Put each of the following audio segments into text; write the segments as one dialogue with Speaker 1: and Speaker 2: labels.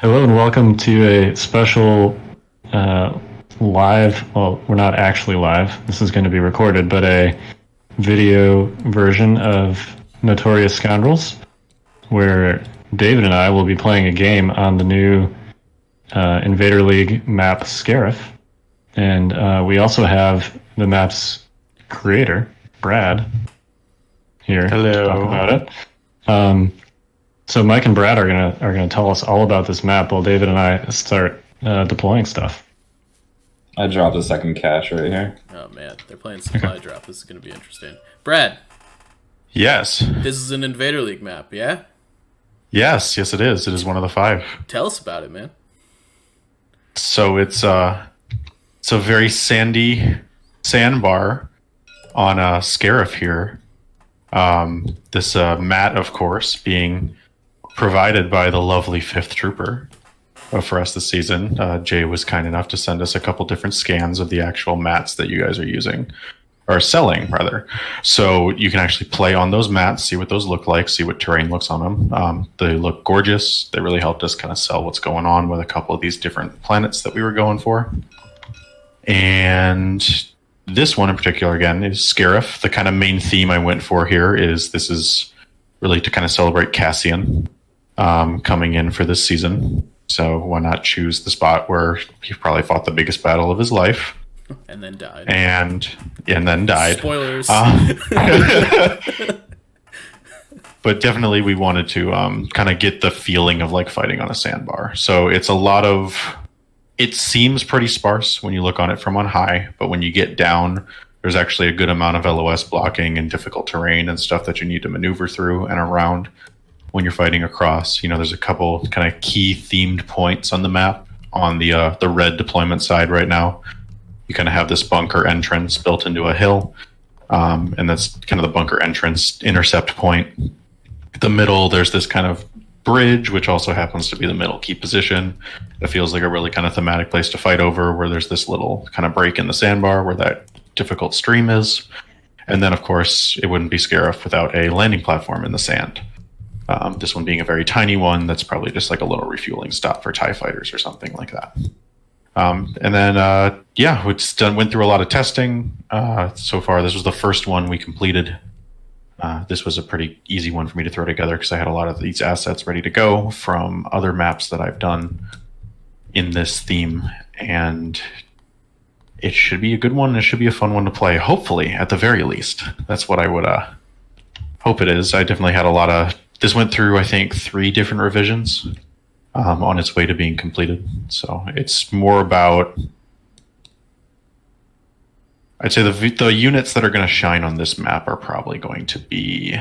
Speaker 1: Hello and welcome to a special live. Well, we're not actually live. This is going to be recorded, but a video version of Notorious Scoundrels, where David and I will be playing a game on the new Invader League map Scarif. And we also have the map's creator, Brad, here
Speaker 2: Hello.
Speaker 1: to talk about it. So Mike and Brad are gonna tell us all about this map while David and I start deploying stuff.
Speaker 3: I dropped a second cache right here.
Speaker 4: Oh man, they're playing supply drop. This is going to be interesting. Brad,
Speaker 2: Yes.
Speaker 4: this is an Invader League map, yeah?
Speaker 2: Yes, it is. It is one of the 5.
Speaker 4: Tell us about it, man.
Speaker 2: So it's a very sandy sandbar on a Scarif here. This mat, of course, being provided by the lovely 5th Trooper for us this season. Jay was kind enough to send us a couple different scans of the actual mats that you guys are using, or selling, rather. So you can actually play on those mats, see what those look like, see what terrain looks on them. They look gorgeous. They really helped us kind of sell what's going on with a couple of these different planets that we were going for. And this one in particular, again, is Scarif. The kind of main theme I went for here is this is really to kind of celebrate Cassian coming in for this season. So why not choose the spot where he probably fought the biggest battle of his life
Speaker 4: And then died.
Speaker 2: and then died.
Speaker 4: Spoilers.
Speaker 2: But definitely we wanted to kind of get the feeling of like fighting on a sandbar. So it's a lot of, it seems pretty sparse when you look on it from on high, but when you get down, there's actually a good amount of LOS blocking and difficult terrain and stuff that you need to maneuver through and around when you're fighting across. You know, there's a couple kind of key themed points on the map. On the red deployment side right now, you kind of have this bunker entrance built into a hill, and that's kind of the bunker entrance intercept point. The middle, there's this kind of bridge, which also happens to be the middle key position. It feels like a really kind of thematic place to fight over, where there's this little kind of break in the sandbar where that difficult stream is. And then, of course, it wouldn't be Scarif without a landing platform in the sand. This one being a very tiny one that's probably just like a little refueling stop for TIE fighters or something like that. And then, we just went through a lot of testing. So far, this was the first one we completed. This was a pretty easy one for me to throw together because I had a lot of these assets ready to go from other maps that I've done in this theme. And it should be a good one. It should be a fun one to play, hopefully, at the very least. That's what I would hope it is. I definitely had a lot of... This went through, I think, 3 different revisions on its way to being completed. So it's more about... I'd say the units that are going to shine on this map are probably going to be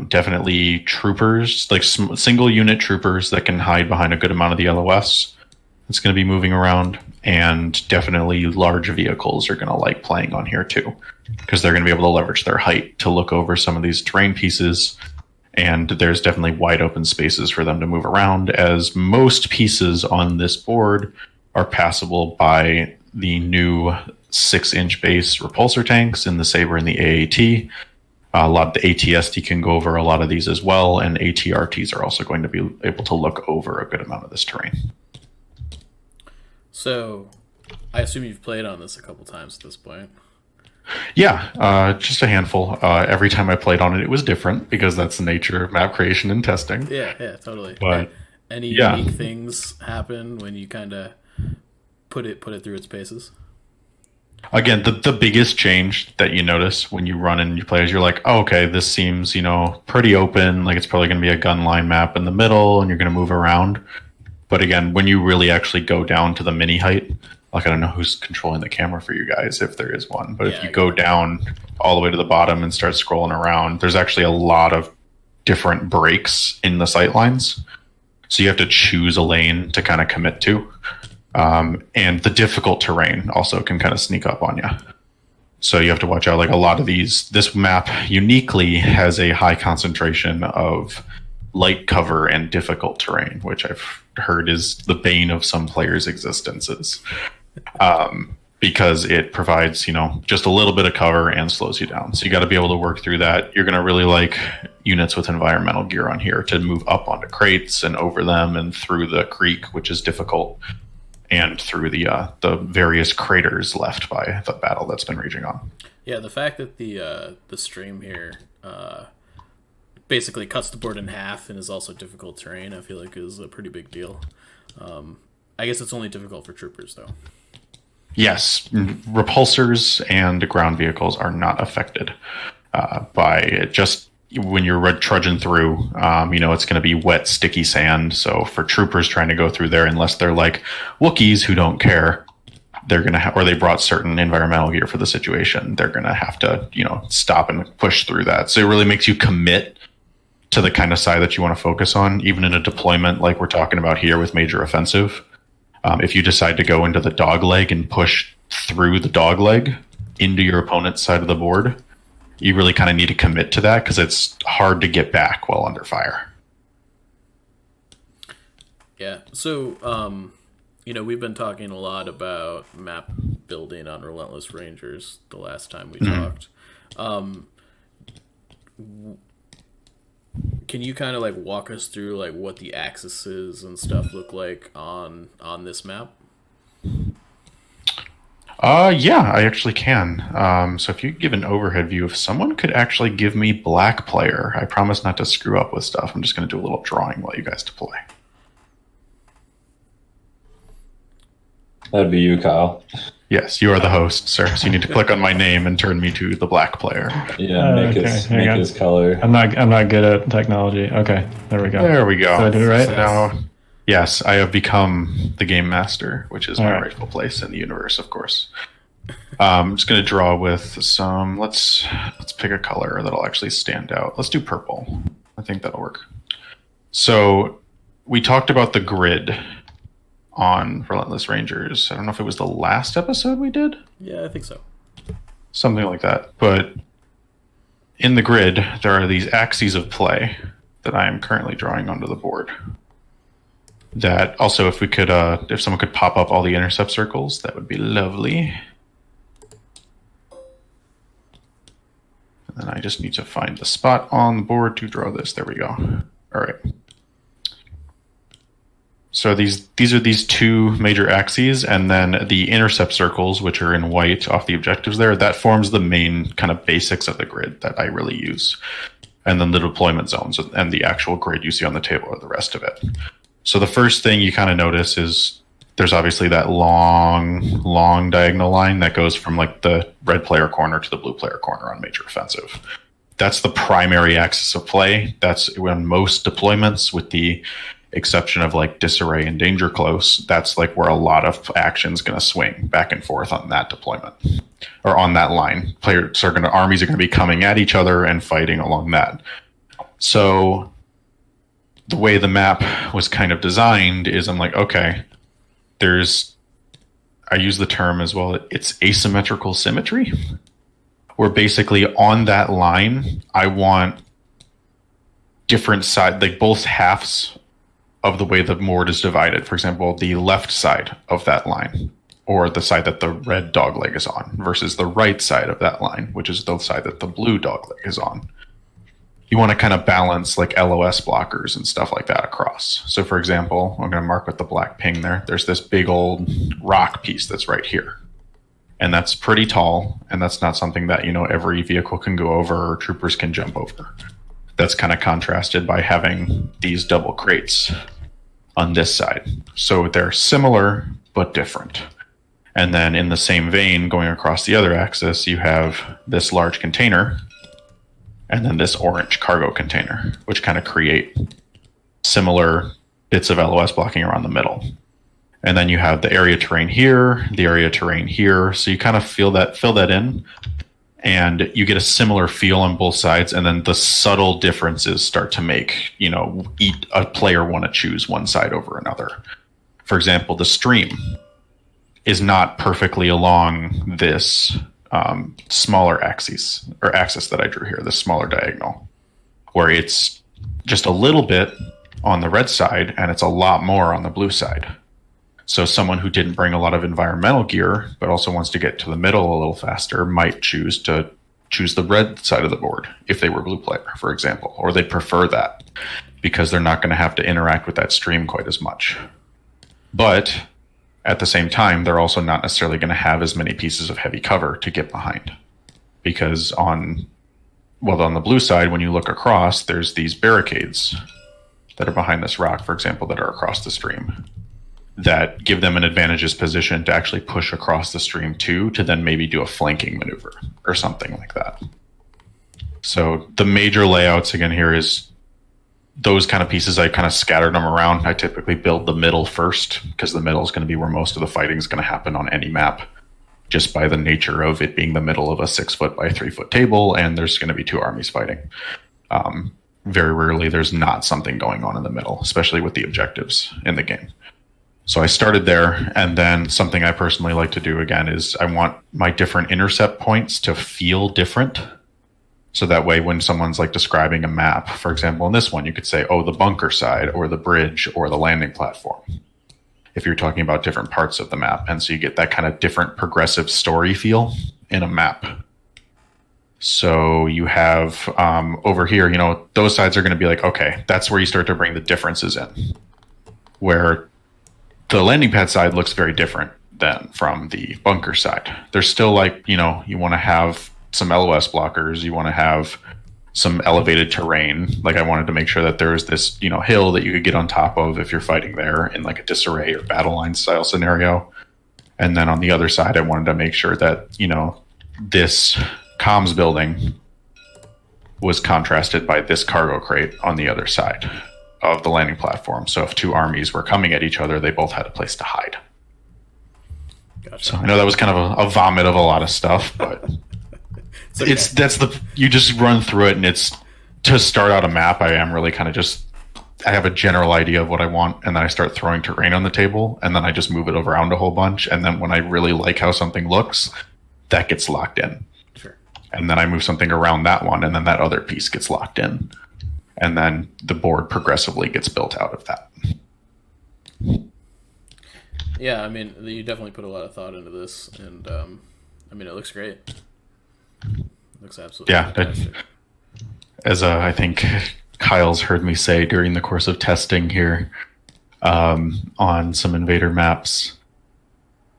Speaker 2: definitely troopers, like single unit troopers that can hide behind a good amount of the LOS. It's going to be moving around, and definitely large vehicles are going to like playing on here too, because they're going to be able to leverage their height to look over some of these terrain pieces, and there's definitely wide open spaces for them to move around, as most pieces on this board are passable by the new 6-inch base repulsor tanks in the Saber and the AAT. A lot of the ATST can go over a lot of these as well, and ATRTs are also going to be able to look over a good amount of this terrain.
Speaker 4: So, I assume you've played on this a couple times at this point.
Speaker 2: Yeah, just a handful. Every time I played on it, it was different because that's the nature of map creation and testing.
Speaker 4: Yeah, totally.
Speaker 2: But
Speaker 4: any unique things happen when you kind of put it through its paces?
Speaker 2: Again, the biggest change that you notice when you run and you play is you're like, oh, okay, this seems, pretty open. Like it's probably going to be a gun line map in the middle and you're going to move around. But again, when you really actually go down to the mini height, like I don't know who's controlling the camera for you guys, if there is one. But if you go down all the way to the bottom and start scrolling around, there's actually a lot of different breaks in the sight lines. So you have to choose a lane to kind of commit to. And the difficult terrain also can kind of sneak up on you. So you have to watch out. Like a lot of this map uniquely has a high concentration of light cover and difficult terrain, which I've heard is the bane of some players' existences. because it provides, just a little bit of cover and slows you down. So you got to be able to work through that. You're going to really like units with environmental gear on here to move up onto crates and over them and through the creek, which is difficult, and through the various craters left by the battle that's been raging on.
Speaker 4: Yeah, the fact that the stream here basically cuts the board in half and is also difficult terrain, I feel like is a pretty big deal. I guess it's only difficult for troopers, though.
Speaker 2: Yes, repulsors and ground vehicles are not affected by it. Just when you're trudging through, it's going to be wet, sticky sand. So for troopers trying to go through there, unless they're like Wookiees who don't care, they're going to or they brought certain environmental gear for the situation, they're going to have to, stop and push through that. So it really makes you commit to the kind of side that you want to focus on, even in a deployment like we're talking about here with major offensive. If you decide to go into the dog leg and push through the dog leg into your opponent's side of the board, you really kind of need to commit to that because it's hard to get back while under fire.
Speaker 4: Yeah. So, we've been talking a lot about map building on Relentless Rangers the last time we talked. Can you kind of like walk us through like what the axes and stuff look like on this map?
Speaker 2: Yeah, I actually can. So if you give an overhead view, if someone could actually give me black player, I promise not to screw up with stuff. I'm just going to do a little drawing while you guys deploy.
Speaker 3: That'd be you, Kyle.
Speaker 2: Yes, you are the host, sir. So you need to click on my name and turn me to the black player.
Speaker 3: Yeah, make his color.
Speaker 1: I'm not good at technology. Okay, there we go.
Speaker 2: There we go.
Speaker 1: Did I do it right?
Speaker 2: So now, yes, I have become the game master, which is my
Speaker 1: right.
Speaker 2: rightful place in the universe, of course. I'm just going to draw with some. Let's pick a color that'll actually stand out. Let's do purple. I think that'll work. So we talked about the grid on Relentless Rangers. I don't know if it was the last episode we did.
Speaker 4: Yeah, I think so.
Speaker 2: Something like that. But in the grid, there are these axes of play that I am currently drawing onto the board. That also, if we could, if someone could pop up all the intercept circles, that would be lovely. And then I just need to find the spot on the board to draw this. There we go. All right. So these are these two major axes, and then the intercept circles, which are in white off the objectives there, that forms the main kind of basics of the grid that I really use. And then the deployment zones and the actual grid you see on the table are the rest of it. So the first thing you kind of notice is there's obviously that long diagonal line that goes from like the red player corner to the blue player corner on major offensive. That's the primary axis of play. That's when most deployments, with the exception of like disarray and danger close, that's like where a lot of action's going to swing back and forth on that deployment or on that line. Armies are going to be coming at each other and fighting along that. So the way the map was kind of designed is I'm like, okay, I use the term as well, it's asymmetrical symmetry, where basically on that line, I want different side, like both halves of the way the board is divided. For example, the left side of that line, or the side that the red dogleg is on, versus the right side of that line, which is the side that the blue dogleg is on. You want to kind of balance like LOS blockers and stuff like that across. So for example, I'm going to mark with the black ping there. There's this big old rock piece that's right here. And that's pretty tall, and that's not something that, every vehicle can go over or troopers can jump over. That's kind of contrasted by having these double crates on this side. So they're similar, but different. And then in the same vein, going across the other axis, you have this large container and then this orange cargo container, which kind of create similar bits of LOS blocking around the middle. And then you have the area terrain here, the area terrain here. So you kind of fill that in, and you get a similar feel on both sides. And then the subtle differences start to make, a player want to choose one side over another. For example, the stream is not perfectly along this smaller axis that I drew here, this smaller diagonal, where it's just a little bit on the red side and it's a lot more on the blue side. So someone who didn't bring a lot of environmental gear, but also wants to get to the middle a little faster, might choose the red side of the board if they were blue player, for example, or they prefer that because they're not going to have to interact with that stream quite as much. But at the same time, they're also not necessarily going to have as many pieces of heavy cover to get behind. Because on the blue side, when you look across, there's these barricades that are behind this rock, for example, that are across the stream, that give them an advantageous position to actually push across the stream to then maybe do a flanking maneuver or something like that. So the major layouts again here is those kind of pieces. I kind of scattered them around. I typically build the middle first because the middle is going to be where most of the fighting is going to happen on any map, just by the nature of it being the middle of a 6 foot by 3 foot table, and there's going to be two armies fighting. Very rarely there's not something going on in the middle, especially with the objectives in the game. So I started there, and then something I personally like to do again is I want my different intercept points to feel different. So that way when someone's like describing a map, for example, in this one, you could say, oh, the bunker side or the bridge or the landing platform, if you're talking about different parts of the map. And so you get that kind of different progressive story feel in a map. So you have over here, those sides are going to be like, okay, that's where you start to bring the differences in, where the landing pad side looks very different than from the bunker side. There's still like, you want to have some LOS blockers, you want to have some elevated terrain. Like I wanted to make sure that there's this, hill that you could get on top of if you're fighting there in like a disarray or battle line style scenario. And then on the other side, I wanted to make sure that, this comms building was contrasted by this cargo crate on the other side of the landing platform. So if two armies were coming at each other, they both had a place to hide.
Speaker 4: Gotcha.
Speaker 2: So I know that was kind of a vomit of a lot of stuff, but
Speaker 4: okay.
Speaker 2: You just run through it, and it's to start out a map. I am really kind of I have a general idea of what I want, and then I start throwing terrain on the table, and then I just move it around a whole bunch. And then when I really like how something looks, that gets locked in.
Speaker 4: Sure. And
Speaker 2: then I move something around that one, and then that other piece gets locked in. And then the board progressively gets built out of that.
Speaker 4: Yeah, I mean, you definitely put a lot of thought into this, and it looks great. It looks absolutely fantastic.
Speaker 2: As I think Kyle's heard me say during the course of testing here on some Invader maps,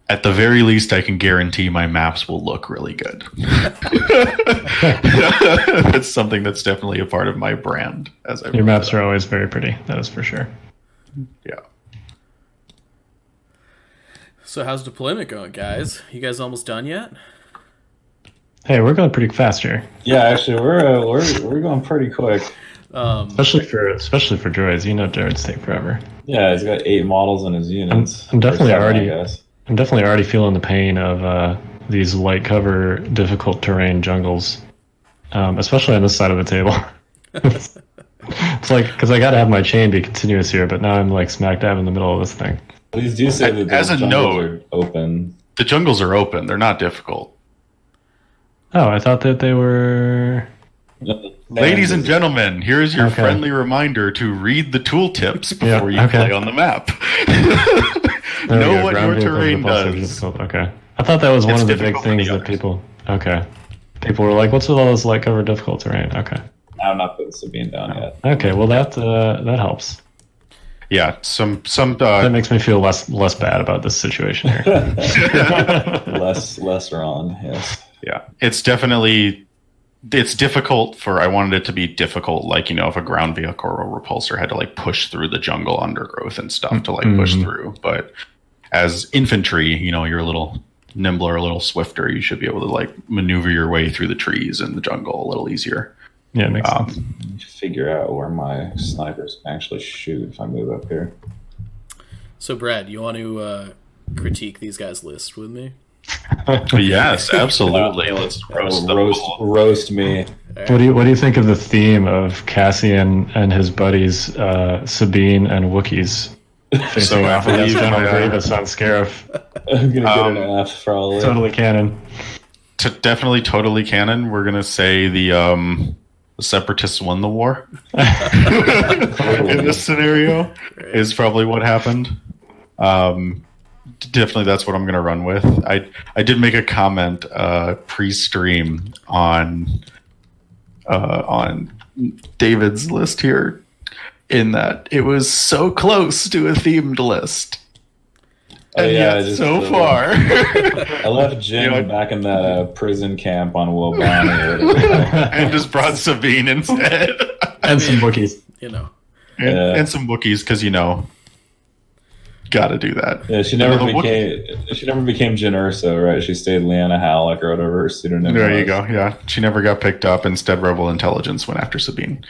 Speaker 2: at the very least, I can guarantee my maps will look really good. That's something that's definitely a part of my brand.
Speaker 1: Your maps are always very pretty. That is for sure.
Speaker 2: Yeah.
Speaker 4: So how's deployment going, guys? You guys almost done yet?
Speaker 1: Hey, we're going pretty fast here.
Speaker 3: Yeah, actually, we're going pretty quick.
Speaker 1: Especially for droids. Droids take forever.
Speaker 3: Yeah, he's got 8 models in his units.
Speaker 1: I'm definitely already feeling the pain of these light cover, difficult terrain jungles, especially on this side of the table. It's like, because I got to have my chain be continuous here, but now I'm like smack dab in the middle of this thing.
Speaker 3: Please do say that
Speaker 2: as a note,
Speaker 3: are open.
Speaker 2: The jungles are open. They're not difficult.
Speaker 1: Oh, I thought that they were...
Speaker 2: Ladies and gentlemen, here's your friendly reminder to read the tooltips before you play on the map. Know what your terrain does.
Speaker 1: Okay. I thought that was one of the big things that people... Okay. People were like, what's with all this light cover difficult terrain? Okay.
Speaker 3: I'm not putting Sabine down yet.
Speaker 1: Okay, well that helps.
Speaker 2: Yeah, some
Speaker 1: that makes me feel less bad about this situation here.
Speaker 3: less wrong, yes.
Speaker 2: Yeah, it's difficult for, I wanted it to be difficult, like, if a ground vehicle or repulsor had to like push through the jungle undergrowth and stuff to like push through. But as infantry, you're a little nimbler, a little swifter. You should be able to like maneuver your way through the trees and the jungle a little easier.
Speaker 1: Yeah, it makes sense.
Speaker 3: Figure out where my snipers can actually shoot if I move up here.
Speaker 4: So, Brad, you want to critique these guys' list with me?
Speaker 2: Yes, absolutely. Let's
Speaker 3: roast me.
Speaker 1: What do you think of the theme of Cassian and his buddies Sabine and Wookiees facing off against General Grievous on Scarif?
Speaker 3: I'm gonna get an F probably.
Speaker 1: Totally canon.
Speaker 2: Definitely totally canon. We're gonna say the Separatists won the war in this scenario is probably what happened. definitely that's what I'm going to run with. I did make a comment pre-stream on David's list here, in that it was so close to a themed list. And yet so far.
Speaker 3: I left Jin back in that prison camp on Wobani.
Speaker 2: And just brought Sabine instead.
Speaker 1: And some bookies.
Speaker 2: And some bookies, because, got to do that.
Speaker 3: Yeah, she never became Jin Urso, right? She stayed Leanna Halleck or whatever her pseudonym was.
Speaker 2: There you go, yeah. She never got picked up. Instead, Rebel Intelligence went after Sabine.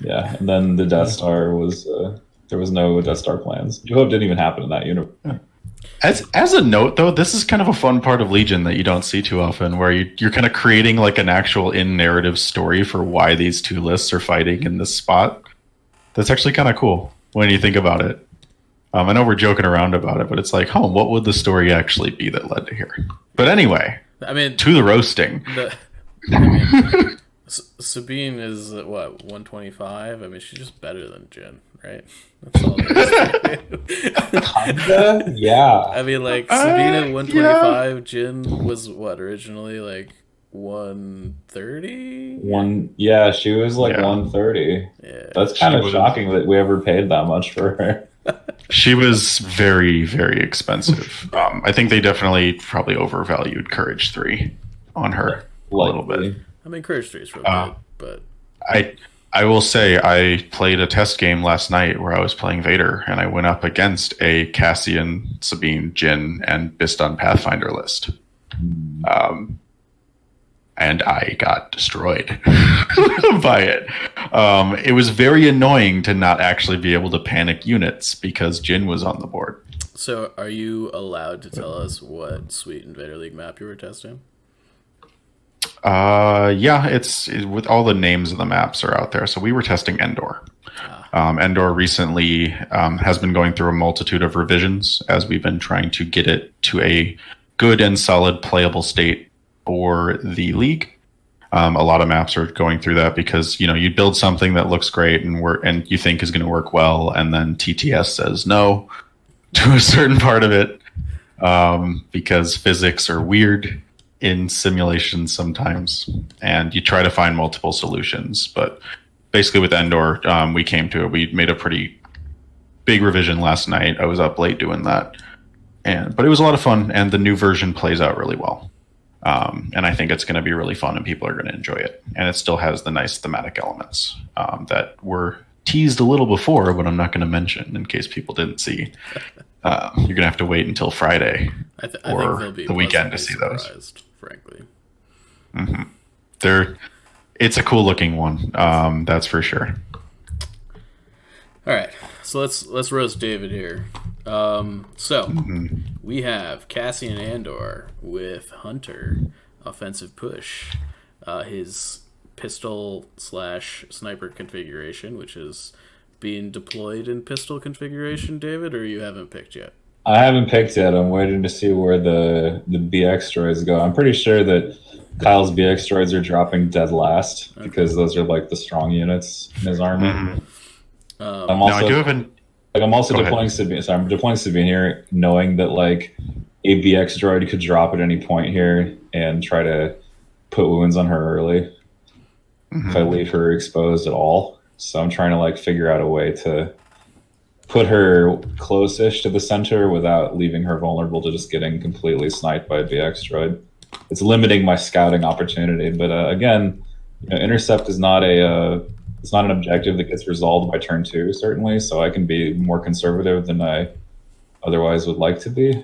Speaker 3: Yeah, and then the Death Star was... there was no Death Star plans. New Hope didn't even happen in that universe.
Speaker 2: As a note, though, this is kind of a fun part of Legion that you don't see too often, where you're kind of creating like an actual in-narrative story for why these two lists are fighting in this spot. That's actually kind of cool when you think about it. I know we're joking around about it, but it's like, what would the story actually be that led to here? But anyway, to the roasting.
Speaker 4: Sabine is, 125? She's just better than Jin, right? That's all there is.
Speaker 3: Yeah.
Speaker 4: Sabine at 125, Jin was, originally, 130?
Speaker 3: She was 130. Yeah. That's kind of shocking that we ever paid that much for her.
Speaker 2: She was very, very expensive. I think they definitely probably overvalued Courage 3 on her a little bit.
Speaker 4: Courage 3 is real good, but...
Speaker 2: I will say I played a test game last night where I was playing Vader, and I went up against a Cassian, Sabine, Jin, and Bistan Pathfinder list. And I got destroyed by it. It was very annoying to not actually be able to panic units because Jin was on the board.
Speaker 4: So are you allowed to tell us what sweet Invader League map you were testing?
Speaker 2: Yeah, it's with all the names of the maps are out there. So we were testing Endor. Endor recently has been going through a multitude of revisions as we've been trying to get it to a good and solid playable state for the league. A lot of maps are going through that because you build something that looks great and you think is going to work well, and then TTS says no to a certain part of it because physics are weird in simulations sometimes, and you try to find multiple solutions. But basically with Endor, we came to it. We made a pretty big revision last night. I was up late doing that, but it was a lot of fun, and the new version plays out really well. And I think it's going to be really fun, and people are going to enjoy it. And it still has the nice thematic elements that were teased a little before, but I'm not going to mention in case people didn't see. You're going to have to wait until Friday or the weekend to see those.
Speaker 4: Frankly,
Speaker 2: it's a cool looking one. That's for sure.
Speaker 4: All right, so let's roast David here. We have Cassian Andor with Hunter offensive push, his pistol/sniper configuration, which is being deployed in pistol configuration. David, or you haven't picked yet?
Speaker 3: I haven't picked yet. I'm waiting to see where the BX droids go. I'm pretty sure that Kyle's BX droids are dropping dead last because those are the strong units in his army. I'm also deploying Sabine. So I'm deploying Sabine here, knowing that a BX droid could drop at any point here and try to put wounds on her early if I leave her exposed at all. So I'm trying to figure out a way to put her close-ish to the center without leaving her vulnerable to just getting completely sniped by a BX droid. It's limiting my scouting opportunity, but again, intercept is not it's not an objective that gets resolved by turn 2, certainly, so I can be more conservative than I otherwise would like to be.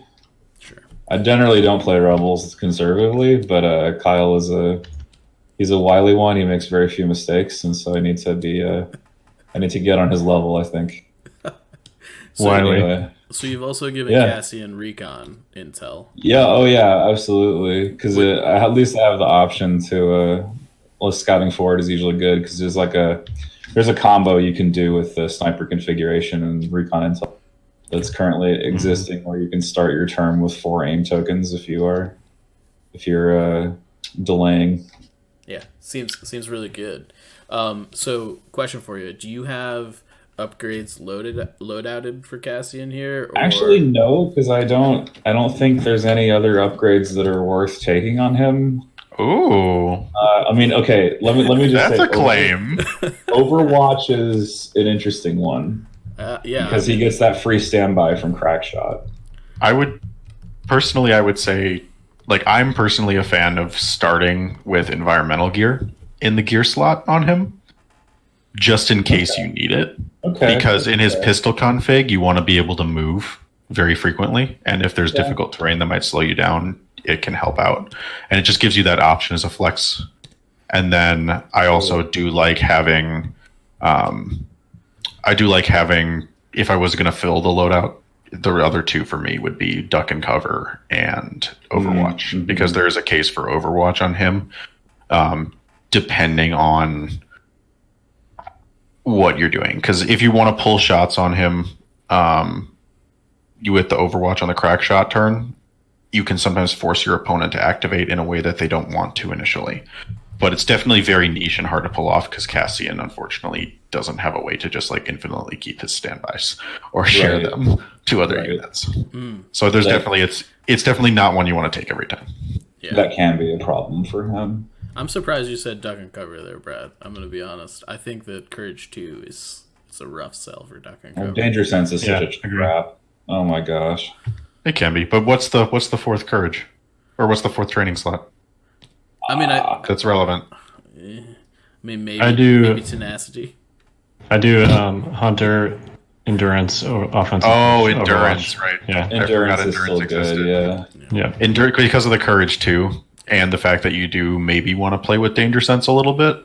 Speaker 4: Sure.
Speaker 3: I generally don't play Rebels conservatively, but Kyle he's a wily one. He makes very few mistakes, and so I need to get on his level, I think.
Speaker 4: So, anyway, so you've also given Cassian recon intel.
Speaker 3: Yeah, absolutely. Because at least I have the option to. Scouting forward is usually good because there's a combo you can do with the sniper configuration and recon intel that's currently existing, where you can start your turn with 4 aim tokens if you're delaying.
Speaker 4: Yeah, seems really good. So, question for you: do you have upgrades loadouted for Cassian here? Or...
Speaker 3: Actually, no, because I don't think there's any other upgrades that are worth taking on him.
Speaker 2: Ooh,
Speaker 3: I mean, okay, let me just
Speaker 2: that's
Speaker 3: say,
Speaker 2: a claim.
Speaker 3: Overwatch is an interesting one.
Speaker 4: Yeah,
Speaker 3: because he gets that free standby from Crackshot.
Speaker 2: I would say, like, I'm personally a fan of starting with environmental gear in the gear slot on him, just in case you need it.
Speaker 3: Okay.
Speaker 2: Because in his pistol config, you want to be able to move very frequently, and if there's difficult terrain that might slow you down, it can help out, and it just gives you that option as a flex. And then I also do like having, if I was going to fill the loadout, the other two for me would be Duck and Cover and Overwatch, because there is a case for Overwatch on him, depending on what you're doing. Because if you want to pull shots on him, you hit the Overwatch on the crack shot turn, you can sometimes force your opponent to activate in a way that they don't want to initially. But it's definitely very niche and hard to pull off, because Cassian, unfortunately, doesn't have a way to just like infinitely keep his standbys or share them to other units. So there's it's definitely not one you want to take every time.
Speaker 3: Yeah. That can be a problem for him.
Speaker 4: I'm surprised you said Duck and Cover there, Brad. I'm going to be honest. I think that Courage 2 is a rough sell for Duck and Cover.
Speaker 3: Danger Sense is such a trap. Oh my gosh.
Speaker 2: It can be, but what's the fourth Courage, or what's the fourth training slot?
Speaker 4: I mean,
Speaker 2: that's relevant.
Speaker 4: I mean, maybe Tenacity.
Speaker 1: I do Hunter, Endurance, or Offensive.
Speaker 2: Oh, Endurance, right?
Speaker 3: Yeah, Endurance is still good.
Speaker 1: Yeah.
Speaker 2: Endurance, because of the Courage too, and the fact that you do maybe want to play with Danger Sense a little bit,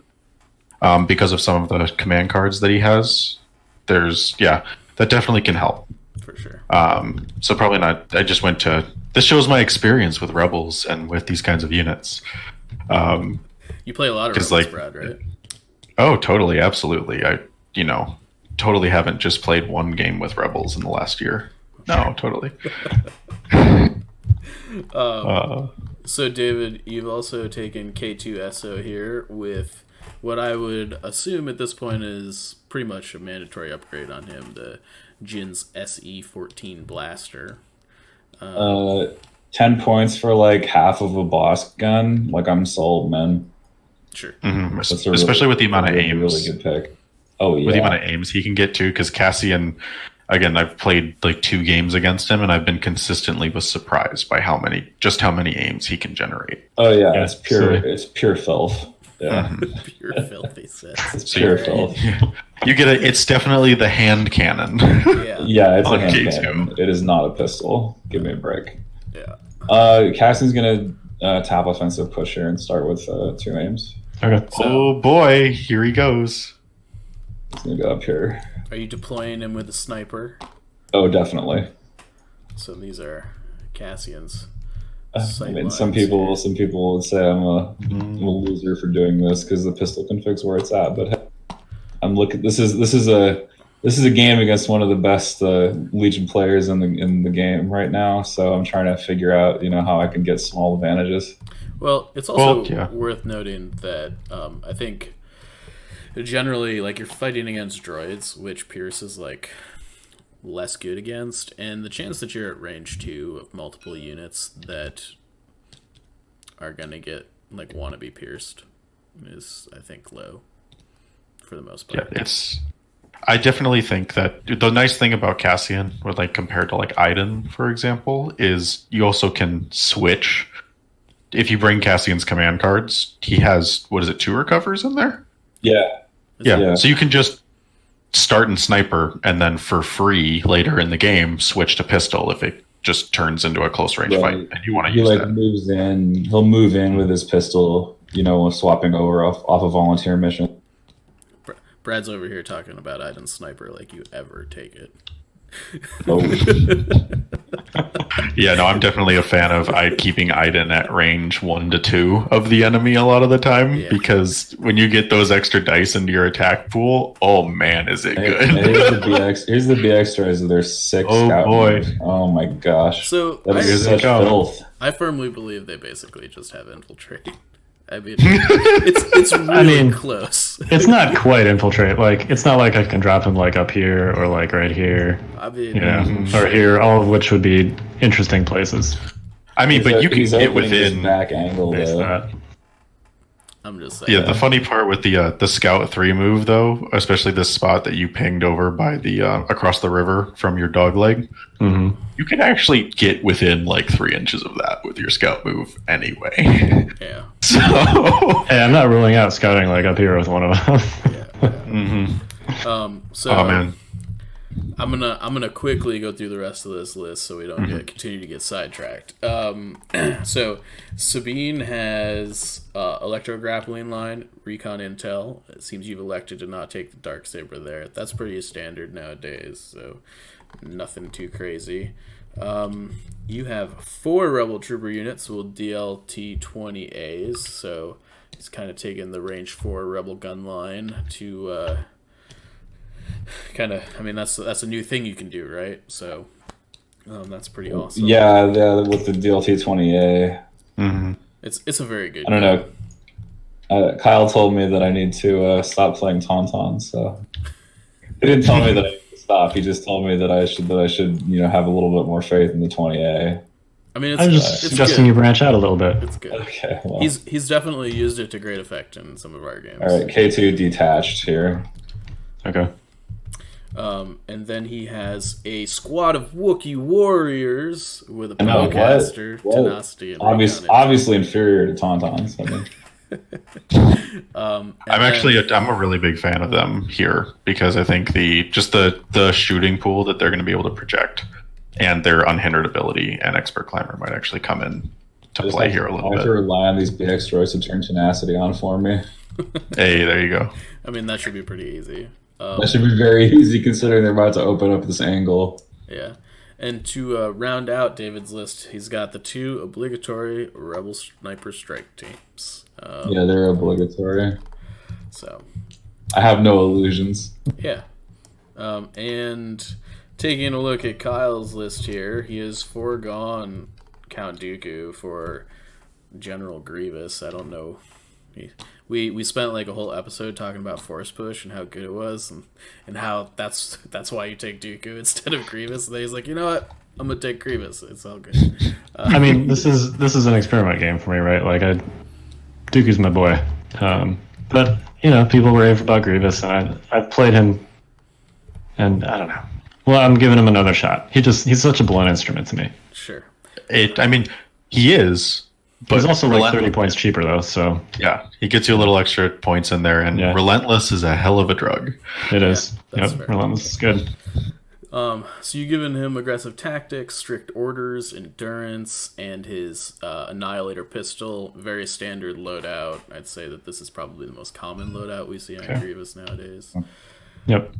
Speaker 2: because of some of the command cards that he has. That definitely can help.
Speaker 4: For sure.
Speaker 2: So probably not. I just went to. This shows my experience with Rebels and with these kinds of units.
Speaker 4: You play a lot of Rebels, Brad, right?
Speaker 2: Oh, totally, absolutely. I totally haven't just played one game with Rebels in the last year. No, totally.
Speaker 4: So, David, you've also taken K2SO here with what I would assume at this point is pretty much a mandatory upgrade on him, the Jin's SE-14 Blaster.
Speaker 3: 10 points for like half of a boss gun. Like, I'm sold, man.
Speaker 4: Sure.
Speaker 2: Mm-hmm. Especially with the amount of aims.
Speaker 3: Really good pick. Oh, yeah.
Speaker 2: With the amount of aims he can get to, because Cassian, again, I've played like 2 games against him, and I've been consistently surprised by how many aims he can generate.
Speaker 3: Oh yeah, it's pure filth. Yeah,
Speaker 4: pure filth. He says
Speaker 3: it's pure filth.
Speaker 2: You get it's definitely the hand cannon.
Speaker 3: Yeah, it's a hand cannon. It is not a pistol. Give me a break.
Speaker 4: Yeah.
Speaker 3: Cassian's gonna tap offensive push here and start with 2 aims.
Speaker 1: Okay.
Speaker 2: Oh boy, here he goes.
Speaker 3: He's gonna go up here.
Speaker 4: Are you deploying him with a sniper?
Speaker 3: Oh, definitely.
Speaker 4: So these are Cassian's.
Speaker 3: I mean, some people would say I'm a loser for doing this because the pistol config's where it's at. But I'm looking. This is a game against one of the best Legion players in the game right now. So I'm trying to figure out how I can get small advantages.
Speaker 4: Well, it's also worth noting that I think generally, like, you're fighting against droids, which Pierce is like less good against, and the chance that you're at range 2 of multiple units that are gonna want to be pierced is, I think, low for the most part.
Speaker 2: Yeah, I definitely think that the nice thing about Cassian, or like compared to like Iden, for example, is you also can switch. If you bring Cassian's command cards, he has 2 recovers in there? Yeah. So you can just start in sniper, and then for free later in the game switch to pistol if it just turns into a close range fight and you want to use that.
Speaker 3: Moves in. He'll move in with his pistol, swapping over off a volunteer mission.
Speaker 4: Brad's over here talking about Iden sniper like you ever take it.
Speaker 3: Oh.
Speaker 2: Yeah, no, I'm definitely a fan of keeping Iden at range 1 to 2 of the enemy a lot of the time, because when you get those extra dice into your attack pool, oh man, is it good.
Speaker 3: Here's the BX tries. There's 6 scout moves. Oh my gosh.
Speaker 4: So
Speaker 3: that is such filth.
Speaker 4: I firmly believe they basically just have infiltrate. I mean, it's really close.
Speaker 1: It's not quite infiltrate. Like, it's not like I can drop him like up here or like right here.
Speaker 4: I mean,
Speaker 1: you know, or here, all of which would be interesting places.
Speaker 2: I mean, but you can get within
Speaker 3: his back angle though.
Speaker 4: I'm just saying.
Speaker 2: Yeah, the funny part with the Scout 3 move, though, especially this spot that you pinged over by the across the river from your dog leg, you can actually get within like 3 inches of that with your Scout move anyway.
Speaker 4: Yeah.
Speaker 2: So,
Speaker 1: hey, I'm not ruling out scouting like up here with one of them.
Speaker 4: So,
Speaker 2: oh man,
Speaker 4: I'm gonna quickly go through the rest of this list so we don't continue to get sidetracked. So Sabine has electro grappling line, recon intel. It seems you've elected to not take the Darksaber there. That's pretty standard nowadays, so nothing too crazy. You have 4 Rebel Trooper units with DLT 20As, so he's kind of taking the range 4 Rebel gun line to kind of, I mean, that's a new thing you can do, right? So that's pretty awesome.
Speaker 3: Yeah, with the DLT 20A.
Speaker 4: It's a very good
Speaker 3: I don't know. Kyle told me that I need to stop playing Tauntaun, so he didn't tell me that I need to stop. He just told me that I should have a little bit more faith in the 20A.
Speaker 4: I mean,
Speaker 1: I'm just suggesting you branch out a little bit.
Speaker 4: It's good.
Speaker 3: Okay, well.
Speaker 4: He's definitely used it to great effect in some of our games.
Speaker 3: All right, K2 detached here.
Speaker 1: Okay.
Speaker 4: And then he has a squad of Wookiee warriors with a Bowcaster, Tenacity, and
Speaker 3: obviously inferior to Tauntauns. I mean.
Speaker 2: I'm a really big fan of them here because I think the shooting pool that they're going to be able to project and their unhindered ability and expert climber might actually come in to play here a little bit.
Speaker 3: I have to rely on these BX droids to turn tenacity on for me.
Speaker 2: Hey, there you go.
Speaker 4: I mean, that should be pretty easy.
Speaker 3: That should be very easy considering they're about to open up this angle.
Speaker 4: Yeah. And to round out David's list, he's got the 2 obligatory Rebel Sniper Strike teams.
Speaker 3: Yeah, they're obligatory.
Speaker 4: So
Speaker 3: I have no illusions.
Speaker 4: Yeah. And taking a look at Kyle's list here, he has foregone Count Dooku for General Grievous. I don't know. We spent like a whole episode talking about Force Push and how good it was, and how that's why you take Dooku instead of Grievous. And then he's like, you know what? I'm gonna take Grievous. It's all good.
Speaker 1: I mean, this is an experiment game for me, right? Like, Dooku's my boy, but people rave about Grievous, and I've played him, and I don't know. Well, I'm giving him another shot. He's such a blunt instrument to me.
Speaker 4: Sure.
Speaker 2: He is. But
Speaker 1: he's also like 30 points cheaper, though, so...
Speaker 2: Yeah, he gets you a little extra points in there, and Relentless is a hell of a drug.
Speaker 1: It is. Yep, Relentless is good.
Speaker 4: So you've given him aggressive tactics, strict orders, endurance, and his Annihilator pistol. Very standard loadout. I'd say that this is probably the most common loadout we see on Grievous nowadays.
Speaker 1: Yep.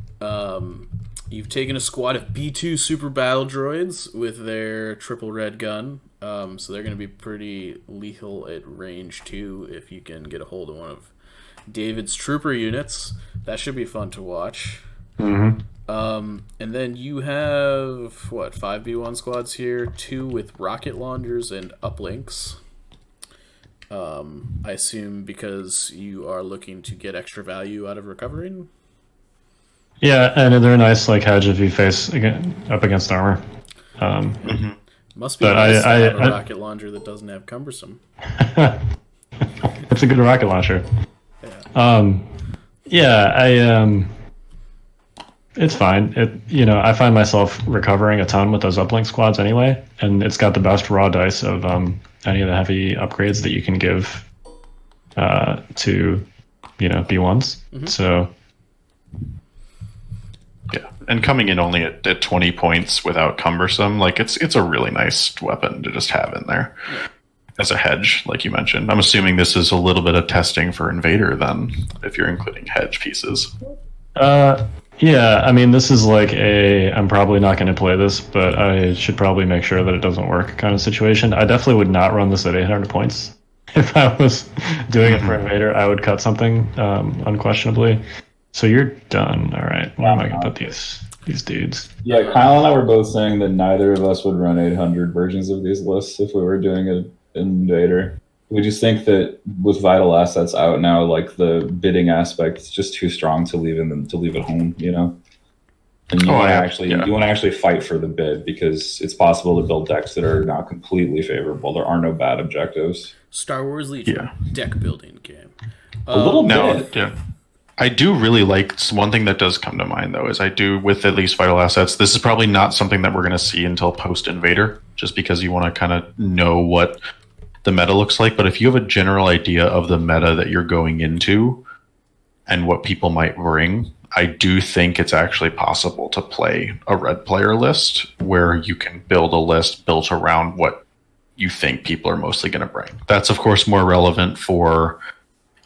Speaker 4: You've taken a squad of B2 super battle droids with their triple red gun. So they're going to be pretty lethal at range 2 if you can get a hold of one of David's trooper units. That should be fun to watch.
Speaker 1: Mm-hmm.
Speaker 4: And then you have, 5 B1 squads here, 2 with rocket launchers and uplinks. I assume because you are looking to get extra value out of recovering?
Speaker 1: Yeah, and they're a nice like hedge if you face up against armor.
Speaker 4: Must be nice to have a rocket launcher that doesn't have cumbersome.
Speaker 1: It's a good rocket launcher.
Speaker 4: Yeah.
Speaker 1: It's fine. I find myself recovering a ton with those uplink squads anyway, and it's got the best raw dice of any of the heavy upgrades that you can give to B1s.
Speaker 4: Mm-hmm.
Speaker 1: So.
Speaker 2: Yeah, and coming in only at 20 points without cumbersome, like it's a really nice weapon to just have in there as a hedge, like you mentioned. I'm assuming this is a little bit of testing for Invader then, if you're including hedge pieces.
Speaker 1: Yeah, I mean, this is like I'm probably not going to play this, but I should probably make sure that it doesn't work kind of situation. I definitely would not run this at 800 points. If I was doing it for Invader, I would cut something, unquestionably. So you're done. All right. Where am I going to put these dudes?
Speaker 3: Yeah, Kyle and I were both saying that neither of us would run 800 versions of these lists if we were doing an Invader. We just think that with vital assets out now, like the bidding aspect is just too strong to leave at home, you know. And you want to actually fight for the bid because it's possible to build decks that are not completely favorable. There are no bad objectives.
Speaker 4: Star Wars Legion deck building game.
Speaker 3: A little bit.
Speaker 2: Yeah. I do really like one thing that does come to mind though is I do with at least vital assets. This is probably not something that we're going to see until post Invader, just because you want to kind of know what the meta looks like. But if you have a general idea of the meta that you're going into and what people might bring, I do think it's actually possible to play a red player list where you can build a list built around what you think people are mostly going to bring. That's, of course, more relevant for,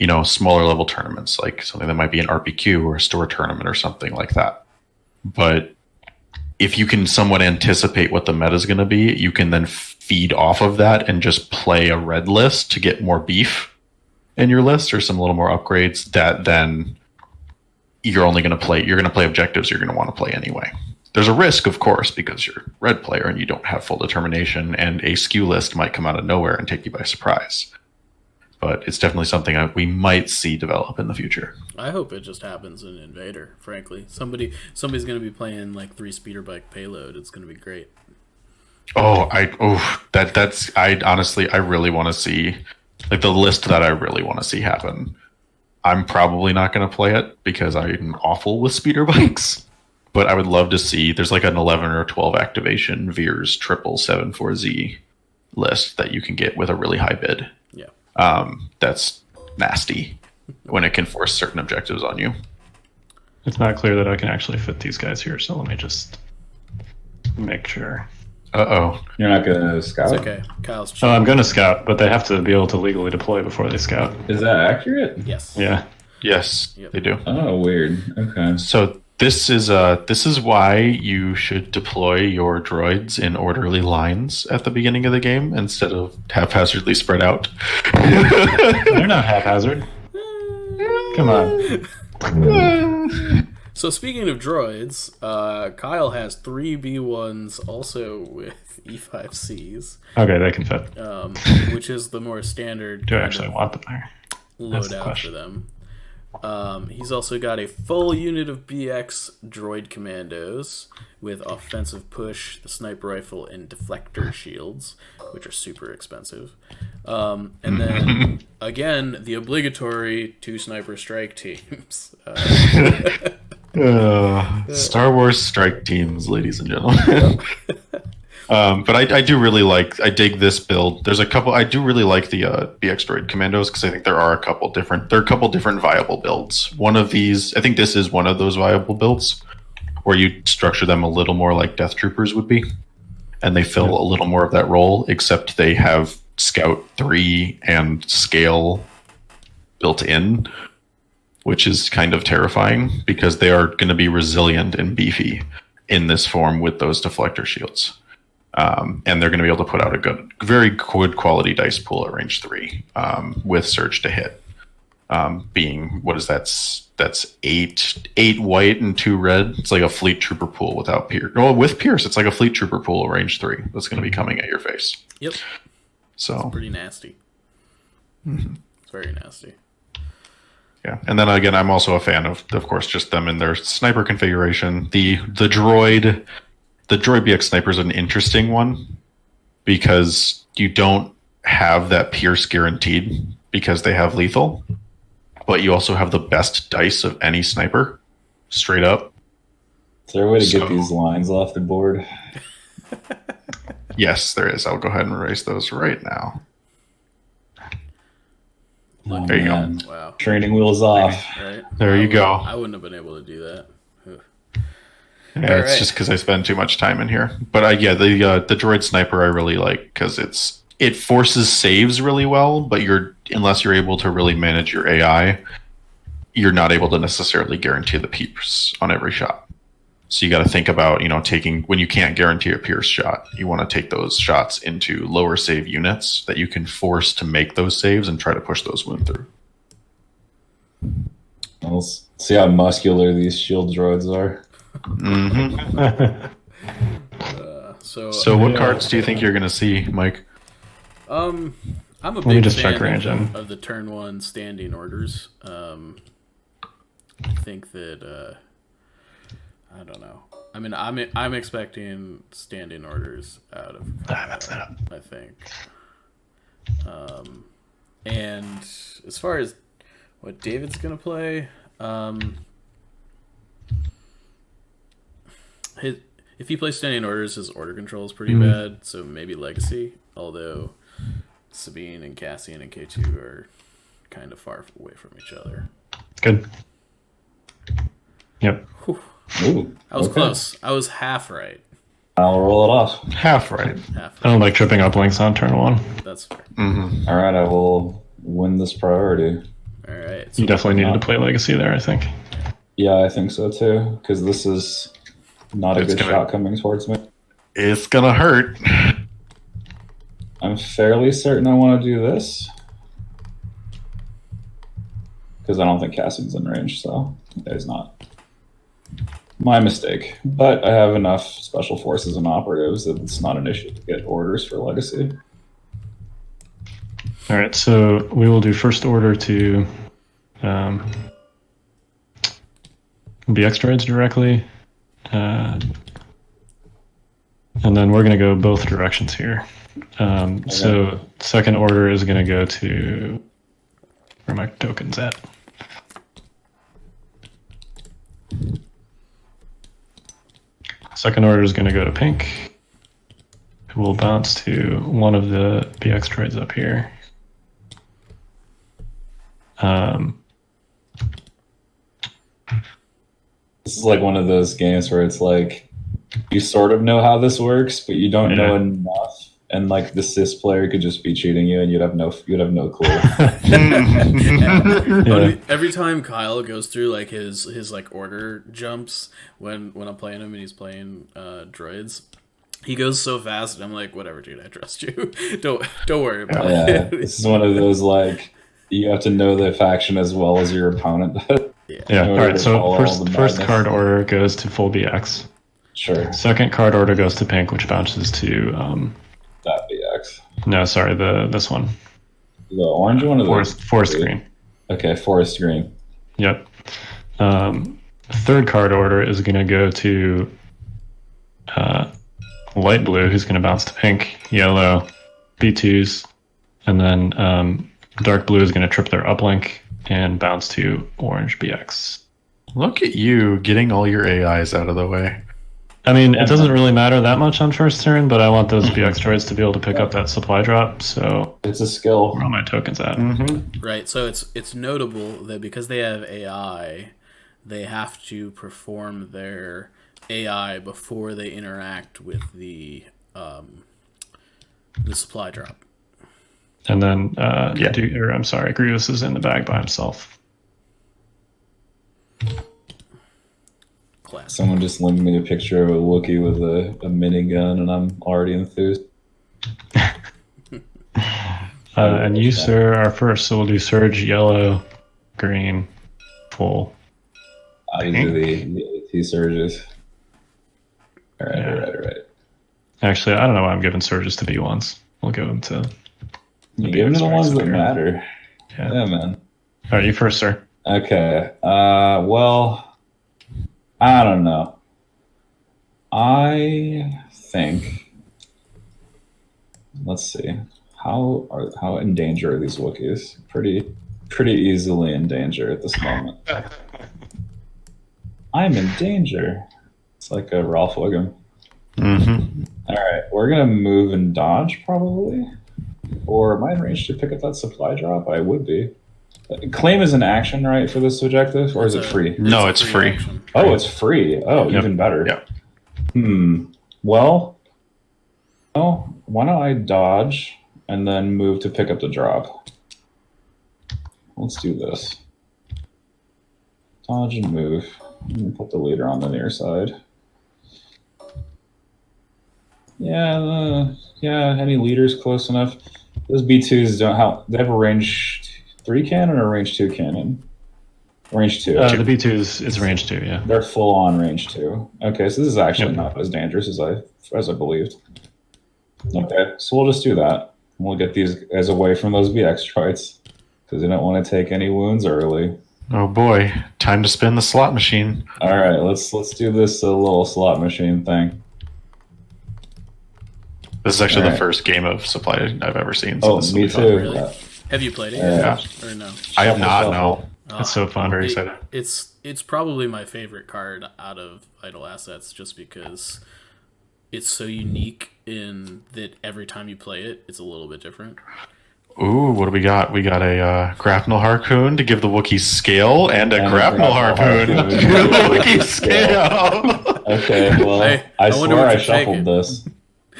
Speaker 2: you know, smaller level tournaments, like something that might be an RPQ or a store tournament or something like that. But if you can somewhat anticipate what the meta is going to be, you can then feed off of that and just play a red list to get more beef in your list or some little more upgrades that then you're going to play objectives you're going to want to play anyway. There's a risk, of course, because you're a red player and you don't have full determination, and a skew list might come out of nowhere and take you by surprise. But it's definitely something we might see develop in the future.
Speaker 4: I hope it just happens in Invader, frankly. Somebody's going to be playing like 3 speeder bike payload. It's going to be great.
Speaker 2: I really want to see like the list that I really want to see happen. I'm probably not going to play it because I'm awful with speeder bikes, but I would love to see. There's like an 11 or 12 activation Veers 777-4Z list that you can get with a really high bid.
Speaker 4: Yeah.
Speaker 2: That's nasty when it can force certain objectives on you.
Speaker 1: It's not clear that I can actually fit these guys here, so let me just make sure.
Speaker 3: You're not going to scout?
Speaker 4: It's okay. Kyle's cheating.
Speaker 1: I'm going to scout, but they have to be able to legally deploy before they scout.
Speaker 3: Is that accurate?
Speaker 4: Yes.
Speaker 1: Yeah.
Speaker 2: Yes, They do.
Speaker 3: Oh, weird. Okay.
Speaker 2: So this is why you should deploy your droids in orderly lines at the beginning of the game instead of haphazardly spread out.
Speaker 1: They're not haphazard. Come on.
Speaker 4: So speaking of droids, Kyle has 3 B1s also with E5Cs.
Speaker 1: Okay, they can fit.
Speaker 4: Which is the more standard
Speaker 1: Do I actually want them there?
Speaker 4: loadout for them. He's also got a full unit of BX droid commandos with offensive push, the sniper rifle, and deflector shields, which are super expensive. And then, again, the obligatory 2 sniper strike teams.
Speaker 2: Star Wars strike teams, ladies and gentlemen. But I do really I dig this build. There's a couple. I do really like the BX droid commandos because I think there are a couple different viable builds. One of these, I think this is one of those viable builds where you structure them a little more like Death Troopers would be, and they fill a little more of that role. Except they have Scout 3 and Scale built in, which is kind of terrifying because they are going to be resilient and beefy in this form with those deflector shields. And they're going to be able to put out a very good quality dice pool at range 3 with Surge to hit. Being, what is that? That's 8 white and 2 red. It's like a Fleet Trooper pool without Pierce. Oh, with Pierce, it's like a Fleet Trooper pool at range 3 that's going to be coming at your face.
Speaker 4: Yep.
Speaker 2: So
Speaker 4: it's pretty nasty. Mm-hmm. It's very nasty.
Speaker 2: Yeah, and then again, I'm also a fan of course, just them in their sniper configuration. The droid BX sniper is an interesting one because you don't have that Pierce guaranteed because they have lethal, but you also have the best dice of any sniper, straight up.
Speaker 3: Is there a way to get these lines off the board?
Speaker 2: Yes, there is. I'll go ahead and erase those right now.
Speaker 3: Oh,
Speaker 2: there you
Speaker 3: man.
Speaker 2: go.
Speaker 4: Wow.
Speaker 3: Training wheels off.
Speaker 4: Right?
Speaker 2: There you go.
Speaker 4: I wouldn't have been able to do that.
Speaker 2: Yeah, it's just because I spend too much time in here. But the droid sniper I really like because it forces saves really well, but unless you're able to really manage your AI, you're not able to necessarily guarantee the Pierce on every shot. So you got to think about, taking, when you can't guarantee a Pierce shot, you want to take those shots into lower save units that you can force to make those saves and try to push those wounds through.
Speaker 3: Let's see how muscular these shield droids are.
Speaker 2: Mm-hmm.
Speaker 4: So
Speaker 2: what cards do you think you're going to see, Mike?
Speaker 4: I'm a
Speaker 1: Let me
Speaker 4: big
Speaker 1: just check
Speaker 4: fan
Speaker 1: range in.
Speaker 4: of the turn 1 standing orders. I think that I don't know. I mean, I'm expecting standing orders out of Kyle, I think. And as far as what David's gonna play, if he plays standing orders, his order control is pretty bad. So maybe Legacy. Although Sabine and Cassian and K2 are kind of far away from each other.
Speaker 1: Good. Yep.
Speaker 4: Whew.
Speaker 3: Ooh,
Speaker 4: I was
Speaker 3: okay.
Speaker 4: close. I was half right.
Speaker 3: I'll roll it off.
Speaker 2: Half right.
Speaker 4: Half
Speaker 1: I don't like tripping up links on turn 1.
Speaker 4: That's fair.
Speaker 2: Mm-hmm.
Speaker 3: All right, I will win this priority.
Speaker 4: All right.
Speaker 1: You definitely needed to play Legacy there, I think.
Speaker 3: Yeah, I think so too, because this is not a
Speaker 2: It's
Speaker 3: good
Speaker 2: gonna-
Speaker 3: shot coming towards me.
Speaker 2: It's gonna hurt.
Speaker 3: I'm fairly certain I want to do this. Because I don't think Cassian's in range, so he's not. My mistake. But I have enough special forces and operatives that it's not an issue to get orders for Legacy.
Speaker 1: All right, so we will do first order to BX droids directly. And then we're going to go both directions here. So second order is going to go to where my token's at. Second order is going to go to pink. It will bounce to one of the BX droids up here.
Speaker 3: This is like one of those games where it's like you sort of know how this works, but you don't know enough. And like the cis player could just be cheating you, and you'd have no clue.
Speaker 4: Every time Kyle goes through like his like order jumps when I'm playing him and he's playing droids, he goes so fast, and I'm like, whatever, dude, I trust you. Don't worry about it.
Speaker 3: This is one of those like you have to know the faction as well as your opponent does.
Speaker 1: Yeah. All right. So
Speaker 3: All the
Speaker 1: first
Speaker 3: madness.
Speaker 1: card order goes to full BX.
Speaker 3: Sure,
Speaker 1: Second card order goes to pink, which bounces to
Speaker 3: that BX.
Speaker 1: no, sorry, this one.
Speaker 3: The orange one or the
Speaker 1: Forest green.
Speaker 3: Okay, forest green.
Speaker 1: Yep. Third card order is going to go to light blue, who's going to bounce to pink, yellow, B2s, and then dark blue is going to trip their uplink and bounce to orange BX.
Speaker 2: Look at you getting all your AIs out of the way.
Speaker 1: I mean, it doesn't really matter that much on first turn, but I want those BX droids to be able to pick up that supply drop, so
Speaker 3: It's a skill.
Speaker 1: where are all my tokens at?
Speaker 4: Right. So it's notable that because they have AI, they have to perform their AI before they interact with the supply drop.
Speaker 1: And then, I'm sorry, Grievous is in the bag by himself.
Speaker 4: Classic.
Speaker 3: Someone just linked me a picture of a Wookiee with a minigun, and I'm already enthused.
Speaker 1: And you, sir, are first, so we'll do Surge, yellow, green, full.
Speaker 3: I do the AT surges. All right.
Speaker 1: Actually, I don't know why I'm giving Surges to B1s. We'll give them to...
Speaker 3: You're giving the ones that matter.
Speaker 1: Yeah.
Speaker 3: Yeah, man.
Speaker 1: All right, you first, sir.
Speaker 3: Okay. Well, I don't know. I think. Let's see. How in danger are these Wookiees? Pretty easily in danger at this moment. I'm in danger. It's like a Ralph Wiggum.
Speaker 2: Mm-hmm.
Speaker 3: All right, we're gonna move and dodge probably. Or am I in range to pick up that supply drop? I would be. Claim is an action, right, for this objective, or is it free?
Speaker 2: No, it's free.
Speaker 4: Action.
Speaker 3: Oh, it's free. Oh,
Speaker 1: Yep.
Speaker 3: even better.
Speaker 2: Yep.
Speaker 3: Well, why don't I dodge and then move to pick up the drop? Let's do this. Dodge and move. I'm gonna put the leader on the near side. Yeah, any leaders close enough. Those B2s they have a range 3 cannon or a range 2 cannon? Range 2.
Speaker 1: The B2 is range 2, yeah.
Speaker 3: They're full on range 2. Okay, so this is actually not as dangerous as I believed. Okay, so we'll just do that. We'll get these guys away from those BX droids because they don't want to take any wounds early.
Speaker 2: Oh boy, time to spin the slot machine.
Speaker 3: All right, let's do this little slot machine thing.
Speaker 2: This is actually the first game of supply I've ever seen.
Speaker 3: So me too.
Speaker 4: Really? Have you played it
Speaker 3: yet?
Speaker 4: Or no?
Speaker 2: I have not. No.
Speaker 1: It's so fun.
Speaker 2: I'm very excited.
Speaker 4: It's probably my favorite card out of Idle Assets, just because it's so unique in that every time you play it, it's a little bit different.
Speaker 2: Ooh, what do we got? We got a grapnel harpoon to give the Wookiee scale, and a grapnel harpoon to give the Wookiee scale.
Speaker 3: Okay, well, I swear I shuffled this.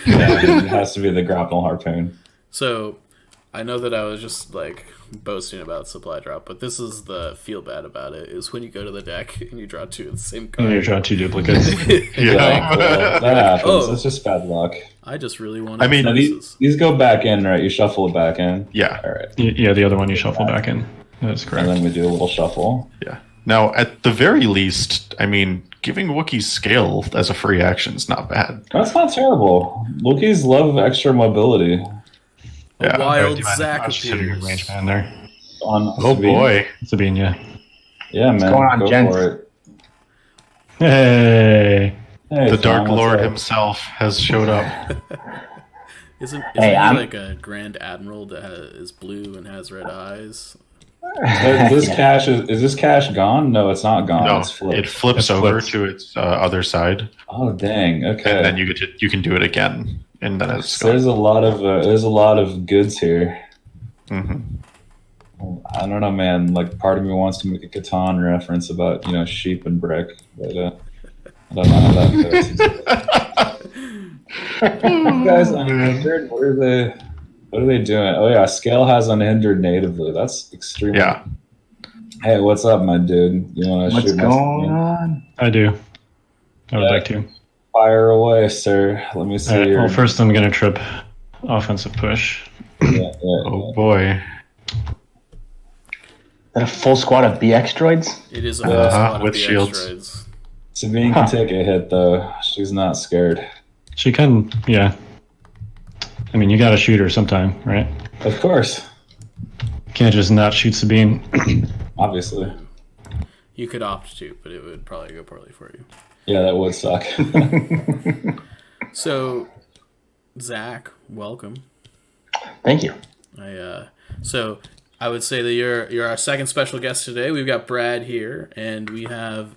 Speaker 3: Yeah, it has to be the grapnel harpoon.
Speaker 4: So, I know that I was just like boasting about supply drop, but this is the feel bad about it, is when you go to the deck and you draw 2 of the same card.
Speaker 1: And you draw 2 duplicates.
Speaker 2: Yeah.
Speaker 3: Well, that happens. It's just bad luck.
Speaker 4: I just really want.
Speaker 2: I mean,
Speaker 3: these go back in, right? You shuffle it back in.
Speaker 2: Yeah.
Speaker 3: All right.
Speaker 1: Yeah, the other one you shuffle back in. That's correct.
Speaker 3: And then we do a little shuffle.
Speaker 2: Yeah. Now, at the very least, I mean, giving Wookiees scale as a free action is not bad.
Speaker 3: That's not terrible. Wookiees love extra mobility.
Speaker 4: A wild
Speaker 1: I
Speaker 4: Zach
Speaker 1: was just hitting a
Speaker 4: appears.
Speaker 1: range man there.
Speaker 3: On
Speaker 2: Oh
Speaker 3: Sabine.
Speaker 2: boy.
Speaker 1: Sabine, yeah.
Speaker 3: Yeah, man.
Speaker 5: going on,
Speaker 3: go
Speaker 5: gents?
Speaker 3: for it.
Speaker 1: Hey.
Speaker 3: Hey,
Speaker 2: The
Speaker 3: Thrawn,
Speaker 2: Dark
Speaker 3: what's
Speaker 2: Lord
Speaker 3: up?
Speaker 2: himself has showed up.
Speaker 4: Isn't
Speaker 5: Hey,
Speaker 4: he
Speaker 5: I'm-
Speaker 4: like a Grand Admiral that is blue and has red eyes?
Speaker 3: This cash is this cash gone? No, it's not gone.
Speaker 2: No,
Speaker 3: It's flipped.
Speaker 2: it flips
Speaker 1: It's
Speaker 2: over
Speaker 1: flipped.
Speaker 2: to its other side,
Speaker 3: Oh dang! Okay.
Speaker 2: and then you can do it again, and then it's
Speaker 3: So
Speaker 2: gone.
Speaker 3: there's a lot of goods here.
Speaker 2: hmm
Speaker 3: I don't know, man. Like, part of me wants to make a Catan reference about sheep and brick, but I don't know how that fits. Guys, unhindered. What are they doing? Oh yeah, Scale has unhindered natively. That's extremely.
Speaker 2: Yeah.
Speaker 3: Hey, what's up, my dude? You want to
Speaker 5: What's
Speaker 3: shoot
Speaker 5: going
Speaker 3: my
Speaker 5: on?
Speaker 1: I do. I would
Speaker 3: Yeah.
Speaker 1: like to.
Speaker 3: fire away, sir? Let me see.
Speaker 1: All right,
Speaker 3: your...
Speaker 1: well, first I'm going to trip offensive push.
Speaker 3: Yeah.
Speaker 2: Oh boy.
Speaker 5: Is that a full squad of BX droids?
Speaker 4: It is a
Speaker 3: Yeah,
Speaker 4: squad of
Speaker 2: with
Speaker 4: BX
Speaker 2: shields.
Speaker 4: droids.
Speaker 3: Sabine can take a hit though. She's not scared.
Speaker 1: She can, yeah. I mean, you got to shoot her sometime, right?
Speaker 3: Of course,
Speaker 1: You can't just not shoot Sabine.
Speaker 3: obviously.
Speaker 4: You could opt to, but it would probably go poorly for you.
Speaker 3: Yeah, that would suck.
Speaker 4: So, Zach, welcome.
Speaker 5: Thank you.
Speaker 4: So I would say that you're our second special guest today. We've got Brad here, and we have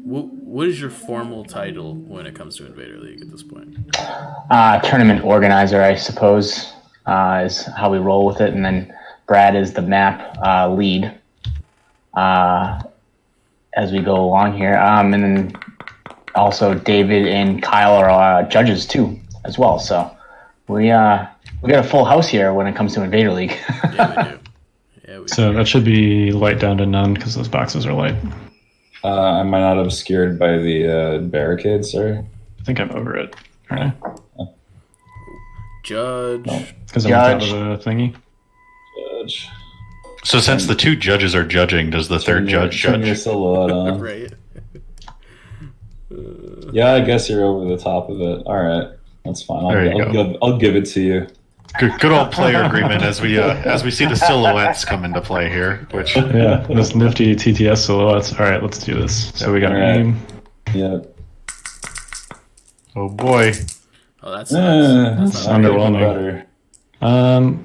Speaker 4: what is your formal title when it comes to Invader League at this point?
Speaker 5: Tournament organizer, I suppose, is how we roll with it. And then Brad is the map lead as we go along here. And then also David and Kyle are judges too, as well. So we got a full house here when it comes to Invader League.
Speaker 4: Yeah, we do. Yeah, we
Speaker 1: So that should be light down to none because those boxes are light.
Speaker 3: Am I not obscured by the barricade, sir?
Speaker 1: I think I'm over it. Right?
Speaker 4: Judge.
Speaker 1: Because I'm on top
Speaker 5: Judge.
Speaker 1: of the thingy.
Speaker 3: Judge.
Speaker 2: So since the two judges are judging, does the third judge
Speaker 3: Turn your
Speaker 2: judge?
Speaker 3: silhouette on.
Speaker 4: Right.
Speaker 3: Yeah, I guess you're over the top of it. All right, that's fine.
Speaker 2: There you
Speaker 3: I'll give it to you.
Speaker 2: Good old player agreement as we see the silhouettes come into play here. Which
Speaker 1: Yeah, those nifty TTS silhouettes. All right, let's do this. So we got
Speaker 3: All right.
Speaker 1: aim.
Speaker 3: Yeah.
Speaker 2: oh boy,
Speaker 4: Oh, that's nice.
Speaker 1: That's
Speaker 4: not bad.
Speaker 1: underwhelming.
Speaker 3: Better.
Speaker 1: I'm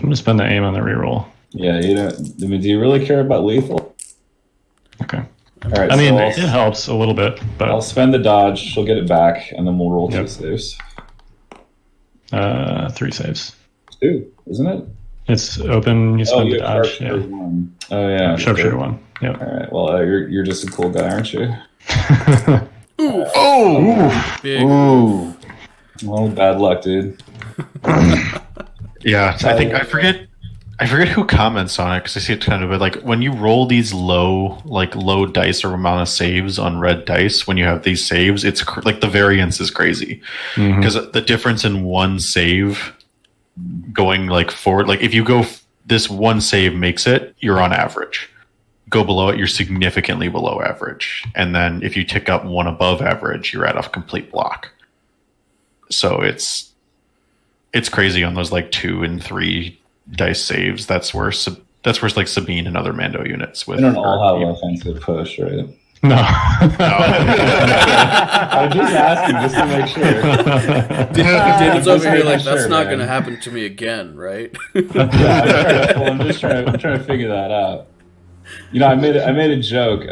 Speaker 1: gonna spend the aim on the reroll.
Speaker 3: Yeah, you don't. I mean, do you really care about lethal?
Speaker 1: Okay.
Speaker 3: All right.
Speaker 1: I mean,
Speaker 3: so
Speaker 1: it helps a little bit,
Speaker 3: I'll
Speaker 1: but
Speaker 3: spend the dodge. She'll get it back, and then we'll roll
Speaker 1: Yep.
Speaker 3: 2 saves.
Speaker 1: 3 saves.
Speaker 3: 2, isn't it?
Speaker 1: It's open. You spend the
Speaker 3: you have
Speaker 1: dodge.
Speaker 3: sharpshooter
Speaker 1: Yeah.
Speaker 3: 1. Oh yeah,
Speaker 1: Sharpshooter 1. Yep.
Speaker 3: All right. Well, you're just a cool guy, aren't you?
Speaker 2: oh
Speaker 4: Big.
Speaker 5: Ooh.
Speaker 3: Well, bad luck, dude.
Speaker 2: yeah. I think I forget who comments on it because I see it kind of like when you roll these low dice or amount of saves on red dice. When you have these saves, it's like the variance is crazy
Speaker 1: Mhm.
Speaker 2: because the difference in one save going like forward, like if you go this one save makes it, you're on average. Go below it, you're significantly below average, and then if you tick up one above average, you're at a complete block. So it's crazy on those like 2 and 3 dice saves. That's where like Sabine and other Mando units with.
Speaker 3: They don't all have offensive push, right?
Speaker 1: No.
Speaker 3: I'm just asking just to make sure.
Speaker 4: David's over here like, that's
Speaker 3: sure,
Speaker 4: not
Speaker 3: man.
Speaker 4: going to happen to me again, right?
Speaker 3: I'm trying to figure that out. You know, I made a joke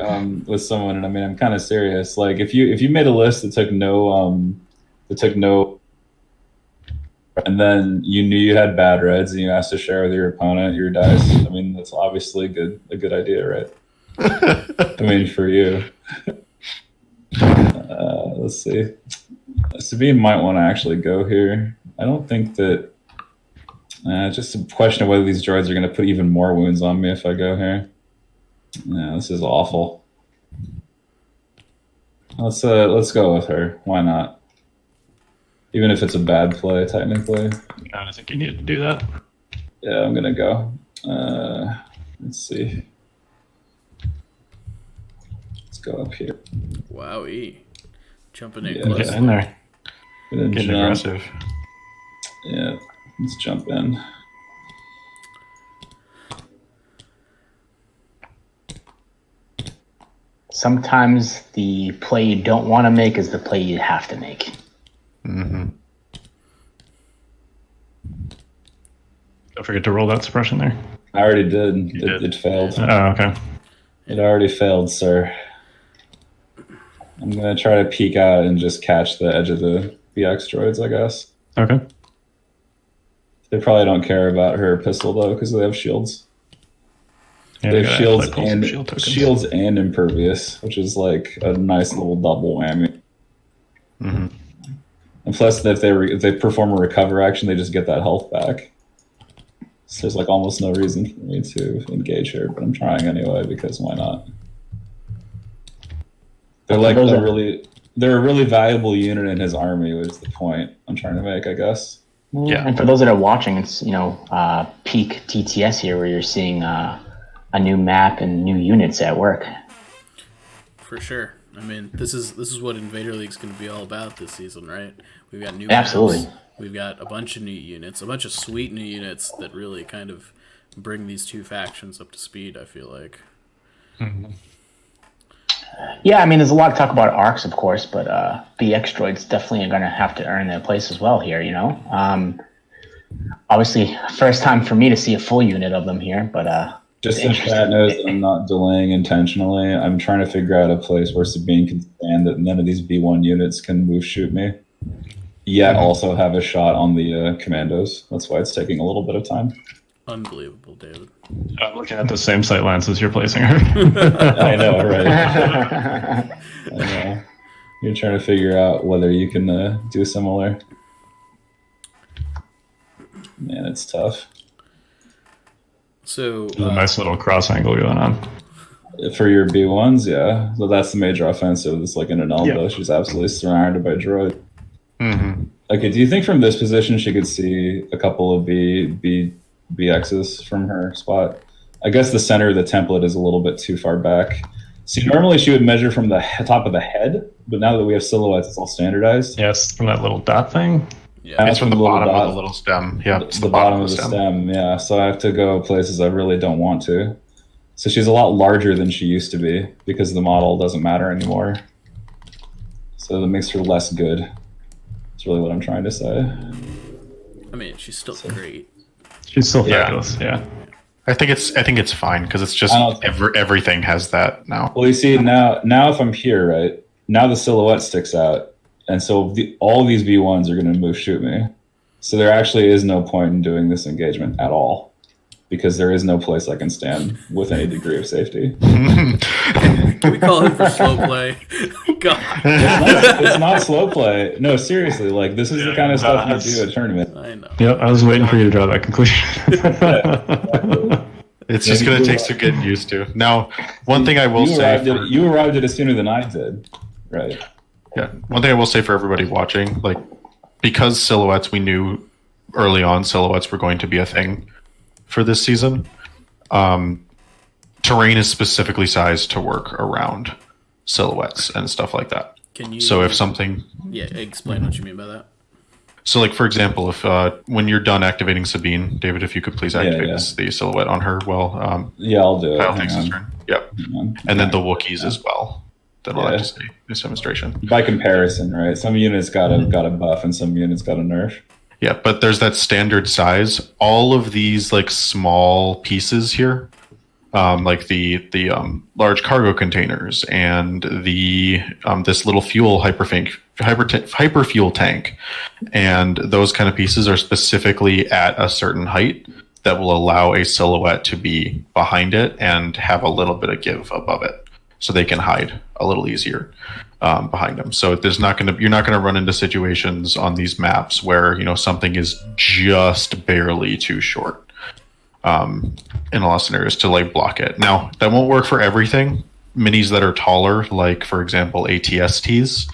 Speaker 3: with someone, and I mean, I'm kind of serious. Like, if you made a list that took no, and then you knew you had bad reds, and you asked to share with your opponent your dice. I mean, that's obviously a good idea, right? I mean, for you. Let's see. Sabine might want to actually go here. I don't think that. Just a question of whether these droids are going to put even more wounds on me if I go here. Yeah, this is awful. Let's go with her. Why not? Even if it's a bad play, technically.
Speaker 1: I think you need to do that.
Speaker 3: Yeah, I'm gonna go. Let's see. Let's go up here.
Speaker 4: Wowie. Jumping in
Speaker 3: Yeah,
Speaker 4: close.
Speaker 1: Get in there.
Speaker 2: Getting aggressive.
Speaker 3: Yeah, let's jump in.
Speaker 5: Sometimes the play you don't want to make is the play you have to make.
Speaker 2: Mm-hmm.
Speaker 1: Don't forget to roll that suppression there.
Speaker 3: I already did.
Speaker 1: did.
Speaker 3: It failed.
Speaker 1: Oh, okay.
Speaker 3: It already failed, sir. I'm gonna try to peek out and just catch the edge of the BX droids, I guess.
Speaker 1: Okay.
Speaker 3: They probably don't care about her pistol though, because they have shields.
Speaker 1: Yeah,
Speaker 3: They
Speaker 1: gotta
Speaker 3: have shields
Speaker 1: pull some
Speaker 3: and
Speaker 1: shield tokens.
Speaker 3: shields and impervious, which is like a nice little double whammy.
Speaker 2: Mm-hmm.
Speaker 3: And plus, if they perform a recover action, they just get that health back. So there's like almost no reason for me to engage here, but I'm trying anyway because why not? They're like they're a really valuable unit in his army, which is the point I'm trying to make, I guess.
Speaker 2: Yeah.
Speaker 5: And for those that are watching, it's peak TTS here, where you're seeing a new map and new units at work.
Speaker 4: For sure. I mean, this is what Invader League's going to be all about this season, right? We've got new
Speaker 5: Absolutely.
Speaker 4: maps. We've got a bunch of new units, a bunch of sweet new units that really kind of bring these two factions up to speed, I feel like.
Speaker 1: Mm-hmm.
Speaker 5: Yeah, I mean, there's a lot of talk about arcs, of course, but BX droids definitely are going to have to earn their place as well here, you know? Obviously, first time for me to see a full unit of them here, but...
Speaker 3: Just so chat knows that I'm not delaying intentionally. I'm trying to figure out a place where Sabine can stand that none of these B1 units can move shoot me. Yet also have a shot on the commandos. That's why it's taking a little bit of time.
Speaker 4: Unbelievable, David.
Speaker 1: I'm looking at the same sight lines as you're placing her.
Speaker 3: I know, right? I know. You're trying to figure out whether you can do similar. Man, it's tough.
Speaker 4: So
Speaker 1: There's a nice little cross angle going on.
Speaker 3: For your B1s, yeah. So that's the major offensive. It's like in an elbow.
Speaker 1: Yeah.
Speaker 3: She's absolutely surrounded by droid.
Speaker 2: Mm-hmm.
Speaker 3: Okay, do you think from this position she could see a couple of BXs from her spot? I guess the center of the template is a little bit too far back. See, normally she would measure from the top of the head, but now that we have silhouettes, it's all standardized.
Speaker 1: Yes, from that little dot thing.
Speaker 4: yeah,
Speaker 2: It's from the bottom
Speaker 3: dot.
Speaker 2: of the little stem. Yeah, it's
Speaker 3: The bottom of the stem, yeah. So I have to go places I really don't want to. So she's a lot larger than she used to be because the model doesn't matter anymore. So that makes her less good. That's really what I'm trying to say.
Speaker 4: I mean, she's still great.
Speaker 1: She's still
Speaker 2: Yeah.
Speaker 1: fabulous, yeah.
Speaker 2: I think it's fine because it's just everything has that now.
Speaker 3: Well, you see, now if I'm here, right, now the silhouette sticks out. And so all these V1s are going to move shoot me. So there actually is no point in doing this engagement at all because there is no place I can stand with any degree of safety.
Speaker 4: Can we call him for slow play? God.
Speaker 3: It's not slow play. No, seriously, like this is the kind of stuff you do at a tournament.
Speaker 4: I know.
Speaker 1: Yep, I was waiting for you to draw that conclusion.
Speaker 2: It's just going to take some getting used to. Now, one thing I will say...
Speaker 3: You arrived at it sooner than I did, right?
Speaker 2: Yeah. One thing I will say for everybody watching, like, because silhouettes, we knew early on silhouettes were going to be a thing for this season. Terrain is specifically sized to work around silhouettes and stuff like that.
Speaker 4: Can you?
Speaker 2: So if something...
Speaker 4: Yeah, explain what you mean by that.
Speaker 2: So, like for example, if when you're done activating Sabine, David, if you could please activate the silhouette on her. Well,
Speaker 3: I'll do it.
Speaker 2: Kyle takes his turn. Yep, and then the Wookiees as well. Then I'll have to say this demonstration.
Speaker 3: By comparison, right? Some units got a buff, and some units got a nerf.
Speaker 2: Yeah, but there's that standard size. All of these like small pieces here, like the large cargo containers and the this little fuel hyper fuel tank, and those kind of pieces are specifically at a certain height that will allow a silhouette to be behind it and have a little bit of give above it, so they can hide a little easier behind them. So you're not going to run into situations on these maps where something is just barely too short. In a lot of scenarios to like block it. Now that won't work for everything. Minis that are taller, like for example ATSTs,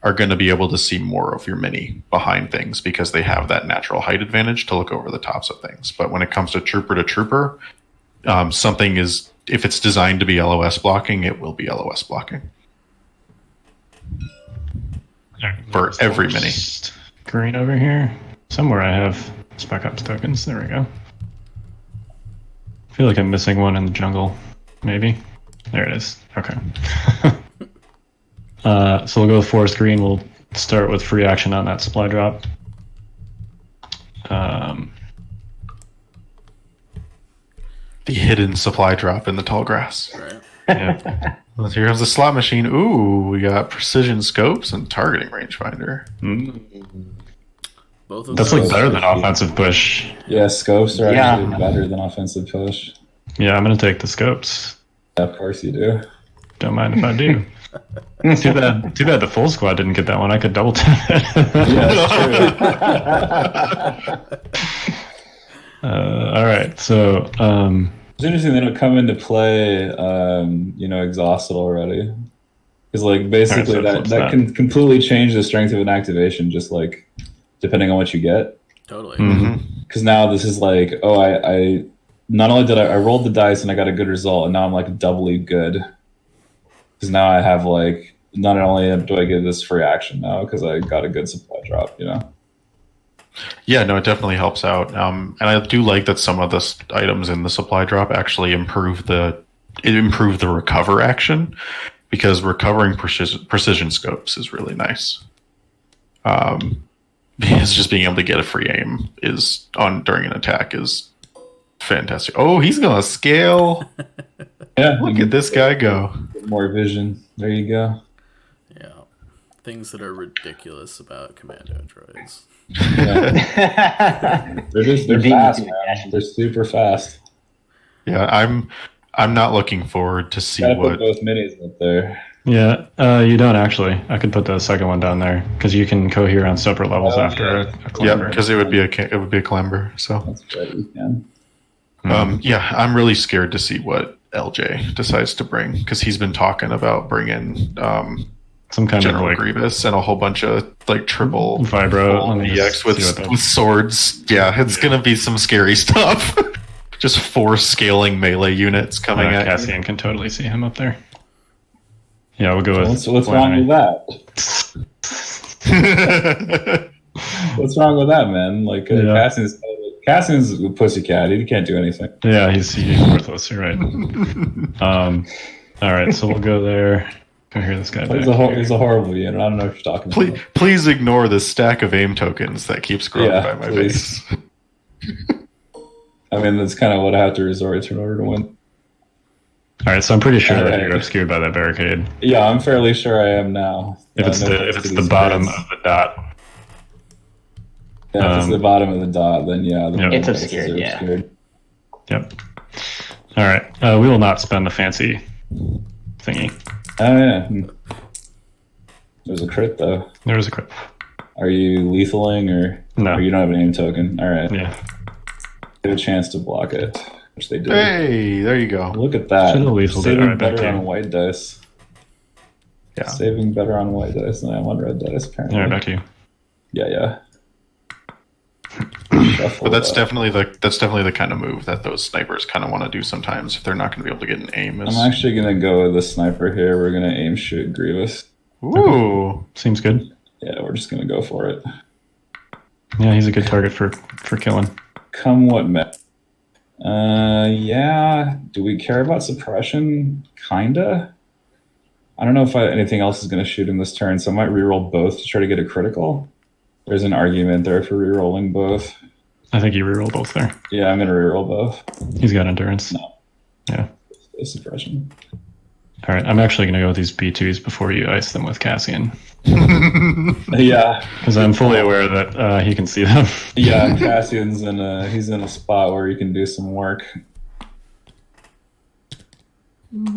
Speaker 2: are going to be able to see more of your mini behind things because they have that natural height advantage to look over the tops of things. But when it comes to trooper, something is, if it's designed to be LOS blocking, it will be LOS blocking for every mini.
Speaker 1: Green over here. Somewhere I have Spec Ops tokens. There we go. I feel like I'm missing one in the jungle. Maybe. There it is. Okay. So we'll go with forest green. We'll start with free action on that supply drop.
Speaker 2: The hidden supply drop in the tall grass.
Speaker 4: Right.
Speaker 1: Yeah.
Speaker 2: Well, here comes the slot machine. Ooh, we got precision scopes and targeting rangefinder.
Speaker 4: Both of
Speaker 1: That's
Speaker 4: those.
Speaker 1: like better than offensive push.
Speaker 3: Yeah, scopes are actually better than offensive push.
Speaker 1: Yeah, I'm gonna take the scopes.
Speaker 3: Yeah, of course you do.
Speaker 1: Don't mind if I do. Too bad the full squad didn't get that one. I could double tap it.
Speaker 3: Yeah, true.
Speaker 1: All right, so
Speaker 3: It's interesting they don't come into play, exhausted already. Because like basically
Speaker 1: Alright, so
Speaker 3: that can completely change the strength of an activation, just like depending on what you get.
Speaker 4: Totally.
Speaker 3: Because now this is like, I not only did I rolled the dice and I got a good result, and now I'm like doubly good. Because now I have like, not only do I get this free action now because I got a good supply drop,
Speaker 2: Yeah, no, it definitely helps out. And I do like that some of the items in the supply drop actually improve the recover action, because recovering precision scopes is really nice. Because just being able to get a free aim during an attack is fantastic. Oh, he's gonna scale.
Speaker 3: Yeah,
Speaker 2: Look at this guy go.
Speaker 3: More vision. There you go.
Speaker 4: Yeah. Things that are ridiculous about commando droids.
Speaker 3: Yeah. they're fast, man. They're super fast.
Speaker 2: Yeah, I'm not looking forward to see
Speaker 3: Gotta
Speaker 2: what
Speaker 3: put both minis up there.
Speaker 1: yeah, you don't actually. I could put the second one down there because you can cohere on separate levels after a
Speaker 2: Yeah,
Speaker 1: climber.
Speaker 2: because it would be a climber. So
Speaker 3: That's right, you can.
Speaker 2: yeah, I'm really scared to see what LJ decides to bring, because he's been talking about bringing
Speaker 1: Some kind
Speaker 2: General
Speaker 1: of like
Speaker 2: Grievous and a whole bunch of like triple
Speaker 1: vibro. Let me
Speaker 2: EX
Speaker 1: just see what
Speaker 2: with swords. Yeah, it's gonna be some scary stuff. Just 4 scaling melee units coming at
Speaker 1: Cassian can totally see him up there. Yeah, we'll go with.
Speaker 3: What's wrong with that? What's wrong with that, man? Like Cassian's a pussycat. He can't do anything.
Speaker 1: Yeah, he's worthless. You're right. All right, so we'll go there. Go hear this guy.
Speaker 3: He's a horrible unit. I don't know what you're talking about.
Speaker 2: Please ignore the stack of aim tokens that keeps growing by my base.
Speaker 3: I mean, that's kind of what I have to resort to in order to win.
Speaker 1: All right, so I'm pretty sure that
Speaker 3: Alright.
Speaker 1: you're obscured by that barricade.
Speaker 3: Yeah, I'm fairly sure I am now.
Speaker 1: If it's the bottom of the dot.
Speaker 3: Yeah, if it's the bottom of the dot, then yeah.
Speaker 1: Yep.
Speaker 5: It's obscured, yeah.
Speaker 1: Yep. All right, we will not spend the fancy thingy.
Speaker 3: Oh yeah. There's a crit though.
Speaker 1: There was a crit.
Speaker 3: Are you lethaling or
Speaker 1: No.
Speaker 3: Or you don't have an aim token? All right.
Speaker 1: Yeah.
Speaker 3: Get a chance to block it, which they did.
Speaker 2: Hey, there you go.
Speaker 3: Look at that.
Speaker 1: Should've lethaled it
Speaker 3: Saving
Speaker 1: right back
Speaker 3: better
Speaker 1: in.
Speaker 3: on white dice.
Speaker 2: Yeah.
Speaker 3: Saving better on white dice than I am on red dice, apparently.
Speaker 1: All right, back to you.
Speaker 3: Yeah.
Speaker 2: But that's definitely the kind of move that those snipers kind of want to do sometimes if they're not going to be able to get an aim.
Speaker 3: I'm actually gonna go with the sniper here. We're gonna aim shoot Grievous.
Speaker 2: Ooh.
Speaker 1: Seems good.
Speaker 3: Yeah, we're just gonna go for it.
Speaker 1: Yeah, he's a good target for killing.
Speaker 3: Come what may. Yeah. Do we care about suppression? Kinda. I don't know if anything else is going to shoot him this turn, so I might reroll both to try to get a critical. There's an argument there for rerolling both.
Speaker 1: I think you reroll both there.
Speaker 3: Yeah, I'm going to reroll both.
Speaker 1: He's got endurance.
Speaker 3: No.
Speaker 1: Yeah.
Speaker 3: Suppression.
Speaker 1: All right, I'm actually going to go with these B2s before you ice them with Cassian.
Speaker 3: Yeah.
Speaker 1: Because I'm fully aware that he can see them.
Speaker 3: Yeah, Cassian's he's in a spot where he can do some work.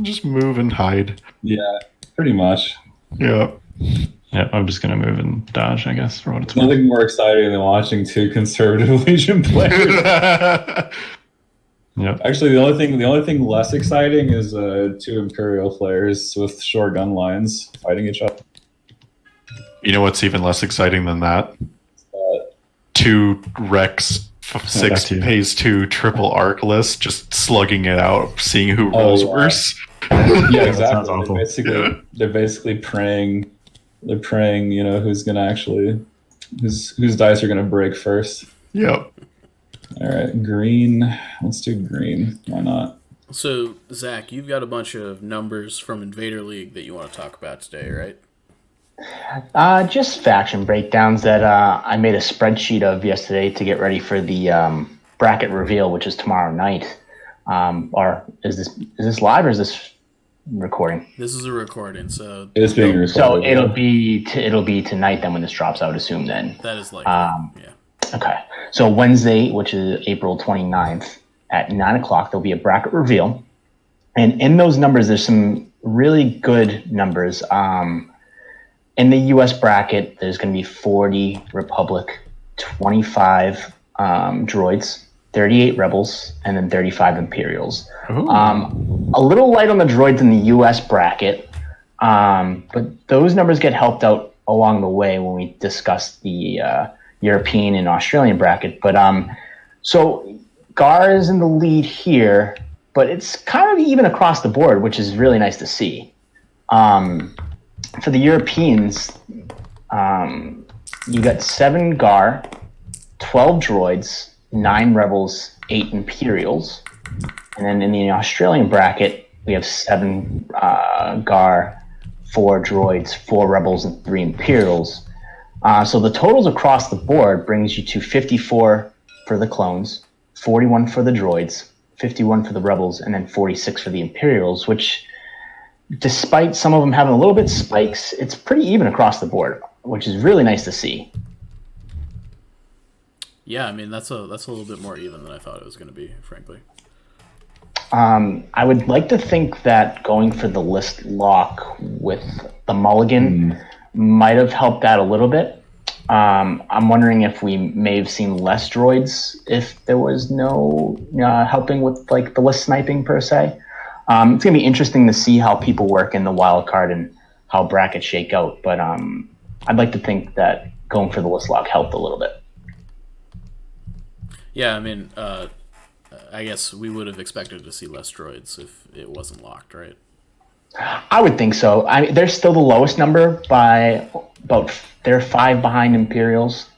Speaker 2: Just move and hide.
Speaker 3: Yeah, pretty much.
Speaker 2: Yeah.
Speaker 1: Yeah, I'm just going to move and dodge, I guess, for what it's worth.
Speaker 3: Nothing more exciting than watching two conservative Legion players.
Speaker 1: Yep.
Speaker 3: Actually, the only thing less exciting is two Imperial players with short gun lines fighting each other.
Speaker 2: You know what's even less exciting than that? Two Rex 6 pays 2 triple arc lists just slugging it out, seeing who rolls worse.
Speaker 3: Yeah, exactly.
Speaker 1: Sounds awful.
Speaker 3: They're basically praying. They're praying, who's gonna actually whose dice are gonna break first.
Speaker 2: Yep.
Speaker 3: All right, green. Let's do green. Why not?
Speaker 4: So, Zach, you've got a bunch of numbers from Invader League that you want to talk about today, right?
Speaker 5: Just faction breakdowns that I made a spreadsheet of yesterday to get ready for the bracket reveal, which is tomorrow night. Or is this live or is this recording?
Speaker 4: This is a recording, so
Speaker 3: It's being recorded.
Speaker 5: So it'll be tonight then when this drops, I would assume then.
Speaker 4: that is like yeah.
Speaker 5: Okay. So Wednesday, which is April 29th at 9 o'clock, there'll be a bracket reveal. And in those numbers, there's some really good numbers. In the U.S. bracket, there's going to be 40 Republic, 25 droids, 38 Rebels, and then 35 Imperials. A little light on the droids in the U.S. bracket, but those numbers get helped out along the way when we discuss the European and Australian bracket. But so Gar is in the lead here, but it's kind of even across the board, which is really nice to see. For the Europeans, you got 7 Gar, 12 droids, 9 Rebels, 8 Imperials. And then in the Australian bracket, we have 7 Gar, 4 droids, 4 Rebels, and 3 Imperials. So the totals across the board brings you to 54 for the clones, 41 for the droids, 51 for the Rebels, and then 46 for the Imperials, which, despite some of them having a little bit spikes, it's pretty even across the board, which is really nice to see.
Speaker 4: Yeah, I mean that's a little bit more even than I thought it was going to be, frankly.
Speaker 5: I would like to think that going for the list lock with the mulligan might have helped that a little bit. I'm wondering if we may have seen less droids if there was no helping with like the list sniping per se. It's going to be interesting to see how people work in the wild card and how brackets shake out. But I'd like to think that going for the list lock helped a little bit.
Speaker 4: Yeah, I mean, I guess we would have expected to see less droids if it wasn't locked, right?
Speaker 5: I would think so. I mean, they're still the lowest number by about they're 5 behind Imperials,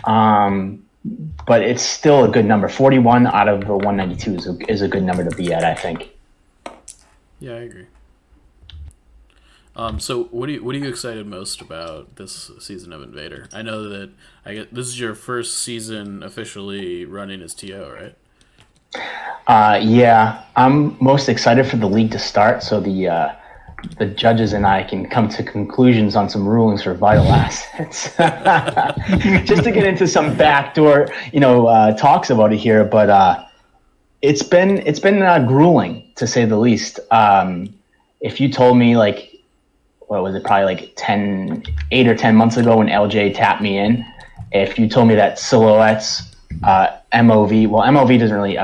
Speaker 5: but it's still a good number. 41 out of the 192 is a good number to be at, I think.
Speaker 4: Yeah, I agree. So what are you excited most about this season of Invader? I know that this is your first season officially running as TO, right?
Speaker 5: Yeah, I'm most excited for the league to start, so the judges and I can come to conclusions on some rulings for vital assets. Just to get into some backdoor, talks about it here, but it's been grueling to say the least. If you told me what was it, probably 8 or 10 months ago when LJ tapped me in, if you told me that Silhouette's MOV, well, MOV doesn't really,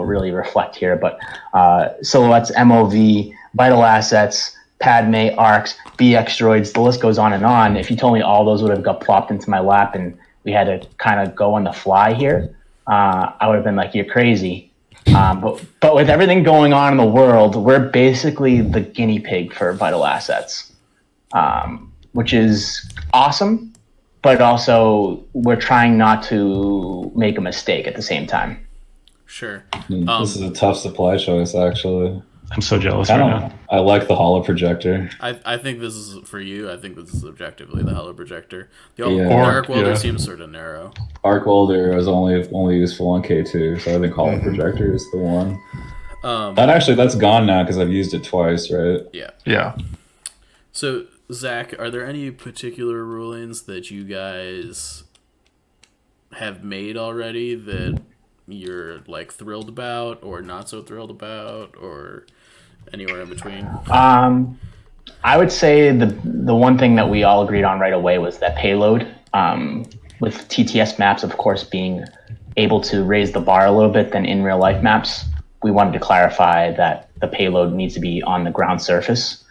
Speaker 5: really reflect here, but Silhouette's MOV, Vital Assets, Padme, Arcs, BX droids, the list goes on and on. If you told me all those would have got plopped into my lap and we had to kind of go on the fly here, I would have been like, you're crazy. But with everything going on in the world, we're basically the guinea pig for Vital Assets, which is awesome. but also we're trying not to make a mistake at the same time.
Speaker 4: Sure.
Speaker 3: This is a tough supply choice, actually.
Speaker 1: I'm so jealous right now.
Speaker 3: I like the holo projector.
Speaker 4: I think this is for you. I think this is objectively the holo projector. The
Speaker 3: Yeah.
Speaker 4: arc welder
Speaker 1: Yeah.
Speaker 4: seems sort of narrow.
Speaker 3: Arc welder is only useful on K2, so I think holo projector is the one. That's gone now because I've used it twice, right?
Speaker 4: Yeah.
Speaker 2: Yeah.
Speaker 4: So, Zach, are there any particular rulings that you guys have made already that you're like thrilled about or not so thrilled about or anywhere in between?
Speaker 5: I would say the one thing that we all agreed on right away was that payload. With TTS maps, of course, being able to raise the bar a little bit than in real life maps, we wanted to clarify that the payload needs to be on the ground surface.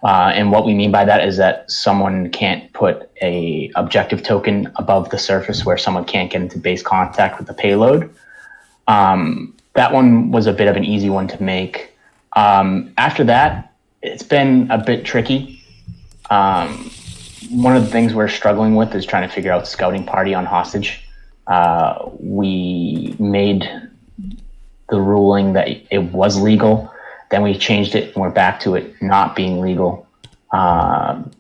Speaker 5: And what we mean by that is that someone can't put a objective token above the surface where someone can't get into base contact with the payload. That one was a bit of an easy one to make. After that, it's been a bit tricky. One of the things we're struggling with is trying to figure out scouting party on hostage. We made the ruling that it was legal. Then we changed it and we're back to it not being legal. And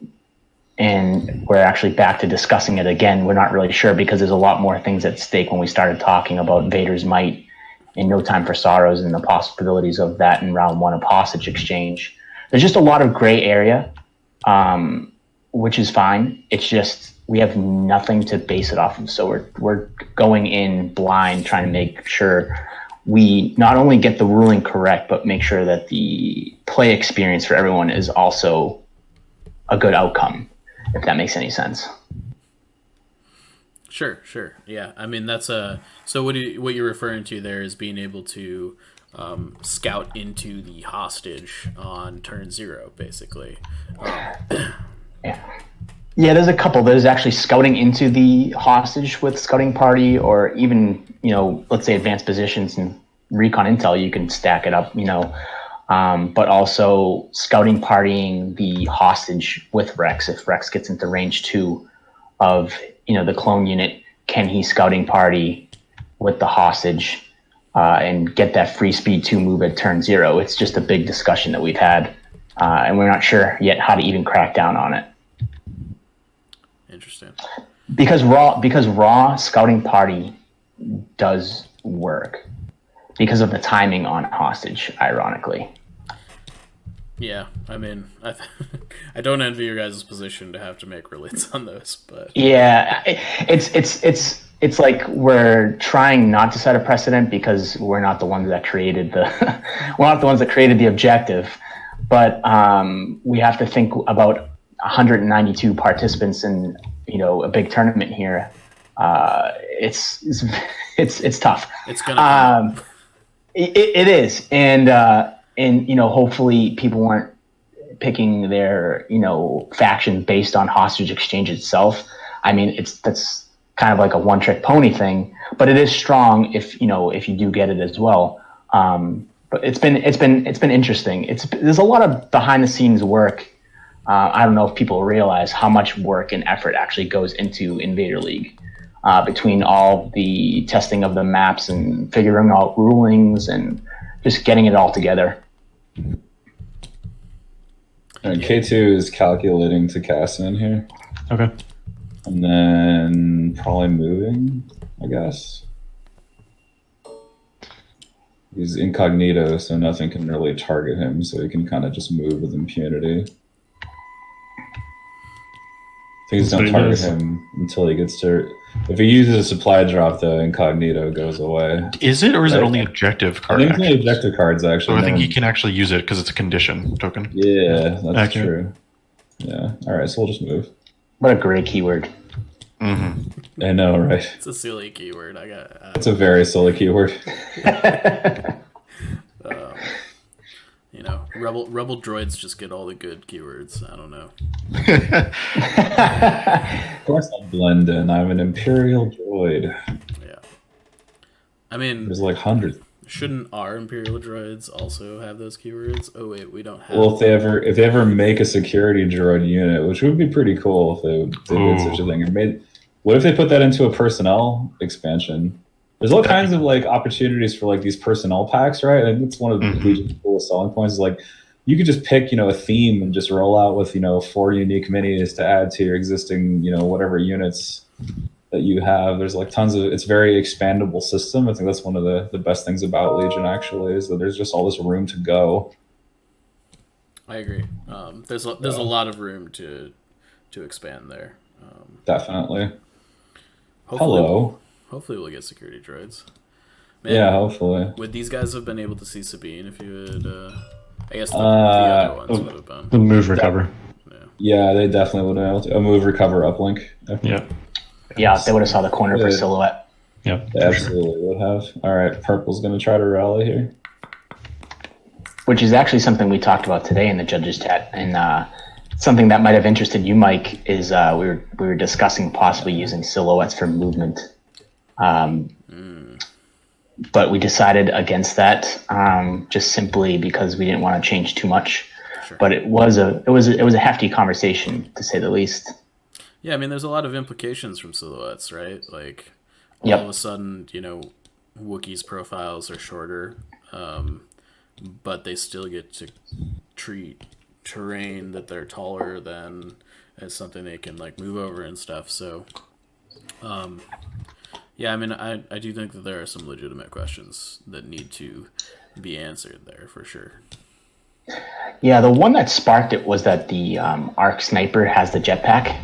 Speaker 5: we're actually back to discussing it again. We're not really sure because there's a lot more things at stake when we started talking about Vader's Might and No Time for Sorrows and the possibilities of that in round one of hostage exchange. There's just a lot of gray area, which is fine. It's just we have nothing to base it off of. So we're going in blind, trying to make sure we not only get the ruling correct, but make sure that the play experience for everyone is also a good outcome, if that makes any sense.
Speaker 4: Sure. Yeah, I mean that's so what you're referring to there is being able to scout into the hostage on turn 0, basically.
Speaker 5: Yeah, there's a couple. There's actually scouting into the hostage with scouting party, or even, let's say advanced positions and recon intel, you can stack it up, but also scouting partying the hostage with Rex. If Rex gets into range 2 of, the clone unit, can he scouting party with the hostage and get that free speed 2 move at turn 0? It's just a big discussion that we've had, and we're not sure yet how to even crack down on it.
Speaker 4: Interesting.
Speaker 5: Because raw scouting party does work because of the timing on hostage, ironically.
Speaker 4: Yeah, I mean, I don't envy your guys' position to have to make rulings on those, but
Speaker 5: yeah, it's like we're trying not to set a precedent because we're not the ones that created the objective, but we have to think about 192 participants in a big tournament here. It's tough.
Speaker 4: It's gonna
Speaker 5: it is, and hopefully people weren't picking their faction based on hostage exchange itself. I mean, that's kind of like a one-trick pony thing, but it is strong if you do get it as well. But it's been interesting. There's a lot of behind the scenes work. I don't know if people realize how much work and effort actually goes into Invader League, between all the testing of the maps and figuring out rulings and just getting it all together.
Speaker 3: And K2 is calculating to cast in here.
Speaker 1: Okay.
Speaker 3: And then probably moving, I guess. He's incognito, so nothing can really target him, so he can kind of just move with impunity. Things don't target him until he gets to... If he uses a supply drop, the incognito goes away.
Speaker 2: Is it, or is it only objective card?
Speaker 3: I think it's only objective cards, actually.
Speaker 2: So I think he can actually use it because it's a condition token.
Speaker 3: Yeah, that's true. Yeah. All right, so we'll just move.
Speaker 5: What a great keyword.
Speaker 2: Mm-hmm.
Speaker 3: I know, right?
Speaker 4: It's a silly keyword.
Speaker 3: It's a very silly keyword.
Speaker 4: Rebel droids just get all the good keywords. I don't know.
Speaker 3: Of course I'll blend in. I'm an Imperial droid.
Speaker 4: Yeah. I mean...
Speaker 3: There's like hundreds.
Speaker 4: Shouldn't our Imperial droids also have those keywords? Oh wait, we don't have.
Speaker 3: Well, if they ever make a security droid unit, which would be pretty cool if they did such a thing, and made. What if they put that into a personnel expansion? There's all kinds of like opportunities for like these personnel packs, right? And that's one of the Legion's coolest selling points. Is like you could just pick, a theme and just roll out with 4 unique minis to add to your existing, whatever units that you have. There's like tons of. It's very expandable system. I think that's one of the best things about Legion actually is that there's just all this room to go.
Speaker 4: I agree. There's a lot of room to expand there.
Speaker 3: Definitely. Hello.
Speaker 4: Hopefully we'll get security droids.
Speaker 3: Man, yeah, hopefully.
Speaker 4: Would these guys have been able to see Sabine if you would? I guess the other ones would have been.
Speaker 1: The move recover.
Speaker 3: Yeah, they definitely would have been able to. A move recover uplink.
Speaker 1: Yeah.
Speaker 5: Yeah, they would have saw the corner for silhouette.
Speaker 1: Yep.
Speaker 3: They absolutely would have. All right, Purple's going to try to rally here.
Speaker 5: Which is actually something we talked about today in the judges chat, and something that might have interested you, Mike, is we were discussing possibly using silhouettes for movement, but we decided against that just simply because we didn't want to change too much. Sure. But it was a hefty conversation to say the least.
Speaker 4: Yeah, I mean, there's a lot of implications from silhouettes, right? Like all of a sudden, Wookiees profiles are shorter, but they still get to treat terrain that they're taller than as something they can like move over and stuff. So yeah, I mean, I do think that there are some legitimate questions that need to be answered there for sure.
Speaker 5: Yeah, the one that sparked it was that the ARC sniper has the jetpack.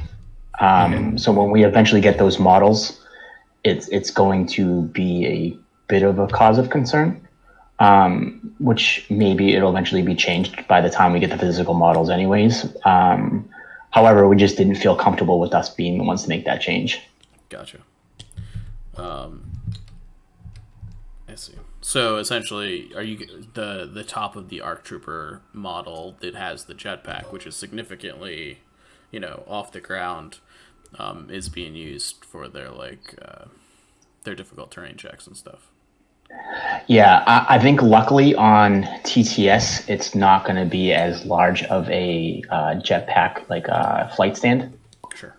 Speaker 5: So when we eventually get those models, it's going to be a bit of a cause of concern. Which maybe it'll eventually be changed by the time we get the physical models anyways. However, we just didn't feel comfortable with us being the ones to make that change.
Speaker 4: Gotcha. I see. So essentially, are you the top of the ARC Trooper model that has the jetpack, which is significantly, off the ground, is being used for their their difficult terrain checks and stuff?
Speaker 5: Yeah, I think luckily on TTS, it's not going to be as large of a jetpack like a flight stand.
Speaker 4: Sure.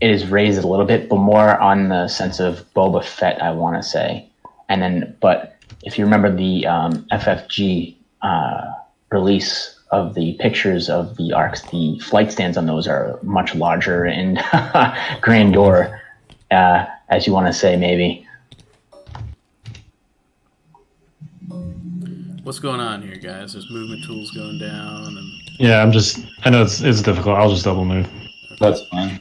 Speaker 5: It is raised a little bit, but more on the sense of Boba Fett, I want to say. And then, but if you remember the FFG release of the pictures of the ARCs, the flight stands on those are much larger and grandeur, as you want to say, maybe.
Speaker 4: What's going on here, guys? There's movement tools going down, and
Speaker 1: yeah, I know it's difficult. I'll just double move.
Speaker 3: That's fine.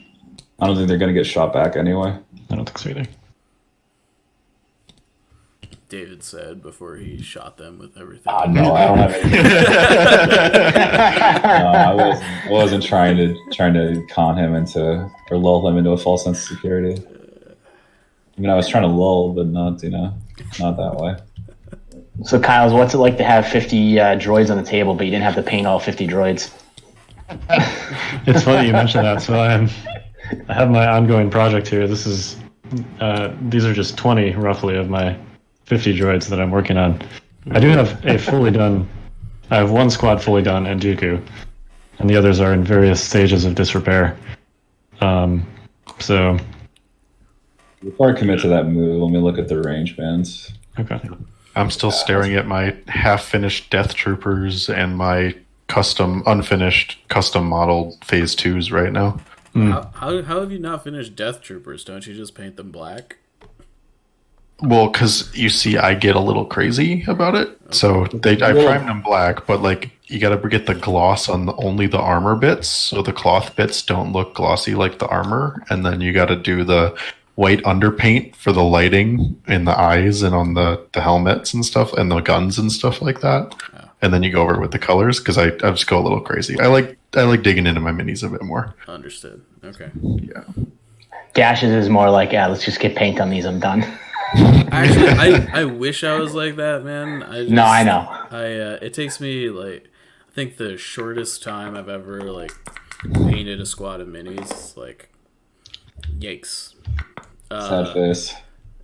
Speaker 3: I don't think they're going to get shot back anyway.
Speaker 1: I don't think so either.
Speaker 4: David said before he shot them with everything.
Speaker 3: No, I don't have anything. No, I wasn't trying to con him into or lull him into a false sense of security. I mean, I was trying to lull, but not not that way.
Speaker 5: So, Kyle's, what's it like to have 50 droids on the table, but you didn't have to paint all 50 droids?
Speaker 1: It's funny you mentioned that. So I have my ongoing project here. This is these are just 20 roughly of my 50 droids that I'm working on. I do have a fully done. I have one squad fully done and Dooku, and the others are in various stages of disrepair. So
Speaker 3: before I commit to that move, let me look at the range bands.
Speaker 1: Okay.
Speaker 2: I'm still staring at my half-finished Death Troopers and my unfinished custom modeled Phase 2s right now.
Speaker 4: How have you not finished Death Troopers? Don't you just paint them black?
Speaker 2: Well, because you see, I get a little crazy about it. Okay. So I primed them black, but you got to get the gloss on only the armor bits, so the cloth bits don't look glossy like the armor, and then you got to do the white underpaint for the lighting in the eyes and on the helmets and stuff and the guns and stuff like that. Yeah. And then you go over with the colors because I just go a little crazy. I like digging into my minis a bit more.
Speaker 4: Understood. Okay.
Speaker 2: Yeah.
Speaker 5: Gashes is more like, let's just get paint on these. I'm done.
Speaker 4: Actually, I wish I was like that, man.
Speaker 5: No, I know.
Speaker 4: It takes me I think the shortest time I've ever painted a squad of minis, yikes.
Speaker 3: Sad face.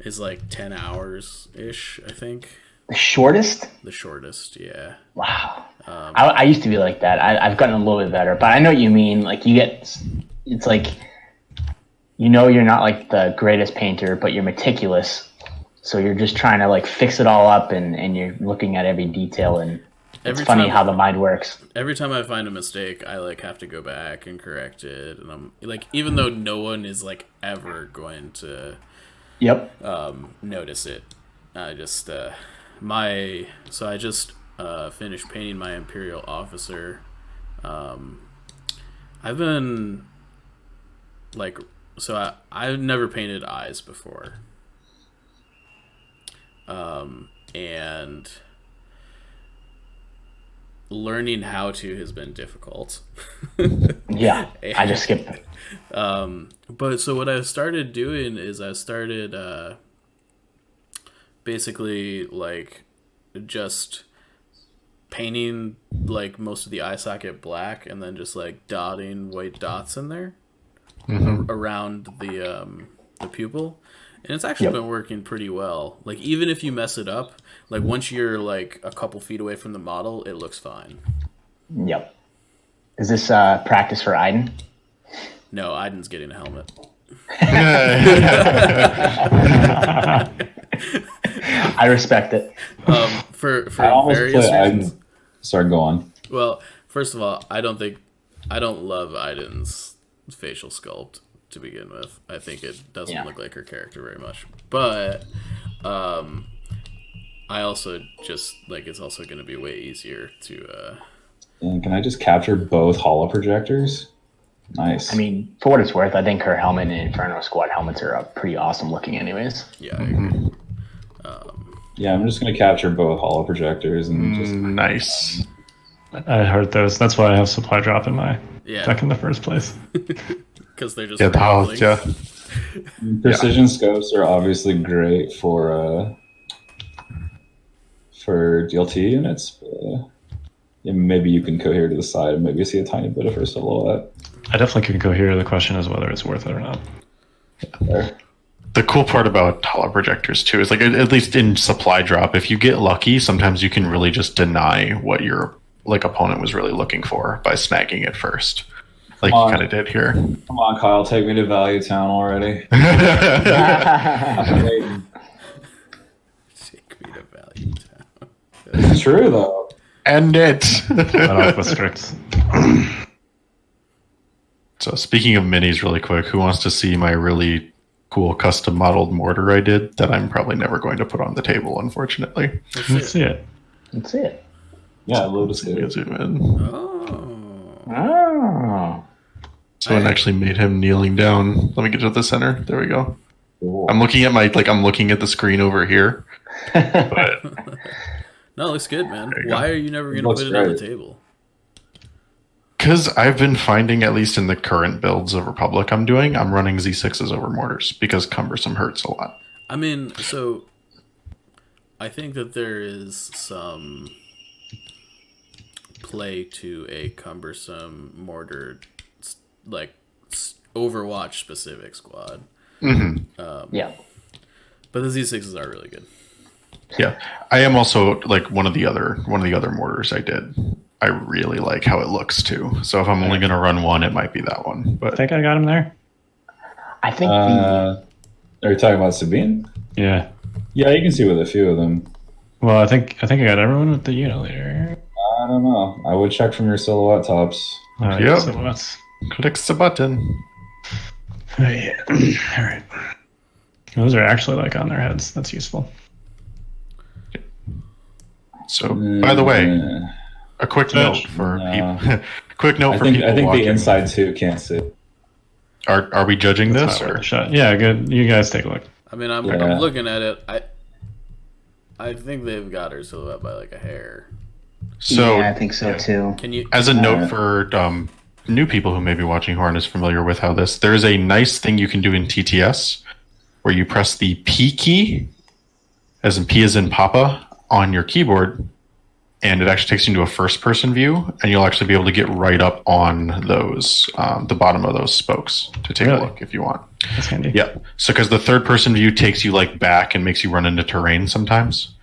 Speaker 4: Is 10 hours ish, I think.
Speaker 5: The shortest?
Speaker 4: The shortest, yeah.
Speaker 5: Wow. I used to be like that. I've gotten a little bit better, but I know what you mean. Like it's like, you're not like the greatest painter, but you're meticulous. So you're just trying to like fix it all up, and you're looking at every detail, and it's funny how the mind works.
Speaker 4: Every time I find a mistake, I like have to go back and correct it, and I'm like, even though no one is like ever going to notice it, I just I just finished painting my Imperial officer. I've been like, I've never painted eyes before, and learning how to has been difficult.
Speaker 5: Yeah, I just skipped it.
Speaker 4: But so what I started doing is I started basically like just painting like most of the eye socket black, and then just like dotting white dots in there around the pupil, and it's actually been working pretty well. Like even if you mess it up, like once you're like a couple feet away from the model, it looks fine.
Speaker 5: Yep. Is this practice for Aiden?
Speaker 4: No, Aiden's getting a helmet.
Speaker 5: I respect it.
Speaker 4: For
Speaker 3: I
Speaker 4: various reasons.
Speaker 3: Sorry, go on.
Speaker 4: Well, first of all, I don't love Aiden's facial sculpt to begin with. I think it doesn't look like her character very much. But I also just like it's also going to be way easier to.
Speaker 3: And can I just capture both holo projectors? Nice.
Speaker 5: I mean, for what it's worth, I think her helmet and Inferno Squad helmets are pretty awesome looking, anyways.
Speaker 4: Yeah, I agree.
Speaker 3: Yeah, I'm just going to capture both holo projectors and just
Speaker 2: nice.
Speaker 1: I heard those. That's why I have supply drop in my deck in the first place.
Speaker 4: Because they're just
Speaker 3: precision scopes are obviously great for DLT units. But, maybe you can cohere to the side and maybe see a tiny bit of her silhouette.
Speaker 1: I definitely can cohere. The question is whether it's worth it or not.
Speaker 3: There.
Speaker 2: The cool part about holo projectors too is like at least in supply drop, if you get lucky, sometimes you can really just deny what your like opponent was really looking for by snagging it first, like you kind of did here.
Speaker 3: Come on, Kyle, take me to Value Town already.
Speaker 4: Take me to Value Town.
Speaker 3: It's true though.
Speaker 2: End it.
Speaker 1: Let off the scripts.
Speaker 2: So speaking of minis, really quick, who wants to see my really cool custom modeled mortar I did that I'm probably never going to put on the table, unfortunately?
Speaker 1: Let's see it.
Speaker 5: Let's see it.
Speaker 3: Yeah, Lotus did.
Speaker 2: Zoom in.
Speaker 5: Oh.
Speaker 2: Someone actually made him kneeling down. Let me get to the center. There we go.
Speaker 3: Cool.
Speaker 2: I'm looking at I'm looking at the screen over here. But
Speaker 4: No, it looks good, man.
Speaker 2: you
Speaker 4: Why
Speaker 2: go.
Speaker 4: are you never going to put it on the table?
Speaker 2: because I've been finding, at least in the current builds of Republic I'm doing, I'm running Z6s over mortars because cumbersome hurts a lot.
Speaker 4: I mean, so I think that there is some play to a cumbersome mortar, like Overwatch specific squad.
Speaker 2: Mm-hmm.
Speaker 5: Yeah.
Speaker 4: But the Z6s are really good.
Speaker 2: Yeah, I am also like one of the other mortars I did. I really like how it looks too. So if I'm only going to run one, it might be that one. But
Speaker 1: I think I got him there.
Speaker 5: I think
Speaker 3: Are you talking about Sabine?
Speaker 1: Yeah.
Speaker 3: Yeah, you can see with a few of them.
Speaker 1: Well, I think I got everyone with the unit leader.
Speaker 3: I don't know. I would check from your silhouette tops.
Speaker 2: Yep.
Speaker 1: So let's...
Speaker 2: Clicks the button.
Speaker 1: All right. Those are actually like on their heads. That's useful.
Speaker 2: So, by the way, a quick note for people. Quick note for people.
Speaker 3: I think
Speaker 2: watching.
Speaker 3: the inside too can't see.
Speaker 2: Are we judging this or?
Speaker 1: Shot. Yeah, good. You guys take a look.
Speaker 4: I mean, I'm looking at it. I think they've got her silhouette by like a hair.
Speaker 2: So
Speaker 5: yeah, I think so too.
Speaker 4: Can you?
Speaker 2: As a note for new people who may be watching who aren't as familiar with how this, there is a nice thing you can do in TTS where you press the P key, as in P as in Papa, on your keyboard, and it actually takes you into a first-person view, and you'll actually be able to get right up on those, the bottom of those spokes to take a look if you want.
Speaker 1: That's handy.
Speaker 2: Yeah. So because the third-person view takes you like back and makes you run into terrain sometimes.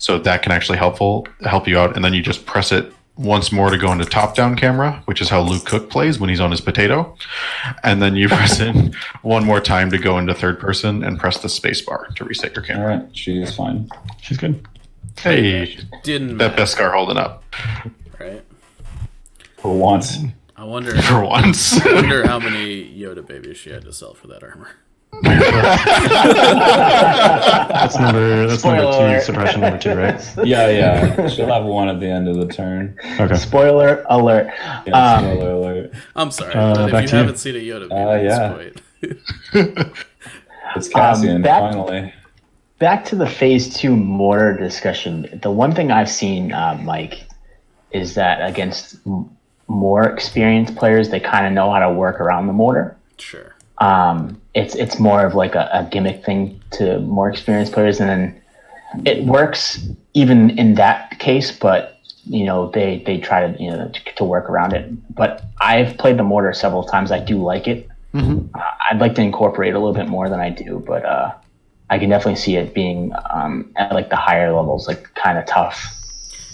Speaker 2: So that can actually help you out. And then you just press it once more to go into top-down camera, which is how Luke Cook plays when he's on his potato. And then you press it one more time to go into third person and press the space bar to reset your camera.
Speaker 3: All right, she is fine.
Speaker 1: She's good.
Speaker 2: Hey,
Speaker 4: Didn't
Speaker 2: that Beskar holding up.
Speaker 4: right?
Speaker 3: For once.
Speaker 4: I wonder.
Speaker 2: For once.
Speaker 4: I wonder how many Yoda babies she had to sell for that armor.
Speaker 1: That's number
Speaker 5: Spoiler
Speaker 1: 2,
Speaker 5: alert.
Speaker 1: suppression number 2, right?
Speaker 3: Yeah. She'll have one at the end of the turn.
Speaker 1: Okay.
Speaker 5: Spoiler alert.
Speaker 3: Yeah, spoiler alert.
Speaker 4: I'm sorry, but
Speaker 1: back
Speaker 4: if
Speaker 1: to
Speaker 4: you
Speaker 1: you.
Speaker 4: haven't seen a Yoda baby at this point,
Speaker 3: It's Cassian, finally.
Speaker 5: Back to the phase 2 mortar discussion. The one thing I've seen, Mike, is that against more experienced players, they kind of know how to work around the mortar.
Speaker 4: sure.
Speaker 5: It's more of like a gimmick thing to more experienced players, and then it works even in that case. But they try to to work around it. But I've played the mortar several times. I do like it.
Speaker 2: Mm-hmm.
Speaker 5: I'd like to incorporate a little bit more than I do, but I can definitely see it being at like the higher levels, like kind of tough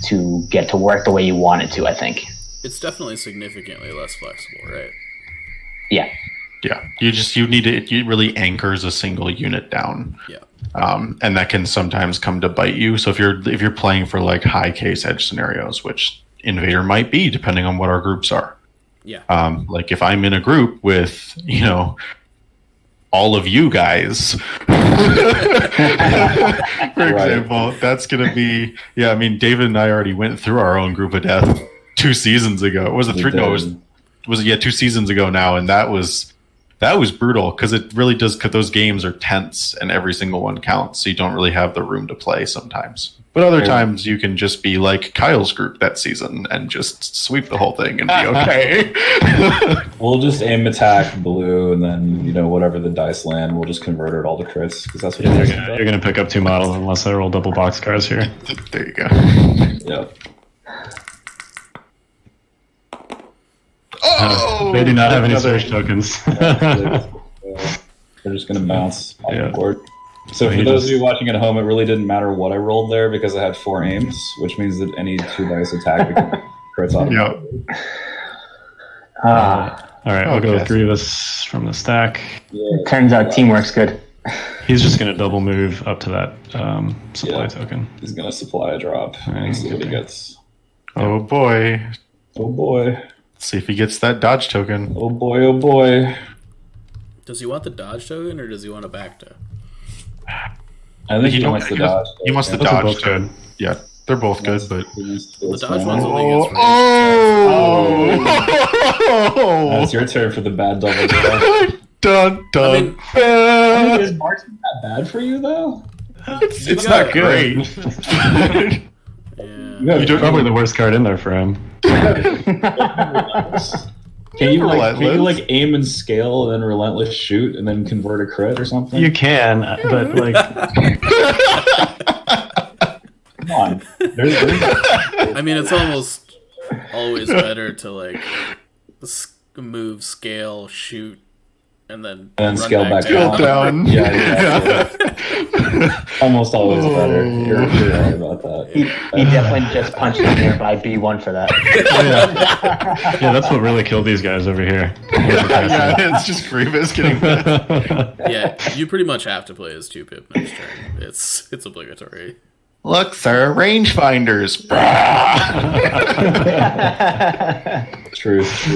Speaker 5: to get to work the way you want it to. I think.
Speaker 4: It's definitely significantly less flexible, right?
Speaker 5: Yeah.
Speaker 2: Yeah, you need it really anchors a single unit down.
Speaker 4: Yeah.
Speaker 2: And that can sometimes come to bite you. So if you're playing for like high case edge scenarios, which Invader might be, depending on what our groups are.
Speaker 4: Yeah.
Speaker 2: Like if I'm in a group with, all of you guys, for example, that's going to be, I mean, David and I already went through our own group of death 2 seasons ago. Was it 3? No, it was 2 seasons ago now. And that was brutal because it really does, because those games are tense and every single one counts. So you don't really have the room to play sometimes. But other times you can just be like Kyle's group that season and just sweep the whole thing and be okay.
Speaker 3: We'll just aim attack blue, and then whatever the dice land, we'll just convert it all to crits because that's what
Speaker 1: You're gonna pick up 2 models unless I roll double box cars here.
Speaker 2: There you go.
Speaker 3: Yep.
Speaker 2: Oh,
Speaker 1: They do not have any search tokens.
Speaker 3: They're just gonna bounce off the board. So for those of you watching at home, it really didn't matter what I rolled there because I had 4 aims, which means that any 2 dice attack became crits off.
Speaker 2: Yeah.
Speaker 1: All right, we'll go with Grievous from the stack.
Speaker 5: It turns out teamwork's good.
Speaker 1: He's just going to double move up to that supply token.
Speaker 3: He's gonna supply a drop and see what he gets.
Speaker 2: Oh boy.
Speaker 3: Oh boy.
Speaker 2: Let's see if he gets that dodge token.
Speaker 3: Oh boy. Oh boy.
Speaker 4: Does he want the dodge token or does he want a back toe?
Speaker 3: I think he wants the dodge.
Speaker 2: He wants the
Speaker 1: Those are
Speaker 2: dodge
Speaker 1: both
Speaker 2: token.
Speaker 1: good.
Speaker 2: Yeah, they're both good, but
Speaker 4: The dodge one's only against
Speaker 3: It's your turn for the bad double draw.
Speaker 2: dun dun.
Speaker 3: Is marksman that bad for you though?
Speaker 2: It's not great.
Speaker 4: Yeah.
Speaker 3: You
Speaker 1: You're probably the worst card in there for him.
Speaker 3: Can you like aim and scale and then relentless shoot and then convert a crit or something?
Speaker 1: You can, but like,
Speaker 3: Come on.
Speaker 4: I mean, it's almost always better to like move, scale, shoot, and then run
Speaker 3: scale back
Speaker 2: Scale down.
Speaker 3: Yeah, exactly. Almost always better. You're right about that.
Speaker 5: He definitely just punched a nearby B1 for that.
Speaker 1: yeah, that's what really killed these guys over here.
Speaker 2: Yeah, it's just Grievous getting
Speaker 4: Yeah, you pretty much have to play as 2 pip next turn. It's obligatory.
Speaker 2: Look, sir, rangefinders.
Speaker 3: Truth.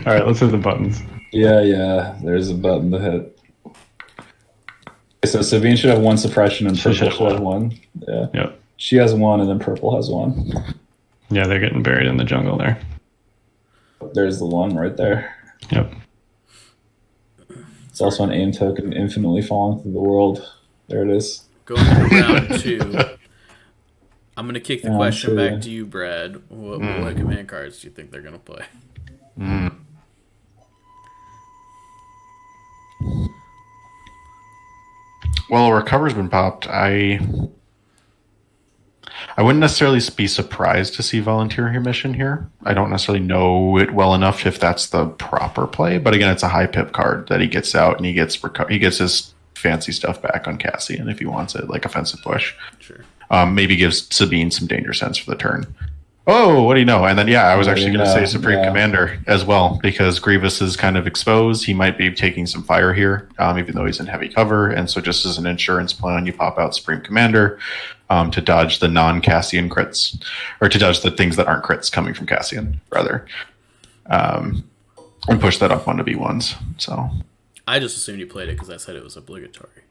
Speaker 1: All right, let's hit the buttons.
Speaker 3: Yeah. There's a button to hit. So Sabine should have 1 suppression and purple should have 1. Yeah.
Speaker 1: Yep.
Speaker 3: She has 1 and then purple has 1.
Speaker 1: Yeah, they're getting buried in the jungle there.
Speaker 3: There's the 1 right there.
Speaker 1: Yep.
Speaker 3: It's also an aim token infinitely falling through the world. There it is.
Speaker 4: Going to round 2. I'm going to kick the
Speaker 3: Round
Speaker 4: question
Speaker 3: 2.
Speaker 4: back to you, Brad. What command cards do you think they're going to play?
Speaker 2: Well, Recover's been popped. I wouldn't necessarily be surprised to see Volunteer Mission here. I don't necessarily know it well enough if that's the proper play, but again, it's a high pip card that he gets out and he gets his fancy stuff back on Cassian if he wants it, like offensive push.
Speaker 4: Sure.
Speaker 2: Maybe gives Sabine some danger sense for the turn. Oh, what do you know? And then, yeah, I was actually going to say Supreme Commander as well, because Grievous is kind of exposed. He might be taking some fire here, even though he's in heavy cover. And so just as an insurance plan, you pop out Supreme Commander to dodge the non-Cassian crits, or to dodge the things that aren't crits coming from Cassian, rather. And push that up onto B1s. So
Speaker 4: I just assumed you played it because I said it was obligatory.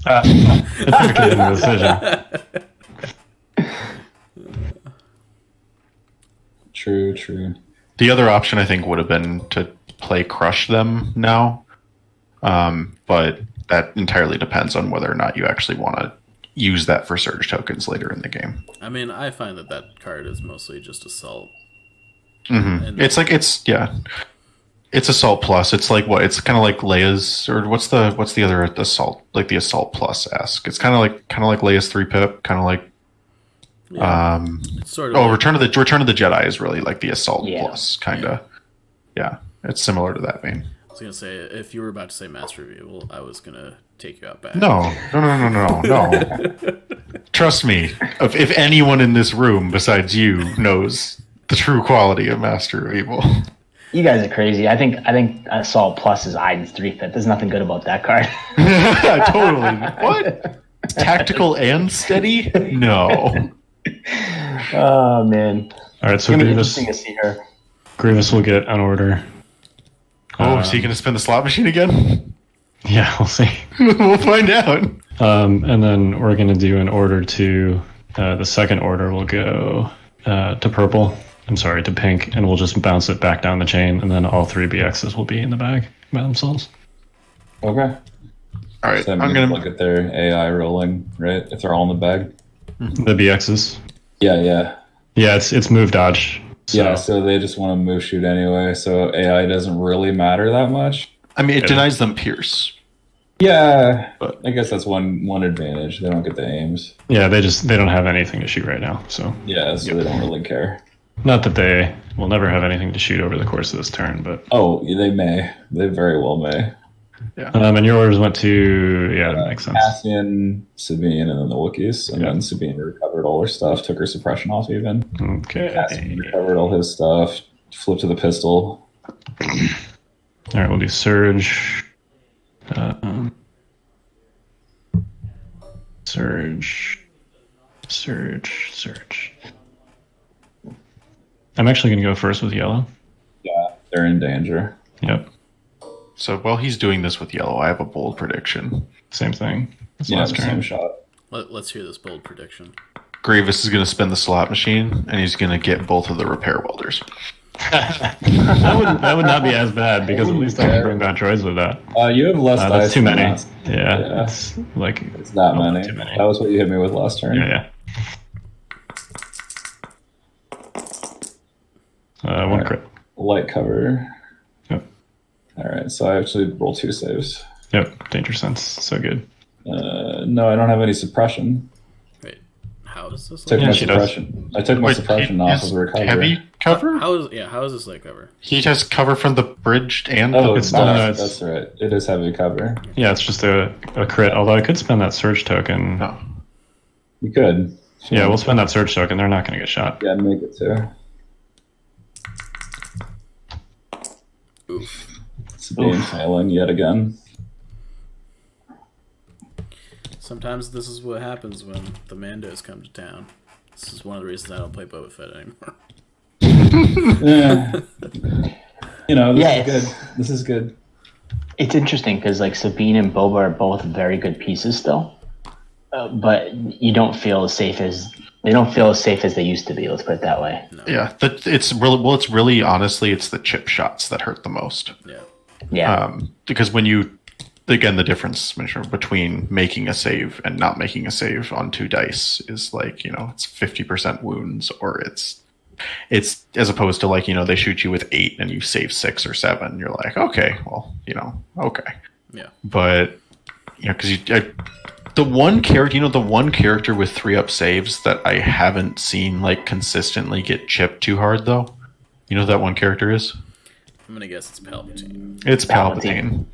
Speaker 1: It's actually in the decision.
Speaker 3: True.
Speaker 2: the other option, I think, would have been to play Crush them now. But that entirely depends on whether or not you actually want to use that for surge tokens later in the game.
Speaker 4: I mean, I find that card is mostly just assault.
Speaker 2: Mm-hmm. It's assault plus. It's like what? It's kind of like Leia's, or what's the other assault? Like the assault plus esque. It's kind of like Leia's 3-pip. Kind of like
Speaker 4: it's sort of
Speaker 2: Return of the Jedi is really like the assault plus kind of. Yeah, it's similar to that vein.
Speaker 4: I was gonna say, if you were about to say Master Reveal, I was gonna take you out back.
Speaker 2: No. Trust me. If anyone in this room besides you knows the true quality of Master of Evil.
Speaker 5: You guys are crazy. I think Assault Plus is Aiden's 3-pip. There's nothing good about that card.
Speaker 2: Totally. What? Tactical and steady? No.
Speaker 5: Oh man.
Speaker 1: All right, so
Speaker 5: It's gonna be
Speaker 1: Grievous,
Speaker 5: interesting to see her.
Speaker 1: Grievous will get an order.
Speaker 2: Is he going to spin the slot machine again?
Speaker 1: Yeah, we'll see.
Speaker 2: We'll find out.
Speaker 1: And then we're going to do an order to the second order will go to purple. I'm sorry, to pink, and we'll just bounce it back down the chain, and then all 3 BXs will be in the bag by themselves.
Speaker 3: Okay.
Speaker 2: All right,
Speaker 3: So
Speaker 2: I'm going to
Speaker 3: look at their AI rolling, right? If they're all in the bag.
Speaker 1: The BXs.
Speaker 3: Yeah.
Speaker 1: Yeah, it's move dodge. So.
Speaker 3: Yeah, so they just want to move shoot anyway, so AI doesn't really matter that much.
Speaker 2: I mean, it denies them Pierce.
Speaker 3: Yeah,
Speaker 2: but
Speaker 3: I guess that's one advantage. They don't get the aims.
Speaker 1: Yeah, they don't have anything to shoot right now, so.
Speaker 3: Yeah, so they don't really care.
Speaker 1: Not that they will never have anything to shoot over the course of this turn, but.
Speaker 3: Oh, they may. They very well may.
Speaker 2: Yeah.
Speaker 1: And your orders went to that makes sense.
Speaker 3: Cassian, Sabine, and then the Wookiees. And then Sabine recovered all her stuff, took her suppression off even.
Speaker 1: Okay.
Speaker 3: Cassian recovered all his stuff, flipped to the pistol.
Speaker 1: All right, we'll do surge. Surge. I'm actually going to go first with yellow.
Speaker 3: Yeah, they're in danger.
Speaker 1: Yep.
Speaker 2: So while he's doing this with yellow, I have a bold prediction.
Speaker 1: Same thing. That's
Speaker 3: Yeah,
Speaker 1: last
Speaker 3: the same
Speaker 1: turn.
Speaker 3: shot.
Speaker 4: Let's hear this bold prediction.
Speaker 2: Grievous is going to spin the slot machine, and he's going to get both of the repair welders.
Speaker 1: That would not be as bad, because at least I can bring back droids with that.
Speaker 3: You have less dice.
Speaker 1: That's too
Speaker 3: than
Speaker 1: many.
Speaker 3: last.
Speaker 1: Yeah, it's like
Speaker 3: It's that
Speaker 1: too
Speaker 3: many. That was what you hit me with last turn.
Speaker 1: Yeah. One crit.
Speaker 3: Light cover.
Speaker 1: Yep.
Speaker 3: All right, so I actually roll 2 saves.
Speaker 1: Yep. Danger sense. So good.
Speaker 3: No, I don't have any suppression.
Speaker 4: Wait, how is this?
Speaker 3: Took
Speaker 1: Yeah,
Speaker 3: my
Speaker 1: she does.
Speaker 3: suppression. I took my suppression off of the recovery.
Speaker 2: Heavy cover?
Speaker 4: How is this light cover?
Speaker 2: He has cover from the bridged and
Speaker 3: Oh,
Speaker 1: It's
Speaker 3: that's right. It is heavy cover.
Speaker 1: Yeah, it's just a crit. Although I could spend that surge token.
Speaker 2: No.
Speaker 3: You could.
Speaker 1: Yeah, we'll spend that surge token. They're not going to get shot.
Speaker 3: Yeah, make it too.
Speaker 4: Oof.
Speaker 3: Sabine failing yet again.
Speaker 4: Sometimes this is what happens when the Mandos come to town. This is one of the reasons I don't play Boba Fett anymore.
Speaker 3: Yeah. This is
Speaker 5: it's-
Speaker 3: good. This is good.
Speaker 5: It's interesting because like Sabine and Boba are both very good pieces still, but you don't feel as safe as they used to be. Let's put it that way.
Speaker 4: No.
Speaker 2: Yeah, it's really honestly, it's the chip shots that hurt the most.
Speaker 4: Yeah.
Speaker 5: Yeah.
Speaker 2: Because when the difference between making a save and not making a save on 2 dice is like, it's 50% wounds, or it's as opposed to like, they shoot you with 8 and you save 6 or 7. You're like, okay, well, okay.
Speaker 4: Yeah.
Speaker 2: But, because the one character with 3-up saves that I haven't seen like consistently get chipped too hard though. You know who that one character is?
Speaker 4: I'm gonna guess it's Palpatine.
Speaker 2: It's Palpatine.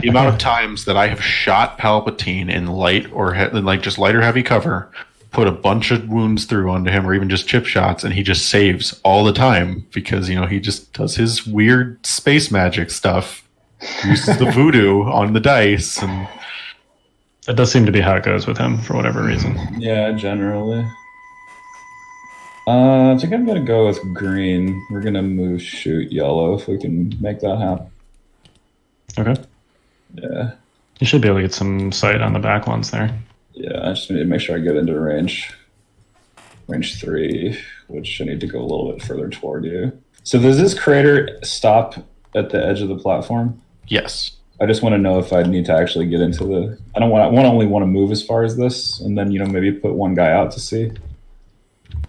Speaker 2: The amount of times that I have shot Palpatine in light or just light or heavy cover, put a bunch of wounds through onto him, or even just chip shots, and he just saves all the time because he just does his weird space magic stuff, uses the voodoo on the dice, and
Speaker 1: that does seem to be how it goes with him for whatever reason.
Speaker 3: Yeah, generally. I think I'm gonna go with green. We're gonna shoot yellow if we can make that happen.
Speaker 1: Okay.
Speaker 3: Yeah.
Speaker 1: You should be able to get some sight on the back ones there.
Speaker 3: Yeah, I just need to make sure I get into range 3, which I need to go a little bit further toward you. So does this crater stop at the edge of the platform?
Speaker 2: yes.
Speaker 3: I just want to know if I need to actually get into the. I only want to move as far as this, and then maybe put one guy out to see.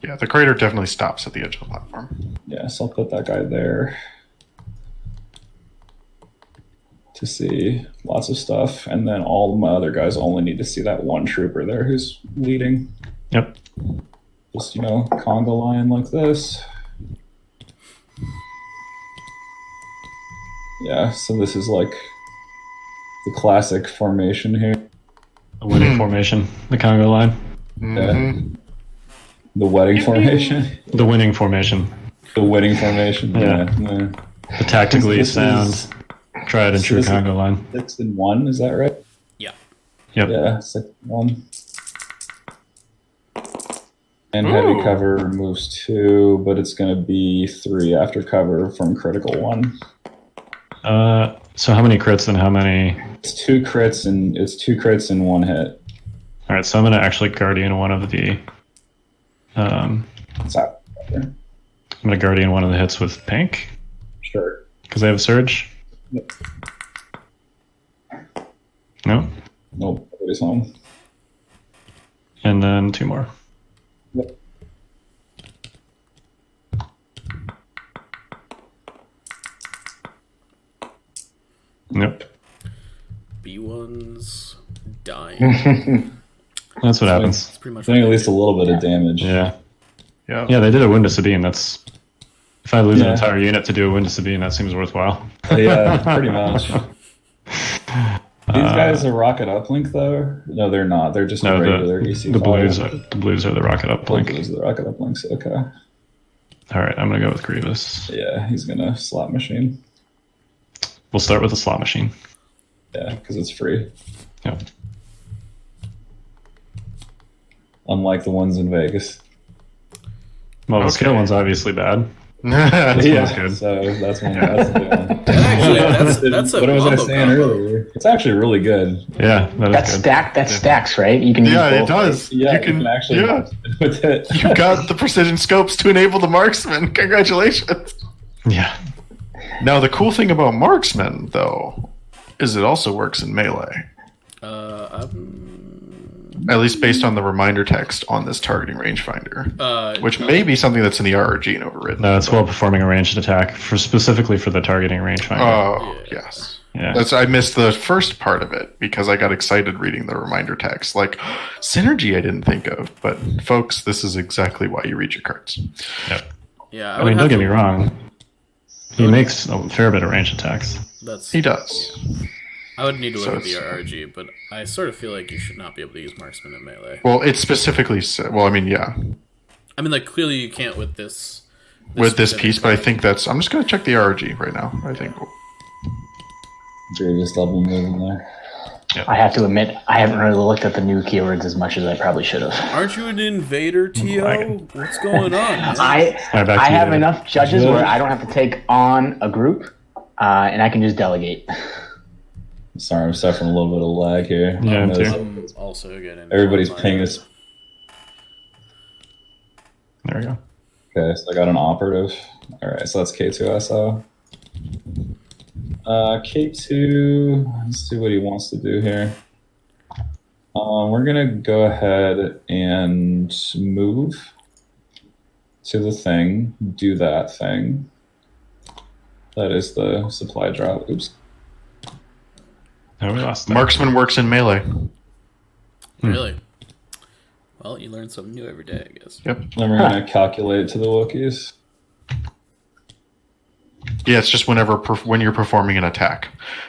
Speaker 2: Yeah, the crater definitely stops at the edge of the platform.
Speaker 3: Yeah, so I'll put that guy there to see lots of stuff, and then all of my other guys only need to see that one trooper there who's leading.
Speaker 1: Yep.
Speaker 3: Just conga line like this. Yeah, so this is like the classic formation here.
Speaker 1: The winning formation, the Congo line.
Speaker 3: Yeah. The wedding formation.
Speaker 1: The winning formation.
Speaker 3: The winning formation.
Speaker 1: Yeah.
Speaker 3: Yeah.
Speaker 1: The tactically
Speaker 3: This
Speaker 1: sound,
Speaker 3: is-
Speaker 1: tried and true
Speaker 3: this is-
Speaker 1: Congo line.
Speaker 3: 6 and 1, is that right?
Speaker 4: Yeah.
Speaker 1: Yep.
Speaker 3: Yeah, 6 and 1. And heavy
Speaker 4: Ooh.
Speaker 3: cover removes 2, but it's going to be 3 after cover from critical 1.
Speaker 1: So how many crits and how many?
Speaker 3: It's 2 crits and 1 hit.
Speaker 1: All right, so I'm gonna actually guardian one of the.
Speaker 3: It's out.
Speaker 1: I'm gonna guardian one of the hits with pink
Speaker 3: Sure.
Speaker 1: because they have a surge.
Speaker 3: Yep.
Speaker 1: No,
Speaker 3: Nope. Nobody's home.
Speaker 1: and then 2 more.
Speaker 3: Yep.
Speaker 1: Nope.
Speaker 4: B1's dying.
Speaker 1: That's what happens.
Speaker 4: That's pretty much
Speaker 3: Doing
Speaker 4: what
Speaker 3: at
Speaker 4: they
Speaker 3: least a
Speaker 4: do.
Speaker 3: little bit of damage.
Speaker 1: Yeah.
Speaker 2: Yeah.
Speaker 1: Yeah, they did a wound to Sabine. That's if I lose an
Speaker 3: Yeah.
Speaker 1: entire unit to do a wound to Sabine, that seems worthwhile.
Speaker 3: Yeah, pretty much. These guys are rocket uplink though? No, they're not. They're just
Speaker 1: No,
Speaker 3: regular
Speaker 1: the
Speaker 3: EC5.
Speaker 1: blues are the rocket uplink.
Speaker 3: Those are the rocket uplinks. Okay.
Speaker 1: All right, I'm gonna go with Grievous.
Speaker 3: Yeah, he's gonna slot machine.
Speaker 1: We'll start with the slot machine.
Speaker 3: Yeah, because it's free.
Speaker 1: Yep.
Speaker 3: Unlike the ones in Vegas.
Speaker 1: Well, the
Speaker 2: Okay.
Speaker 1: scale one's obviously bad.
Speaker 3: Yeah,
Speaker 1: one's good.
Speaker 3: so that's one. That's the one.
Speaker 4: Actually, that's a
Speaker 3: what was I
Speaker 4: combo
Speaker 3: saying
Speaker 4: combo.
Speaker 3: earlier? It's actually really good.
Speaker 1: Yeah,
Speaker 5: That
Speaker 1: is good.
Speaker 5: stacks, right? You can use
Speaker 2: Yeah,
Speaker 5: both.
Speaker 2: it does.
Speaker 3: Yeah,
Speaker 2: you can
Speaker 3: actually
Speaker 2: Yeah.
Speaker 3: with it.
Speaker 2: You got the precision scopes to enable the marksman. Congratulations.
Speaker 1: Yeah.
Speaker 2: Now, the cool thing about marksman, though, is it also works in melee. At least based on the reminder text on this targeting rangefinder, which may be something that's in the RRG and overridden.
Speaker 1: No, it's well performing a ranged attack specifically for the targeting rangefinder.
Speaker 2: Oh, yes.
Speaker 1: Yeah.
Speaker 2: I missed the first part of it because I got excited reading the reminder text. Like, synergy I didn't think of. But, folks, this is exactly why you read your cards.
Speaker 1: Yep.
Speaker 4: Yeah,
Speaker 1: I mean, don't get me wrong. He makes a fair bit of ranged attacks.
Speaker 2: He does.
Speaker 4: I would need to look
Speaker 2: So
Speaker 4: at the
Speaker 2: it's-
Speaker 4: RRG, but I sort of feel like you should not be able to use marksman in melee.
Speaker 2: Well, it's specifically... Well, I mean, yeah.
Speaker 4: I mean, like, clearly you can't with this.
Speaker 2: With this
Speaker 4: specific
Speaker 2: piece, but I
Speaker 4: card.
Speaker 2: think that's... I'm just going to check the RRG right now. I think...
Speaker 3: Previous double move in there.
Speaker 5: I have to admit, I haven't really looked at the new keywords as much as I probably should have.
Speaker 4: Aren't you an Invader TO?
Speaker 1: Like-
Speaker 4: What's going on? Man?
Speaker 5: I
Speaker 1: Alright, back to
Speaker 5: I
Speaker 1: you,
Speaker 5: have
Speaker 1: David.
Speaker 5: enough judges where I don't have to take on a group, and I can just delegate.
Speaker 3: Sorry, I'm suffering a little bit of lag here.
Speaker 1: Yeah,
Speaker 3: I
Speaker 1: me
Speaker 3: know
Speaker 1: too.
Speaker 3: this-
Speaker 4: I'm also getting.
Speaker 3: Everybody's ping us.
Speaker 1: There we go.
Speaker 3: Okay, so I got an operative. All right, so that's K2SO. K2, let's see what he wants to do here. We're gonna go ahead and move to the thing, do that thing. That is the supply drop. Oops.
Speaker 1: No, we lost that.
Speaker 2: Marksman works in melee.
Speaker 4: Really? Well, you learn something new every day, I guess.
Speaker 2: Yep.
Speaker 3: Then we're gonna calculate to the Wookiees.
Speaker 2: Yeah, it's just when you're performing an attack.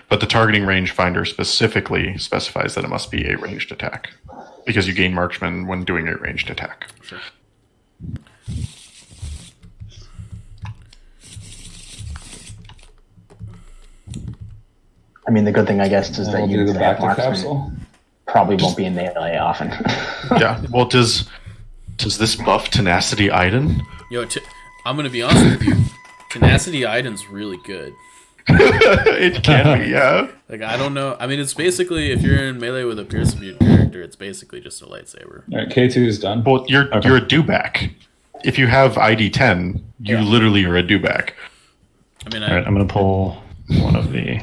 Speaker 2: But the targeting rangefinder specifically specifies that it must be a ranged attack. Because you gain marksman when doing a ranged attack.
Speaker 4: Sure.
Speaker 5: I mean, the good thing, I guess, is that
Speaker 3: We'll do
Speaker 5: units
Speaker 3: the
Speaker 5: that have
Speaker 3: back to
Speaker 5: marksman
Speaker 3: capsule.
Speaker 5: probably won't be in melee often.
Speaker 2: Yeah. Well, does this buff tenacity Iden?
Speaker 4: Yo, I'm gonna be honest with you. Tenacity Iden's really good.
Speaker 2: It can be, yeah.
Speaker 4: Like, I don't know. I mean, it's basically, if you're in melee with a Pierce Immune character, it's basically just a lightsaber.
Speaker 3: All right, K2 is done.
Speaker 2: Well, you're a dewback. If you have ID 10, you literally are a dewback.
Speaker 4: I mean,
Speaker 1: All right, I'm gonna pull one of the.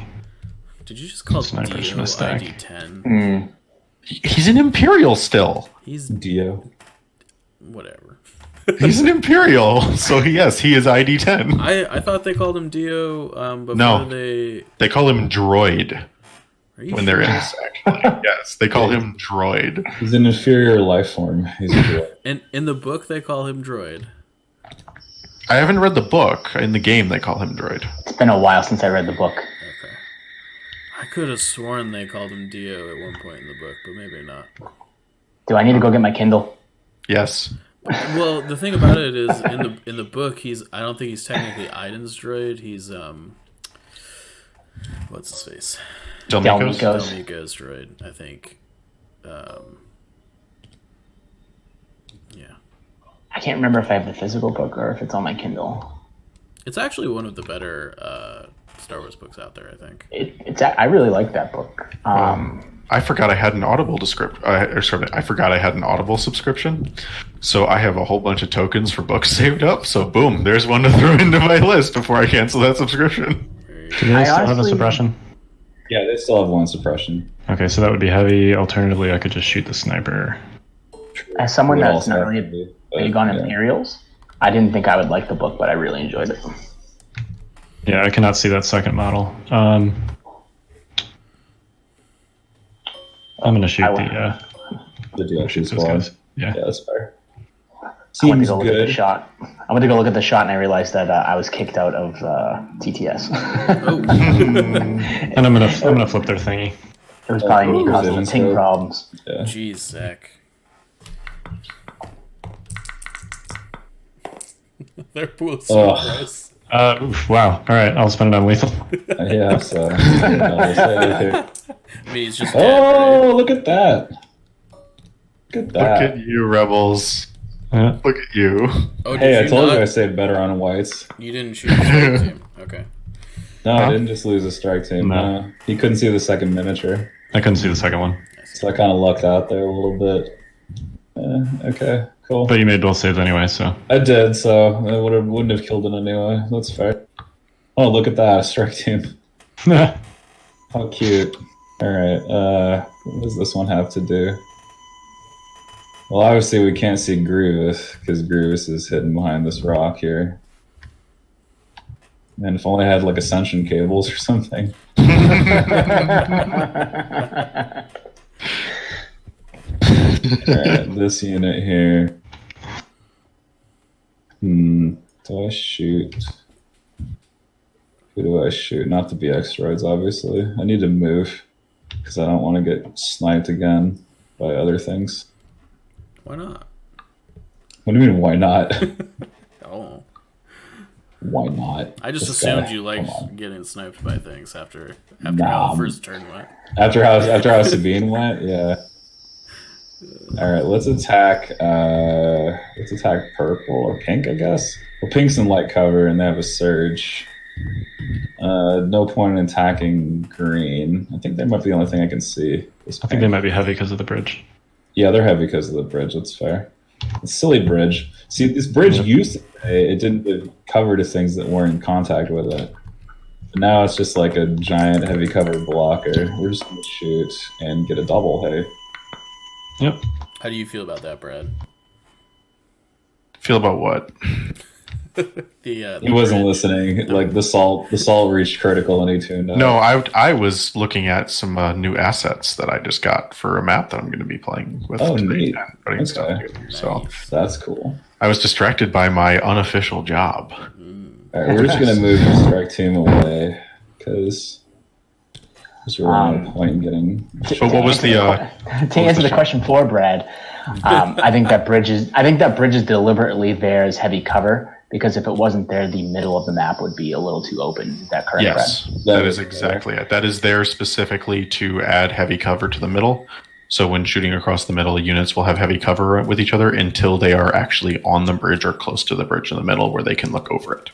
Speaker 4: did you just call
Speaker 1: Snipers from
Speaker 4: Dio
Speaker 1: the stack.
Speaker 4: ID 10?
Speaker 2: He's an Imperial still.
Speaker 4: He's
Speaker 3: Dio.
Speaker 4: whatever.
Speaker 2: He's an Imperial, so yes, he is ID 10.
Speaker 4: I thought they called him Dio before
Speaker 2: No.
Speaker 4: they...
Speaker 2: Call him Droid
Speaker 4: Are you
Speaker 2: when they're in
Speaker 4: sure?
Speaker 2: this, actually. Yes, they call him Droid.
Speaker 3: He's an inferior life form. He's a droid.
Speaker 4: In the book, they call him Droid.
Speaker 2: I haven't read the book. In the game, they call him Droid.
Speaker 5: It's been a while since I read the book.
Speaker 4: Okay. I could have sworn they called him Dio at one point in the book, but maybe not.
Speaker 5: Do I need to go get my Kindle?
Speaker 2: Yes.
Speaker 4: Well, the thing about it is, in the book, I don't think he's technically Iden's droid. He's what's his face?
Speaker 2: Delmicos?
Speaker 4: Delmicos droid, I think. Yeah.
Speaker 5: I can't remember if I have the physical book or if it's on my Kindle.
Speaker 4: It's actually one of the better Star Wars books out there, I think.
Speaker 5: I really like that book.
Speaker 2: I forgot I had an Audible I forgot I had an Audible subscription, so I have a whole bunch of tokens for books saved up. So boom, there's one to throw into my list before I cancel that subscription.
Speaker 1: Do they still have a
Speaker 5: honestly-
Speaker 1: suppression?
Speaker 3: Yeah, they still have one suppression.
Speaker 1: Okay, so that would be heavy. Alternatively, I could just shoot the sniper.
Speaker 5: As someone
Speaker 3: Would
Speaker 5: that's
Speaker 3: also
Speaker 5: not
Speaker 3: have
Speaker 5: really
Speaker 3: to be, but,
Speaker 5: big on
Speaker 3: yeah.
Speaker 5: Imperials, I didn't think I would like the book, but I really enjoyed it.
Speaker 1: Yeah, I cannot see that second model. I'm gonna shoot
Speaker 3: The DLG
Speaker 1: those
Speaker 3: squad.
Speaker 1: guys. Yeah.
Speaker 3: Yeah, that's fair.
Speaker 5: I went to
Speaker 3: Seems
Speaker 5: go look at the
Speaker 3: good.
Speaker 5: shot. I went to go look at the shot, and I realized that I was kicked out of TTS.
Speaker 1: And I'm gonna flip their thingy.
Speaker 5: It was probably me
Speaker 3: Ooh,
Speaker 5: causing
Speaker 3: vision
Speaker 5: ting
Speaker 3: scope.
Speaker 5: problems.
Speaker 3: Yeah.
Speaker 4: Jeez, Zach. They're both so
Speaker 3: Ugh.
Speaker 4: gross.
Speaker 1: Wow. All right, I'll spend it on lethal.
Speaker 3: Yeah, so. I'll say here.
Speaker 4: I mean, he's just dead, right?
Speaker 3: Oh, look at that. Look at
Speaker 2: Look
Speaker 3: that.
Speaker 2: at you, rebels.
Speaker 1: Yeah.
Speaker 2: Look at you.
Speaker 4: Oh, did
Speaker 3: Hey, I
Speaker 4: you
Speaker 3: told
Speaker 4: not?
Speaker 3: you I saved better on whites.
Speaker 4: You didn't shoot the strike team. Okay.
Speaker 3: No,
Speaker 1: Huh?
Speaker 3: I didn't just lose a strike team.
Speaker 1: No.
Speaker 3: No. He couldn't see the second miniature.
Speaker 1: I couldn't see the second one,
Speaker 3: So I kind of lucked out there a little bit. Okay, cool.
Speaker 1: but you made both saves anyway, so.
Speaker 3: I did, so I wouldn't have killed it anyway. That's fair. Oh, look at that. Strike team.
Speaker 1: Yeah.
Speaker 3: How cute. Alright, what does this one have to do? Well, obviously we can't see Grievous, because Grievous is hidden behind this rock here. And if only I had like ascension cables or something. Alright, this unit here. Do I shoot? Who do I shoot? Not the BX droids, obviously. I need to move because I don't want to get sniped again by other things.
Speaker 4: Why not?
Speaker 3: What do you mean, why not?
Speaker 4: Oh.
Speaker 3: Why not?
Speaker 4: I just
Speaker 3: This
Speaker 4: assumed
Speaker 3: guy,
Speaker 4: you liked
Speaker 3: come on.
Speaker 4: getting sniped by things after
Speaker 3: Nah,
Speaker 4: how the first turn went.
Speaker 3: After how Sabine went, yeah. All right, let's attack. Let's attack purple or pink, I guess. Well, pink's in light cover, and they have a surge. No point in attacking green. I think they might be the only thing I can see.
Speaker 1: I think they might be heavy because of the bridge.
Speaker 3: Yeah, they're heavy because of the bridge. That's fair. It's a silly bridge. See, this bridge used to say it didn't cover to things that weren't in contact with it. But now it's just like a giant heavy cover blocker. We're just gonna shoot and get a double. Hey.
Speaker 1: Yep.
Speaker 4: How do you feel about that, Brad?
Speaker 2: Feel about what?
Speaker 3: He wasn't listening. Like the salt reached critical and he tuned out.
Speaker 2: No, I was looking at some new assets that I just got for a map that I'm going to be playing with.
Speaker 3: Oh,
Speaker 2: today
Speaker 3: neat.
Speaker 2: and putting
Speaker 3: Okay.
Speaker 2: stuff together. So
Speaker 3: That's cool.
Speaker 2: I was distracted by my unofficial job.
Speaker 3: All All right, we're just gonna move the strike team away because there's really no point in getting.
Speaker 2: But what was the
Speaker 5: to answer the question for Brad? I think that bridge is deliberately there as heavy cover because if it wasn't there, the middle of the map would be a little too open. Is that correct,
Speaker 2: Yes,
Speaker 5: Brad?
Speaker 2: that is exactly it. That is there specifically to add heavy cover to the middle. So when shooting across the middle, units will have heavy cover with each other until they are actually on the bridge or close to the bridge in the middle where they can look over it.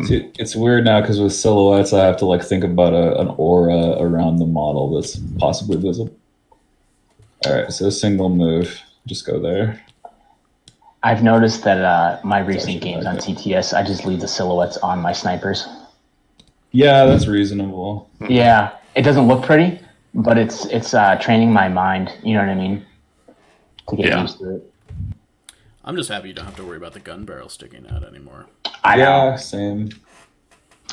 Speaker 3: See, it's weird now because with silhouettes, I have to like think about an aura around the model that's possibly visible. All right, so single move, just go there.
Speaker 5: I've noticed that my recent games on TTS, I just leave the silhouettes on my snipers.
Speaker 3: Yeah, that's reasonable.
Speaker 5: Yeah, it doesn't look pretty, but it's training my mind. You know what I mean? To get used to it.
Speaker 4: I'm just happy you don't have to worry about the gun barrel sticking out anymore.
Speaker 3: Yeah, same.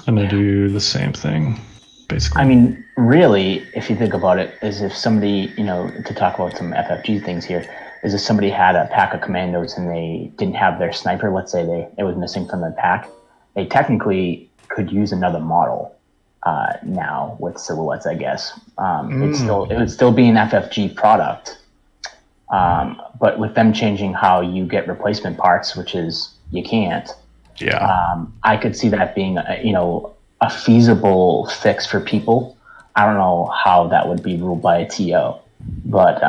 Speaker 1: I'm gonna do the same thing, basically.
Speaker 5: I mean, really, if you think about it, is if somebody, to talk about some FFG things here, is if somebody had a pack of commandos and they didn't have their sniper, let's say it was missing from their pack, they technically could use another model now with silhouettes, I guess. It would still be an FFG product, but with them changing how you get replacement parts, which is you can't.
Speaker 2: Yeah.
Speaker 5: I could see that being a feasible fix for people. I don't know how that would be ruled by a TO, but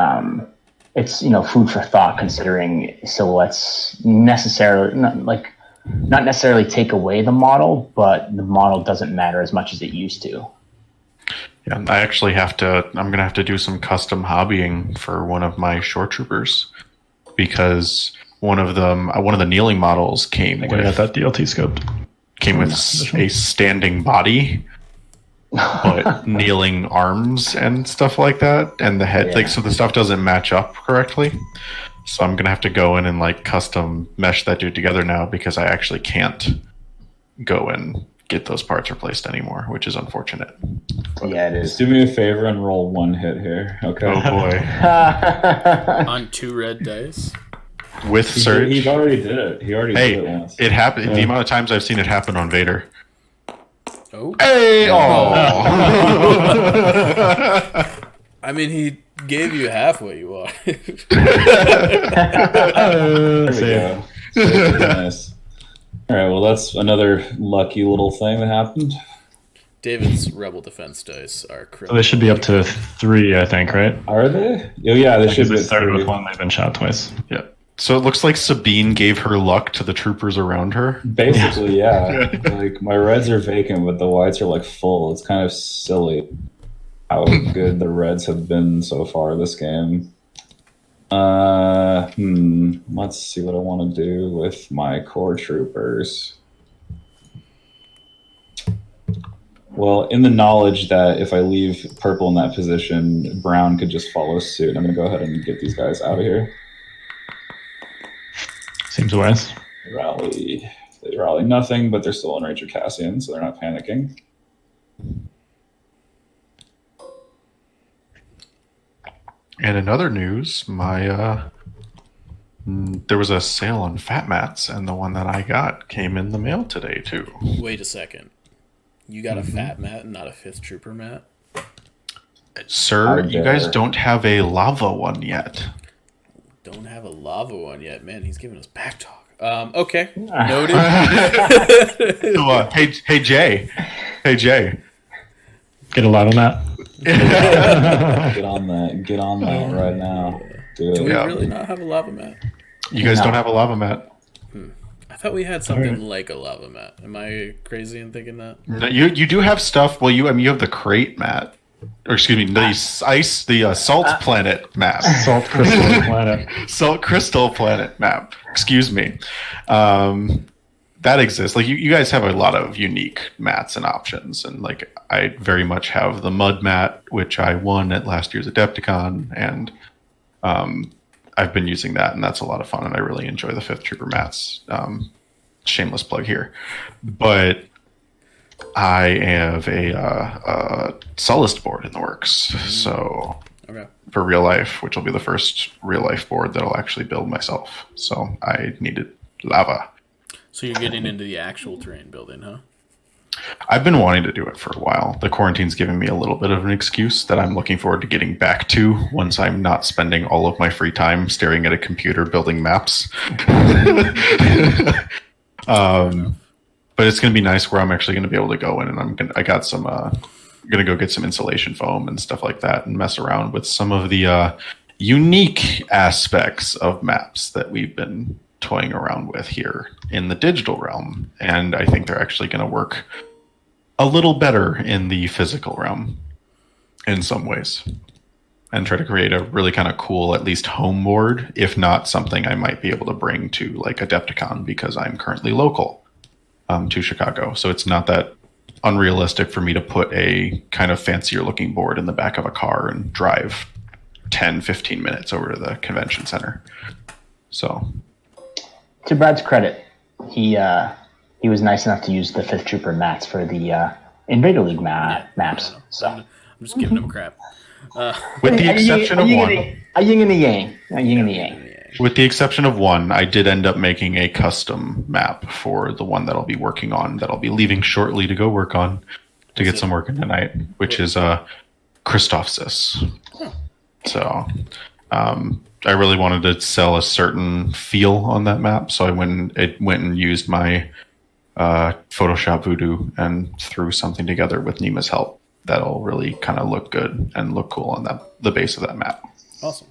Speaker 5: it's food for thought considering silhouettes necessarily not necessarily take away the model, but the model doesn't matter as much as it used to.
Speaker 2: Yeah, I'm gonna have to do some custom hobbying for one of my shore troopers because one of the kneeling models came
Speaker 1: I
Speaker 2: with
Speaker 1: got that DLT scoped.
Speaker 2: Came with a standing body, but kneeling arms and stuff like that, and the head, so the stuff doesn't match up correctly. So I'm gonna have to go in and like custom mesh that dude together now because I actually can't go and get those parts replaced anymore, which is unfortunate.
Speaker 5: Yeah, it is.
Speaker 3: Just do me a favor and roll one hit here, okay?
Speaker 2: Oh boy!
Speaker 4: On 2 red dice.
Speaker 2: With surge,
Speaker 3: he already did it. He already did it once.
Speaker 2: It happened. The amount of times I've seen it happen on Vader.
Speaker 4: Oh.
Speaker 2: Hey! Oh.
Speaker 4: I mean, he gave you half what you wanted.
Speaker 3: There we go. Nice. All right. Well, that's another lucky little thing that happened.
Speaker 4: David's rebel defense dice are
Speaker 1: So they should be up to 3, I think, right?
Speaker 3: Are they? Oh, yeah, they should be.
Speaker 1: They started with 1. They've been shot twice.
Speaker 2: Yeah. So it looks like Sabine gave her luck to the troopers around her.
Speaker 3: Basically, yeah. Like my reds are vacant, but the whites are like full. It's kind of silly how good the reds have been so far this game. Let's see what I want to do with my core troopers. Well, in the knowledge that if I leave purple in that position, brown could just follow suit. I'm going to go ahead and get these guys out of here.
Speaker 1: Seems wise.
Speaker 3: They rally nothing, but they're still on Ranger Cassian, so they're not panicking.
Speaker 2: And in other news, there was a sale on fat mats, and the one that I got came in the mail today too.
Speaker 4: Wait a second. You got a fat mat and not a 5th trooper mat?
Speaker 2: Sir, you guys don't have a lava one yet.
Speaker 4: Don't have a lava one yet. Man, he's giving us back talk. Okay. Noted.
Speaker 2: So, hey Jay. Hey Jay.
Speaker 1: Get a lot on that.
Speaker 3: Get on that right now. Do
Speaker 4: Do we
Speaker 3: it.
Speaker 4: really not have a lava mat?
Speaker 2: You guys don't have a lava mat.
Speaker 4: I thought we had something like a lava mat. Am I crazy in thinking that?
Speaker 2: No, you do have stuff. Well, you have the crate mat, or excuse me, the salt planet map.
Speaker 1: Salt crystal planet.
Speaker 2: Salt crystal planet map. Excuse me. That exists. Like you guys have a lot of unique mats and options, and like I very much have the mud mat, which I won at last year's Adepticon, and I've been using that, and that's a lot of fun, and I really enjoy the 5th Trooper mats. Shameless plug here, but I have a Sullust board in the works, so for real life, which will be the first real life board that I'll actually build myself. So I needed lava.
Speaker 4: So you're getting into the actual terrain building, huh?
Speaker 2: I've been wanting to do it for a while. The quarantine's given me a little bit of an excuse that I'm looking forward to getting back to once I'm not spending all of my free time staring at a computer building maps. But it's going to be nice where I'm actually going to be able to go in, and I'm going to go get some insulation foam and stuff like that and mess around with some of the unique aspects of maps that we've been toying around with here in the digital realm, and I think they're actually going to work a little better in the physical realm in some ways, and try to create a really kind of cool, at least home board, if not something I might be able to bring to like Adepticon, because I'm currently local to Chicago, so it's not that unrealistic for me to put a kind of fancier looking board in the back of a car and drive 10-15 minutes over to the convention center. So
Speaker 5: to Brad's credit, he was nice enough to use the 5th Trooper mats for the Invader League maps. So
Speaker 4: I'm just giving him crap.
Speaker 2: with the exception of one.
Speaker 5: A yin and a yang. A yin and a yang.
Speaker 2: With the exception of one, I did end up making a custom map for the one that I'll be working on, that I'll be leaving shortly to go work on, to get some work in tonight, which is Christophsis. So I really wanted to sell a certain feel on that map, so I went and used my Photoshop voodoo and threw something together with Nima's help that'll really kind of look good and look cool on the base of that map.
Speaker 4: Awesome.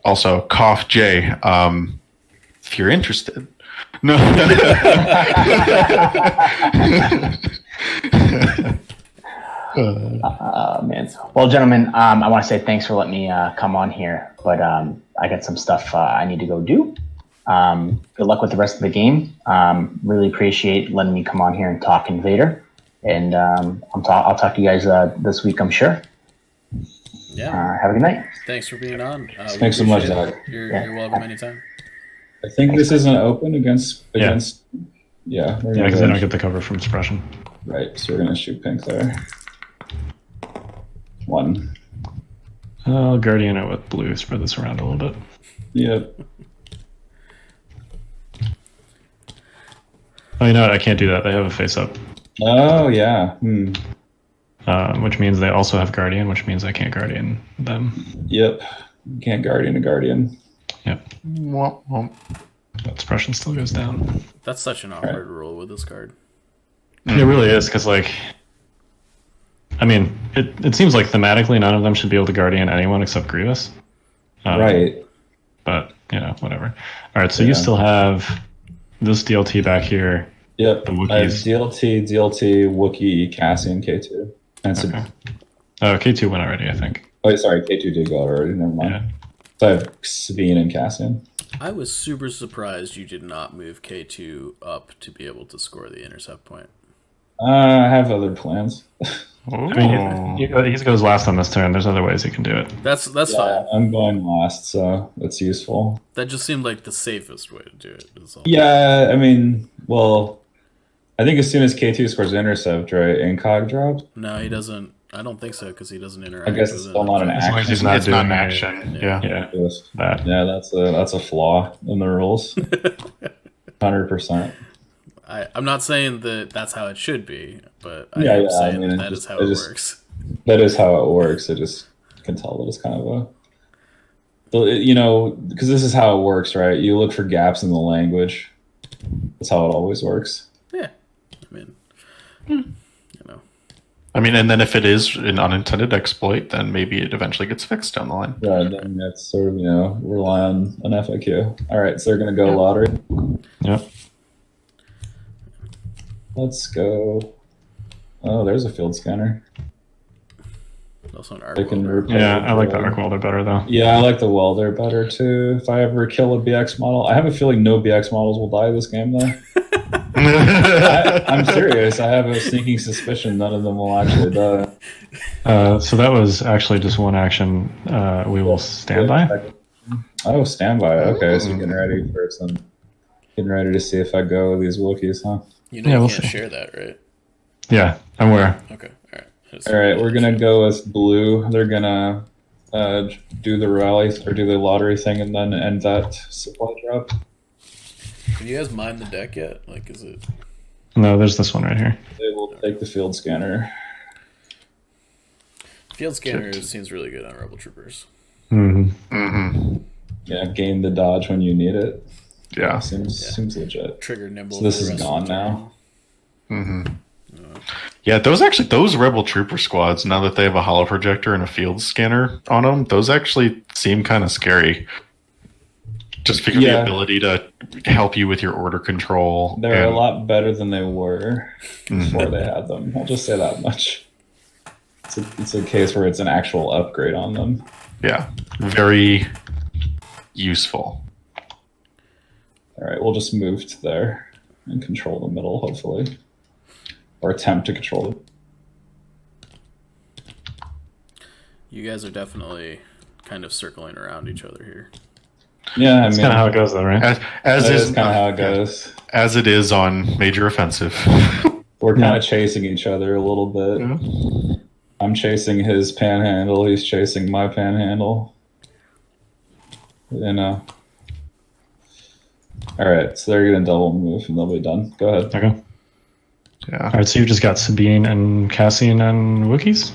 Speaker 2: Also, Cough J, if you're interested. No.
Speaker 5: Man. Well, gentlemen, I want to say thanks for letting me come on here, but I got some stuff I need to go do. Good luck with the rest of the game. Really appreciate letting me come on here and talk Invader, and I'll talk to you guys this week, I'm sure.
Speaker 4: Yeah.
Speaker 5: Have a good night.
Speaker 4: Thanks for being on.
Speaker 3: Thanks so much, Doug.
Speaker 4: You're welcome anytime.
Speaker 3: I think this isn't open against.
Speaker 1: Yeah, because they don't get the cover from suppression.
Speaker 3: Right, so we're gonna shoot pink there. 1.
Speaker 1: I'll Guardian it with blue, spread this around a little bit.
Speaker 3: Yep.
Speaker 1: Oh, you know what? I can't do that. They have a face up.
Speaker 3: Oh yeah.
Speaker 1: Which means they also have Guardian, which means I can't Guardian them.
Speaker 3: Yep. You can't Guardian a Guardian.
Speaker 1: Yep. But suppression still goes down.
Speaker 4: That's such an awkward rule with this card.
Speaker 1: It really is, because, like, I mean, it seems like thematically none of them should be able to Guardian anyone except Grievous.
Speaker 3: Right.
Speaker 1: But, whatever. All right, so you still have this DLT back here.
Speaker 3: Yep.
Speaker 1: The Wookiees.
Speaker 3: I have DLT, Wookiee, Cassian, K2. And
Speaker 1: okay. K2 went already, I think.
Speaker 3: Oh, sorry, K2 did go already. Never mind.
Speaker 1: Yeah.
Speaker 3: So I have Sabine and Cassian.
Speaker 4: I was super surprised you did not move K2 up to be able to score the intercept point.
Speaker 3: I have other plans.
Speaker 1: I mean, he goes last on this turn. There's other ways he can do it.
Speaker 4: That's fine.
Speaker 3: I'm going last, so that's useful.
Speaker 4: That just seemed like the safest way to do it.
Speaker 3: Yeah, I mean, well, I think as soon as K2 scores an intercept, right, Incog drops?
Speaker 4: No, he doesn't. I don't think so, because he doesn't interact.
Speaker 3: I guess it's still not an action.
Speaker 2: It's not an action. Yeah.
Speaker 3: Yeah, that's a flaw in the rules. 100%.
Speaker 4: I'm not saying that that's how it should be, but I am saying that is how it works.
Speaker 3: That is how it works. I just can tell that it's kind of because this is how it works, right? You look for gaps in the language. That's how it always works.
Speaker 4: Yeah. I mean,
Speaker 2: and then if it is an unintended exploit, then maybe it eventually gets fixed down the line.
Speaker 3: Yeah, then that's sort of, rely on an FAQ. All right, so they're going to go lottery.
Speaker 1: Yep.
Speaker 3: Let's go. Oh, there's a field scanner.
Speaker 4: Also an arc
Speaker 1: Yeah, I like the arc welder better, though.
Speaker 3: Yeah, I like the welder better, too. If I ever kill a BX model, I have a feeling no BX models will die this game, though. I'm serious. I have a sneaking suspicion none of them will actually die.
Speaker 1: So that was actually just one action. We will stand by.
Speaker 3: Oh, standby. Okay, so getting ready for some. Getting ready to see if I go with these Wookiees, huh?
Speaker 4: You can't share that, right?
Speaker 1: Yeah, I'm aware.
Speaker 4: Okay, all right.
Speaker 3: All right, we're gonna go with blue. They're gonna do the rally or do the lottery thing, and then end that supply drop.
Speaker 4: Have you guys mined the deck yet? Like, is it?
Speaker 1: No, there's this one right here.
Speaker 3: They will take the field scanner.
Speaker 4: Field scanner seems really good on Rebel Troopers.
Speaker 3: Yeah, gain the dodge when you need it.
Speaker 2: Yeah.
Speaker 3: Seems legit.
Speaker 4: Trigger nimble.
Speaker 3: So this
Speaker 4: for the
Speaker 3: is
Speaker 4: rest
Speaker 3: gone
Speaker 4: of the
Speaker 3: now.
Speaker 2: Yeah, those Rebel Trooper squads, now that they have a holo projector and a field scanner on them, those actually seem kind of scary. Just because the ability to help you with your order control.
Speaker 3: They're a lot better than they were before they had them. I'll just say that much. It's a case where it's an actual upgrade on them.
Speaker 2: Yeah, very useful.
Speaker 3: All right, we'll just move to there and control the middle, hopefully. Or attempt to control it.
Speaker 4: You guys are definitely kind of circling around each other here.
Speaker 3: Yeah,
Speaker 1: That's kind of how it goes, though, right?
Speaker 2: As
Speaker 3: is kind of how it goes.
Speaker 2: As it is on Major Offensive.
Speaker 3: We're kind of chasing each other a little bit.
Speaker 2: Yeah.
Speaker 3: I'm chasing his panhandle. He's chasing my panhandle. You know. All right, so they're going to double move and they'll be done. Go ahead.
Speaker 1: Okay.
Speaker 2: Yeah.
Speaker 1: All right, so you've just got Sabine and Cassian and Wookiees?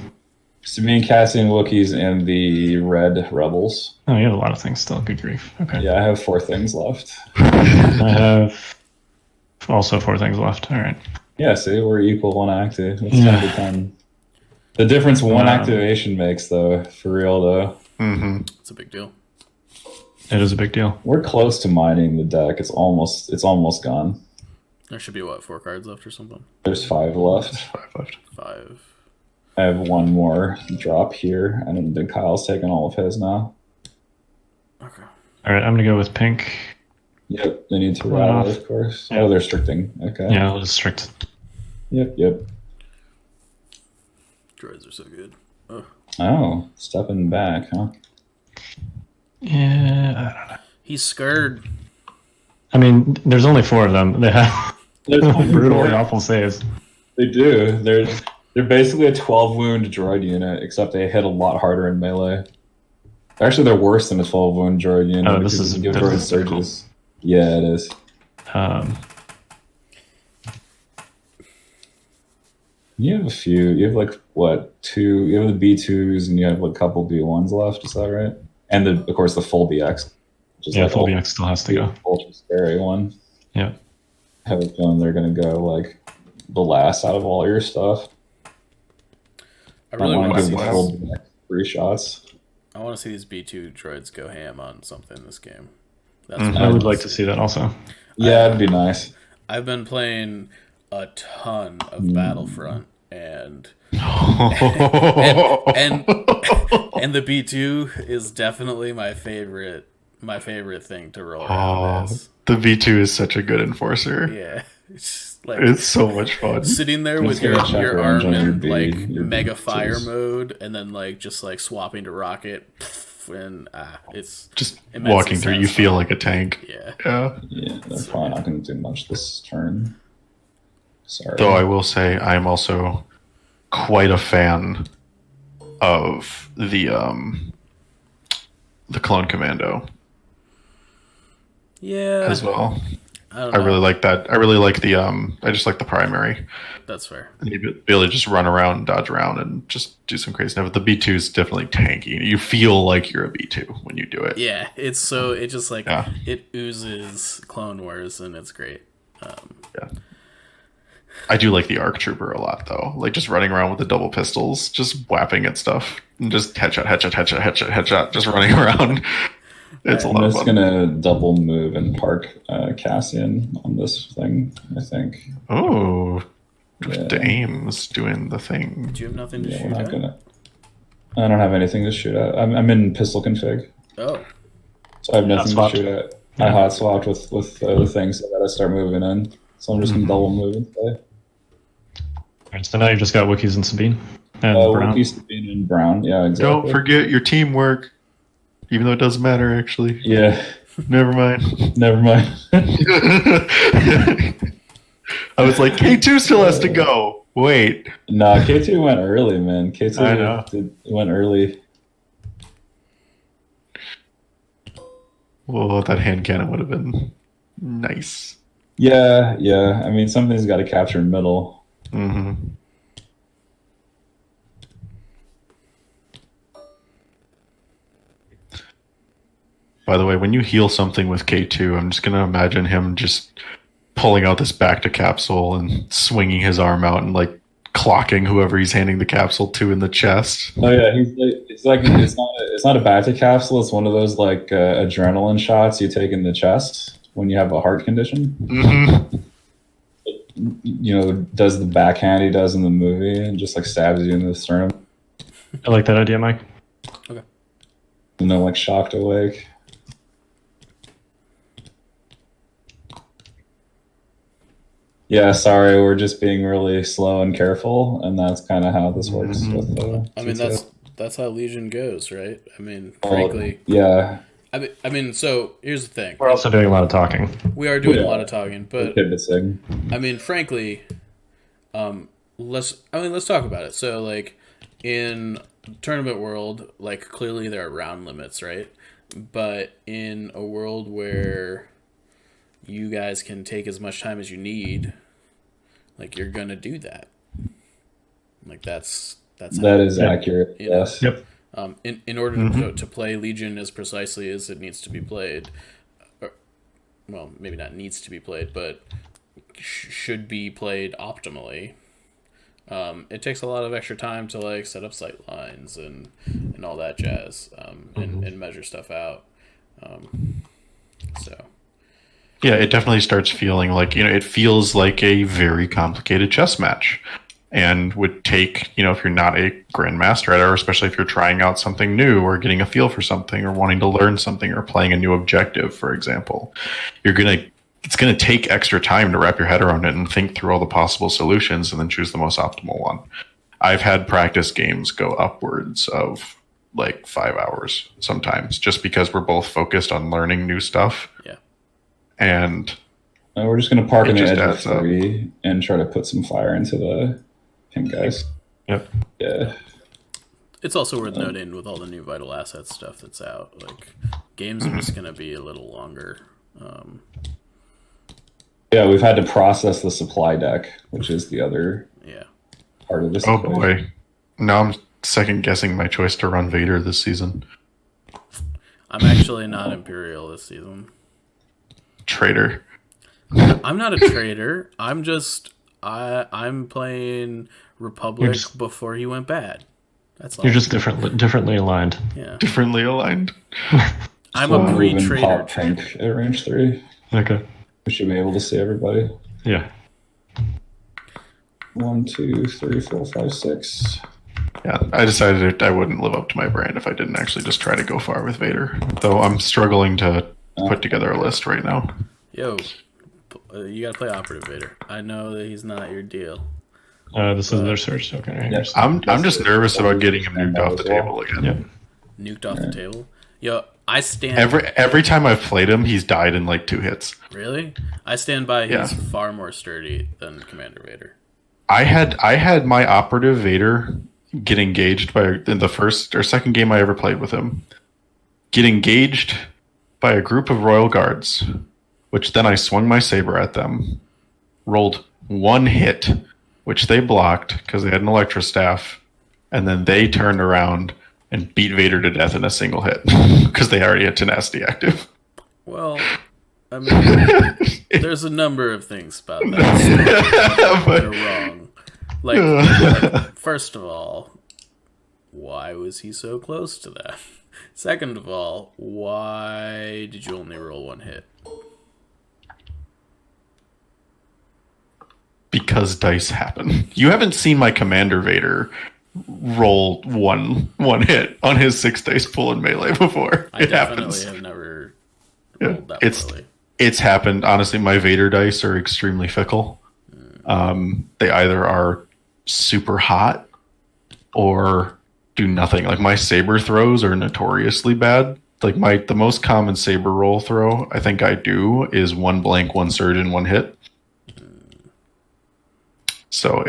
Speaker 3: Sabine, Cassian, Wookiees, and the Red Rebels.
Speaker 1: Oh, you have a lot of things still. Good grief. Okay.
Speaker 3: Yeah, I have 4 things left.
Speaker 1: I have also 4 things left. All right.
Speaker 3: Yeah, see, we're equal 1 active. That's
Speaker 1: Yeah.
Speaker 3: 10 to 10. The difference one activation makes, though, for real, though.
Speaker 4: It's a big deal.
Speaker 1: It is a big deal.
Speaker 3: We're close to mining the deck. It's almost gone.
Speaker 4: There should be, 4 cards left or something?
Speaker 3: There's 5 left.
Speaker 2: 5 left.
Speaker 4: 5.
Speaker 3: I have 1 more drop here, and then Kyle's taking all of his now.
Speaker 4: Okay.
Speaker 1: All right, I'm going to go with pink.
Speaker 3: Yep, they need to rattle, of course.
Speaker 1: Yeah.
Speaker 3: Oh, they're restricting. Okay.
Speaker 1: Yeah, I'll just strict.
Speaker 3: Yep.
Speaker 4: Droids are so good. Ugh.
Speaker 3: Oh, stepping back, huh?
Speaker 1: Yeah, I don't know.
Speaker 4: He's scared.
Speaker 1: I mean, there's only 4 of them. They have brutally awful saves.
Speaker 3: They do. They're basically a 12 wound droid unit, except they hit a lot harder in melee. Actually, they're worse than a 12 wound droid unit.
Speaker 1: Oh, this
Speaker 3: because
Speaker 1: is-
Speaker 3: you can give
Speaker 1: this
Speaker 3: droid
Speaker 1: is difficult.
Speaker 3: surges. Yeah, it is. You have a few. You have like what 2? You have the B2s and you have like a couple B1s left. Is that right? And of course the full BX. Which is
Speaker 1: Yeah,
Speaker 3: like
Speaker 1: full BX still has to go.
Speaker 3: ultra scary one.
Speaker 1: Yeah.
Speaker 3: I have a feeling they're gonna go like the last out of all your stuff.
Speaker 4: I really
Speaker 3: want
Speaker 4: want
Speaker 3: to
Speaker 4: to
Speaker 3: give
Speaker 4: see
Speaker 3: the full
Speaker 4: this.
Speaker 3: BX 3 shots.
Speaker 4: I want to see these B2 droids go ham on something this game. That's
Speaker 2: Mhm.
Speaker 4: what
Speaker 1: I would
Speaker 4: want
Speaker 1: like to see that also.
Speaker 3: Yeah, it'd be nice.
Speaker 4: I've been playing a ton of Battlefront and and the B2 is definitely my favorite thing to roll around as.
Speaker 2: The V2 is such a good enforcer.
Speaker 4: Yeah. It's just like
Speaker 2: It's so much fun.
Speaker 4: sitting there
Speaker 3: I'm
Speaker 4: with
Speaker 3: just gonna check
Speaker 4: your
Speaker 3: range
Speaker 4: arm
Speaker 3: on your
Speaker 4: in
Speaker 3: B-
Speaker 4: like
Speaker 3: your
Speaker 4: mega
Speaker 3: B2s.
Speaker 4: fire mode and then like just like swapping to rocket and it's
Speaker 2: Just
Speaker 4: immensely
Speaker 2: walking through, you feel
Speaker 4: satisfying.
Speaker 2: like a tank.
Speaker 4: Yeah.
Speaker 2: Yeah.
Speaker 3: Yeah, they're probably not going to do much this turn. Sorry.
Speaker 2: Though I will say I'm also quite a fan of the Clone Commando
Speaker 4: Yeah.
Speaker 2: as well.
Speaker 4: I don't
Speaker 2: I
Speaker 4: know.
Speaker 2: really like that. I really like the I just like the primary.
Speaker 4: That's fair.
Speaker 2: And you be able to just run around and dodge around and just do some crazy stuff. But the B2 is definitely tanky. You feel like you're a B2 when you do it.
Speaker 4: Yeah, it's so it just like
Speaker 2: Yeah.
Speaker 4: it oozes Clone Wars and it's great.
Speaker 2: Yeah. I do like the ARC Trooper a lot though. Like just running around with the double pistols, just whapping at stuff. And just headshot, just running around. It's a
Speaker 3: I'm
Speaker 2: lot of
Speaker 3: just
Speaker 2: fun.
Speaker 3: going to double move and park Cassian on this thing, I think.
Speaker 2: Oh,
Speaker 3: Yeah.
Speaker 2: Dame's doing the thing.
Speaker 4: Do you have nothing to
Speaker 3: Yeah,
Speaker 4: shoot
Speaker 3: we're not
Speaker 4: at?
Speaker 3: gonna. I don't have anything to shoot at. I'm in pistol config,
Speaker 4: Oh,
Speaker 3: so I have nothing to
Speaker 1: Hot-swapped.
Speaker 3: shoot at. I hot swapped with the things, so I gotta start moving in. So I'm just gonna double move and play.
Speaker 1: All right, so now you've just got Wookiees and Sabine. And Brown.
Speaker 3: Wookiees, Sabine, and Brown. Yeah, exactly.
Speaker 2: Don't forget your teamwork, even though it doesn't matter actually.
Speaker 3: Yeah,
Speaker 2: Never mind.
Speaker 3: never mind.
Speaker 2: I was like, K2 still has to go. Wait.
Speaker 3: Nah, K2 went early, man. K2
Speaker 2: I know.
Speaker 3: went early.
Speaker 2: Well, that hand cannon would have been Nice.
Speaker 3: Yeah. I mean, something's got to capture middle.
Speaker 2: Mm-hmm. By the way, when you heal something with K2, I'm just going to imagine him just pulling out this back to capsule and swinging his arm out and like clocking whoever he's handing the capsule to in the chest.
Speaker 3: Oh yeah, it's not a back to capsule. It's one of those like adrenaline shots you take in the chest when you have a heart condition.
Speaker 2: Mm-hmm.
Speaker 3: You know, does the backhand he does in the movie and just like stabs you in the sternum.
Speaker 1: I like that idea, Mike.
Speaker 4: Okay.
Speaker 3: And they're like shocked awake. Yeah, sorry, we're just being really slow and careful, and that's kind of how this works. With
Speaker 4: I mean, that's how Legion goes, right? I mean,
Speaker 3: well,
Speaker 4: frankly,
Speaker 3: yeah.
Speaker 4: I mean, so here's the thing.
Speaker 1: We're also doing a lot of talking.
Speaker 4: We are doing a lot of talking, but
Speaker 3: Pivoting.
Speaker 4: I mean, frankly, let's talk about it. So, like, in tournament world, like, clearly there are round limits, right? But in a world where you guys can take as much time as you need, like, you're gonna do that. Like, that
Speaker 3: is accurate.
Speaker 4: You know?
Speaker 3: Yes.
Speaker 1: Yep.
Speaker 4: In order to play Legion as precisely as it needs to be played, well, maybe not needs to be played, but should be played optimally. It takes a lot of extra time to like set up sight lines and all that jazz, and measure stuff out. So.
Speaker 2: Yeah, it definitely starts feeling like, it feels like a very complicated chess match, and would take, if you're not a grandmaster at it, or especially if you're trying out something new or getting a feel for something or wanting to learn something or playing a new objective, for example, it's going to take extra time to wrap your head around it and think through all the possible solutions and then choose the most optimal one. I've had practice games go upwards of like 5 hours sometimes, just because we're both focused on learning new stuff.
Speaker 4: Yeah.
Speaker 2: And
Speaker 3: we're just going to park on the edge of 3 and try to put some fire into the pink guys.
Speaker 1: Yep.
Speaker 3: Yeah.
Speaker 4: It's also worth noting with all the new vital assets stuff that's out, like games are just going to be a little longer.
Speaker 3: Yeah, we've had to process the supply deck, which is the other part of this.
Speaker 2: Oh boy. Now I'm second guessing my choice to run Vader this season.
Speaker 4: I'm actually not Imperial this season.
Speaker 2: Traitor.
Speaker 4: I'm not a traitor. I'm just I'm playing Republic before he went bad. That's all.
Speaker 1: You're just differently aligned.
Speaker 4: Yeah.
Speaker 2: Differently aligned.
Speaker 4: I'm a pre-traitor.
Speaker 3: Pink at range 3.
Speaker 1: Okay.
Speaker 3: We should be able to see everybody.
Speaker 1: Yeah.
Speaker 3: 1, 2, 3, 4, 5, 6.
Speaker 2: Yeah, I decided I wouldn't live up to my brand if I didn't actually just try to go far with Vader. Though I'm struggling to put together a list right now.
Speaker 4: Yo, you gotta play Operative Vader. I know that he's not your deal.
Speaker 1: This is their search token right here.
Speaker 2: I'm just nervous about getting him nuked off the table again.
Speaker 1: Yep.
Speaker 4: Nuked off the table? Yo, I stand...
Speaker 2: Every time I've played him, he's died in like 2 hits.
Speaker 4: Really? I stand by he's far more sturdy than Commander Vader.
Speaker 2: I had my Operative Vader get engaged in the first or second game I ever played with him. Get engaged by a group of Royal Guards, which then I swung my saber at them, rolled 1 hit, which they blocked because they had an Electro Staff, and then they turned around and beat Vader to death in a single hit because they already had Tenacity active.
Speaker 4: Well, I mean, there's a number of things about that that are wrong. Like, first of all, why was he so close to that? Second of all, why did you only roll 1 hit?
Speaker 2: Because dice happen. You haven't seen my Commander Vader roll one hit on his 6 dice pool in melee before.
Speaker 4: I definitely have never rolled that poorly.
Speaker 2: It's happened. Honestly, my Vader dice are extremely fickle. They either are super hot or do nothing. Like my saber throws are notoriously bad. Like the most common saber roll throw I think I do is 1 blank, 1 surge, and 1 hit. So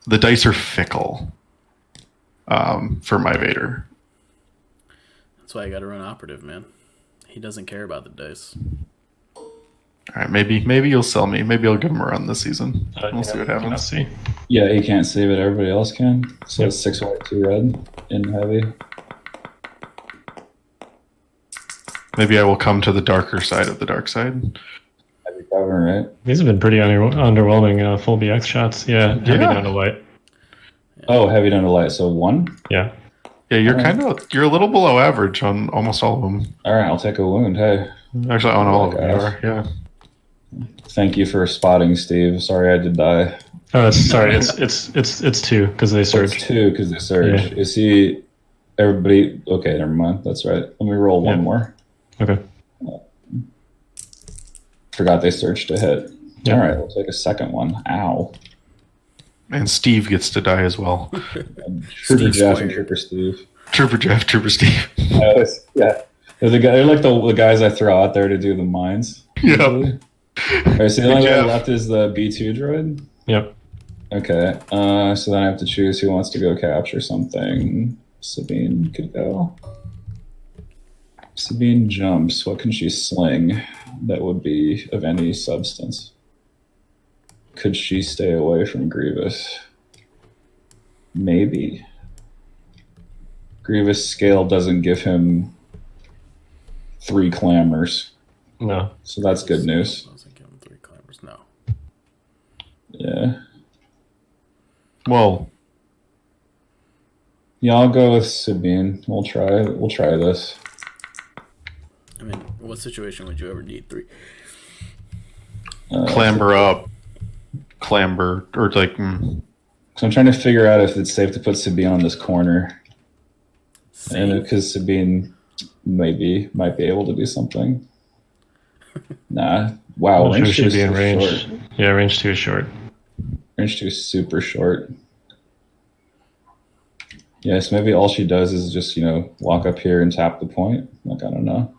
Speaker 2: the dice are fickle for my Vader.
Speaker 4: That's why I got to run Operative, man. He doesn't care about the dice.
Speaker 2: All right, maybe you'll sell me. Maybe I'll give him a run this season. We'll see what happens.
Speaker 1: See.
Speaker 3: Yeah, he can't see, but everybody else can. So it's 6 white, 2 red in heavy.
Speaker 2: Maybe I will come to the darker side of the dark side.
Speaker 3: Heavy cover, right?
Speaker 1: These have been pretty underwhelming full BX shots. Yeah, heavy down to light.
Speaker 3: Oh, heavy down to light. So 1?
Speaker 1: Yeah.
Speaker 2: Yeah, you're you're a little below average on almost all of them.
Speaker 3: All right, I'll take a wound. Hey.
Speaker 2: Actually, on all of them, you are. Yeah.
Speaker 3: Thank you for spotting, Steve. Sorry I did die.
Speaker 1: Oh, sorry. It's 2 because they surge.
Speaker 3: It's 2 because they surge.
Speaker 1: Yeah.
Speaker 3: You see, everybody. Okay, never mind. That's right. Let me roll one more.
Speaker 1: Okay.
Speaker 3: Forgot they surged to hit.
Speaker 1: Yeah.
Speaker 3: All right, we'll take a second one. Ow.
Speaker 2: And Steve gets to die as well.
Speaker 3: Trooper Jeff and Trooper Steve.
Speaker 2: Trooper Jeff, Trooper Steve.
Speaker 3: Yeah. They're like the guys I throw out there to do the mines.
Speaker 2: Yep.
Speaker 3: All right, so the only guy left is the B2 droid?
Speaker 1: Yep.
Speaker 3: Okay. So then I have to choose who wants to go capture something. Sabine could go. Sabine jumps. What can she sling that would be of any substance? Could she stay away from Grievous? Maybe. Grievous scale doesn't give him 3 clambers.
Speaker 1: No.
Speaker 3: So that's good news.
Speaker 4: Doesn't give him 3 clambers. No.
Speaker 3: Yeah.
Speaker 2: Well,
Speaker 3: Yeah, I'll go with Sabine. We'll try this.
Speaker 4: I mean, what situation would you ever need 3?
Speaker 2: clamber up, clamber, or like.
Speaker 3: So I'm trying to figure out if it's safe to put Sabine on this corner. And because Sabine might be able to do something. Nah. Wow.
Speaker 1: I'm sure
Speaker 3: Range 2
Speaker 1: she'd
Speaker 3: is
Speaker 1: be in
Speaker 3: so
Speaker 1: range.
Speaker 3: short.
Speaker 1: Yeah, range 2 is short.
Speaker 3: Range 2 is super short. Yes, maybe all she does is just, walk up here and tap the point. Like, I don't know.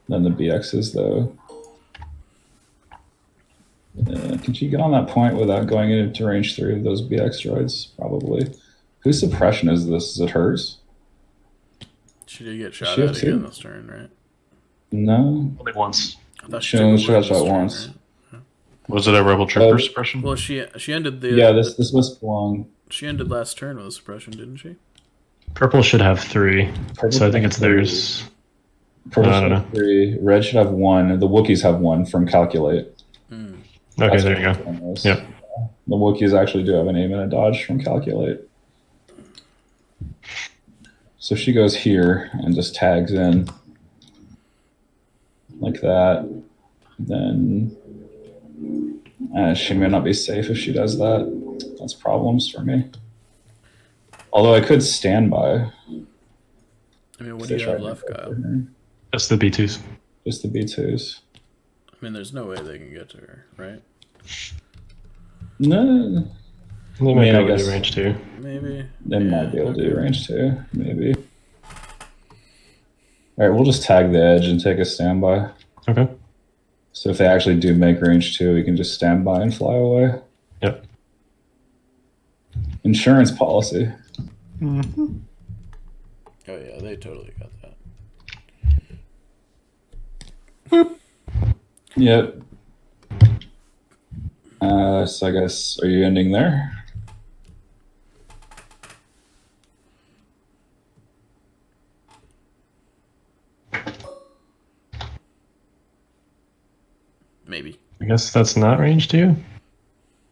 Speaker 3: Then the BXs, though. Can she get on that point without going into range 3 of those BX droids? Probably. Whose suppression is this? Is it hers?
Speaker 4: She did get shot at again this turn, right?
Speaker 3: No.
Speaker 1: Only once.
Speaker 4: I thought
Speaker 3: She only shot once.
Speaker 4: Right?
Speaker 2: Was it a rebel trooper suppression?
Speaker 4: Well, she ended the.
Speaker 3: Yeah, this must belong.
Speaker 4: She ended last turn with a suppression, didn't she?
Speaker 1: Purple should have 3, so I think it's
Speaker 3: 3.
Speaker 1: theirs.
Speaker 3: Purple
Speaker 1: I
Speaker 3: should
Speaker 1: don't
Speaker 3: have 3. Red should have 1. The Wookiees have 1 from Calculate.
Speaker 1: Okay,
Speaker 3: That's
Speaker 1: there you
Speaker 3: what
Speaker 1: go.
Speaker 3: one was.
Speaker 1: Yep.
Speaker 3: The Wookiees actually do have an aim and a dodge from Calculate. So she goes here and just tags in like that. Then she may not be safe if she does that. That's problems for me. Although I could stand by.
Speaker 4: I mean, what do you have left, Kyle?
Speaker 1: That's the B2s.
Speaker 3: Just the B2s.
Speaker 4: I mean, there's no way they can get to her, right?
Speaker 3: No.
Speaker 1: They might be able to do range 2.
Speaker 4: Maybe.
Speaker 3: They might be able to do range 2. Maybe. All right, we'll just tag the edge and take a standby.
Speaker 1: Okay.
Speaker 3: So if they actually do make range 2, we can just stand by and fly away.
Speaker 1: Yep.
Speaker 3: Insurance policy.
Speaker 4: Oh yeah, they totally got that.
Speaker 3: Yep. So I guess, are you ending there?
Speaker 4: Maybe.
Speaker 1: I guess that's not range 2?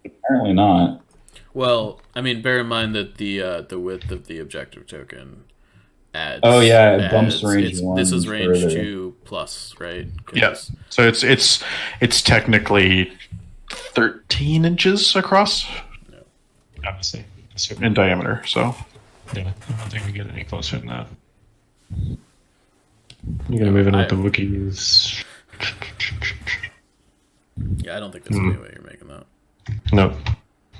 Speaker 3: Apparently not.
Speaker 4: Well, I mean, bear in mind that the width of the objective token adds.
Speaker 3: Oh yeah, it bumps range 1.
Speaker 4: This is range
Speaker 3: further.
Speaker 4: 2 plus, right?
Speaker 2: Yes. So it's technically 13 inches across
Speaker 1: Obviously.
Speaker 2: in diameter. So
Speaker 1: Yeah, I don't think we get any closer than that. You're gonna move in with the Wookiees.
Speaker 4: Yeah, I don't think there's any way you're making that.
Speaker 1: Nope.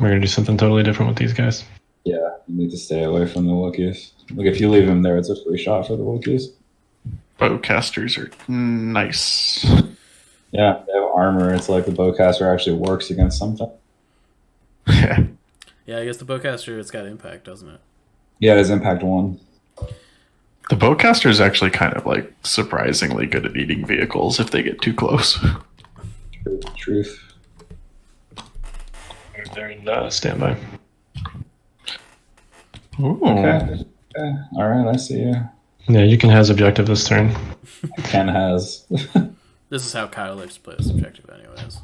Speaker 1: We're gonna do something totally different with these guys.
Speaker 3: Yeah, you need to stay away from the Wookiees. Like if you leave him there, it's a free shot for the Wookiees.
Speaker 2: bowcasters are nice.
Speaker 3: Yeah, they have armor. It's like the bowcaster actually works against something.
Speaker 4: Yeah, I guess the bowcaster, it's got impact, doesn't it?
Speaker 3: Yeah, it has impact 1.
Speaker 2: The bowcaster is actually kind of like surprisingly good at eating vehicles if they get too close.
Speaker 3: Truth.
Speaker 1: They're in standby.
Speaker 2: Ooh.
Speaker 3: Okay. All right, I see you.
Speaker 1: Yeah, you can has objective this turn.
Speaker 3: Ken has.
Speaker 4: This is how Kyle likes to play this objective, anyways.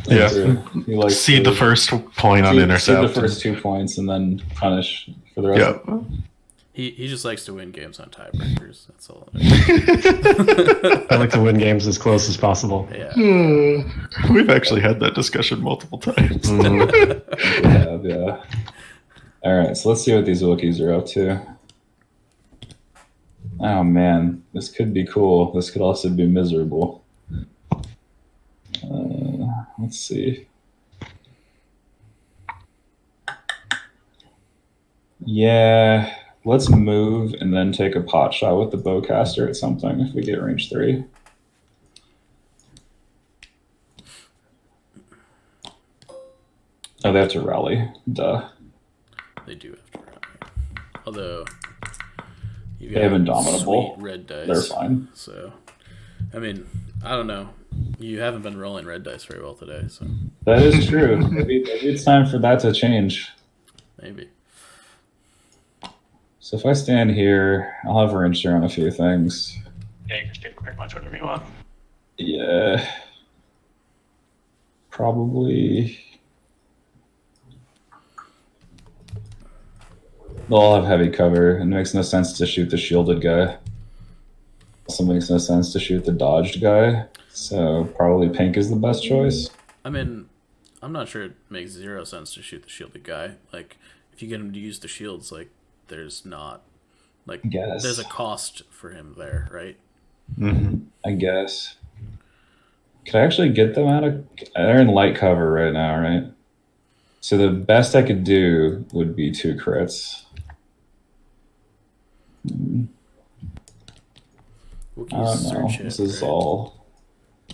Speaker 2: Yeah.
Speaker 3: He likes
Speaker 2: See
Speaker 3: to
Speaker 2: the first point on
Speaker 3: see
Speaker 2: intercept.
Speaker 3: the first 2 points and then punish for the rest.
Speaker 2: Yep.
Speaker 4: He just likes to win games on tiebreakers. That's all. It is.
Speaker 1: I like to win games as close as possible.
Speaker 4: Yeah.
Speaker 2: We've actually had that discussion multiple times.
Speaker 3: Yeah. All right, so let's see what these Wookiees are up to. Oh man, this could be cool. This could also be miserable. Let's see. Yeah, let's move and then take a pot shot with the bowcaster at something if we get range 3. Oh, they have to rally. Duh.
Speaker 4: They do have to rally. Although you
Speaker 3: They have Indomitable.
Speaker 4: sweet red dice.
Speaker 3: They're fine.
Speaker 4: So, I mean, I don't know. You haven't been rolling red dice very well today, so
Speaker 3: That is true. Maybe it's time for that to change.
Speaker 4: maybe.
Speaker 3: So if I stand here, I'll have range on a few things.
Speaker 1: Yeah, you can do pretty much whatever you want.
Speaker 3: Yeah. Probably. They'll all have heavy cover. It makes no sense to shoot the shielded guy. Also makes no sense to shoot the dodged guy. So probably pink is the best choice.
Speaker 4: I mean, I'm not sure it makes 0 sense to shoot the shielded guy. Like, if you get him to use the shields, like, there's not, like,
Speaker 3: Guess.
Speaker 4: there's a cost for him there, right?
Speaker 3: I guess. Could I actually get them out of... They're in light cover right now, right? So the best I could do would be 2 crits. I don't know. This is all...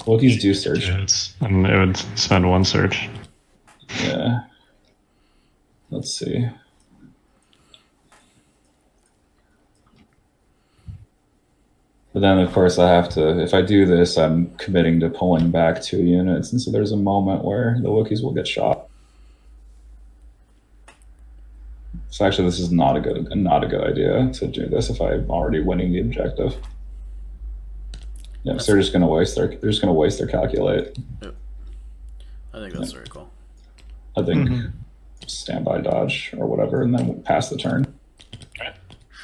Speaker 3: Wookiees do search.
Speaker 1: And it would spend 1 search.
Speaker 3: Yeah. Let's see. But then, of course, I have to... If I do this, I'm committing to pulling back 2 units. And so there's a moment where the Wookiees will get shot. So actually, this is not a good idea to do this if I'm already winning the objective. Yeah, so they're just gonna waste their calculate.
Speaker 4: Yep. I think that's very cool.
Speaker 3: I think standby dodge or whatever, and then we'll pass the turn.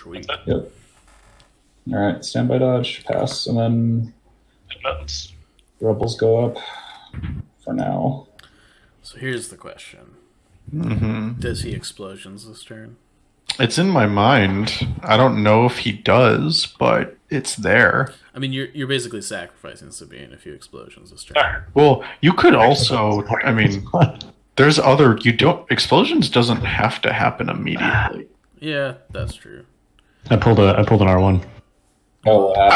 Speaker 4: Sweet.
Speaker 3: Yep. All right, standby dodge, pass, and then
Speaker 1: Buttons.
Speaker 3: rebels go up for now.
Speaker 4: So here's the question. Does he explosions this turn?
Speaker 2: It's in my mind. I don't know if he does, but it's there.
Speaker 4: I mean, you're basically sacrificing Sabine if you explosions this turn.
Speaker 2: Well, you could also, I mean, there's other, explosions doesn't have to happen immediately.
Speaker 4: Yeah, that's true.
Speaker 1: I pulled an R1.
Speaker 3: Oh, what happened?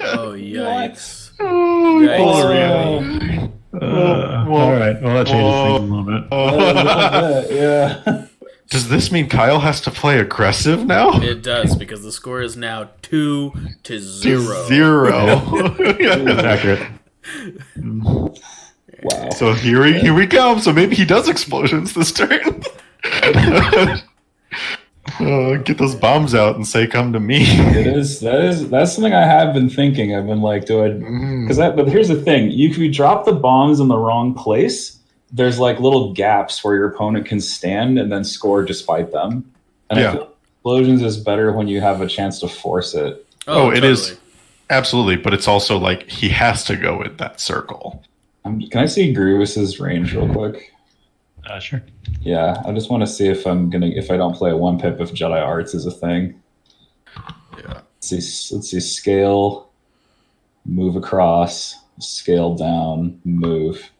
Speaker 4: Oh, yikes.
Speaker 2: Yikes.
Speaker 1: All right. Well, that changes things a little bit.
Speaker 3: Yeah.
Speaker 2: Does this mean Kyle has to play aggressive now?
Speaker 4: It does, because the score is now 2-0.
Speaker 2: 0.
Speaker 1: Accurate.
Speaker 3: Wow.
Speaker 2: So here we come. So maybe he does explosions this turn. Get those bombs out and say, "Come to me."
Speaker 3: That's something I have been thinking. I've been like, but here's the thing: if you drop the bombs in the wrong place, there's like little gaps where your opponent can stand and then score despite them. And I feel explosions is better when you have a chance to force it.
Speaker 2: Oh, it is absolutely, but it's also like he has to go in that circle.
Speaker 3: Can I see Grievous's range real quick?
Speaker 1: Sure.
Speaker 3: Yeah, I just want to see if I don't play a 1-pip if Jedi Arts is a thing.
Speaker 2: Yeah.
Speaker 3: Let's see. Scale, move across, scale down, move.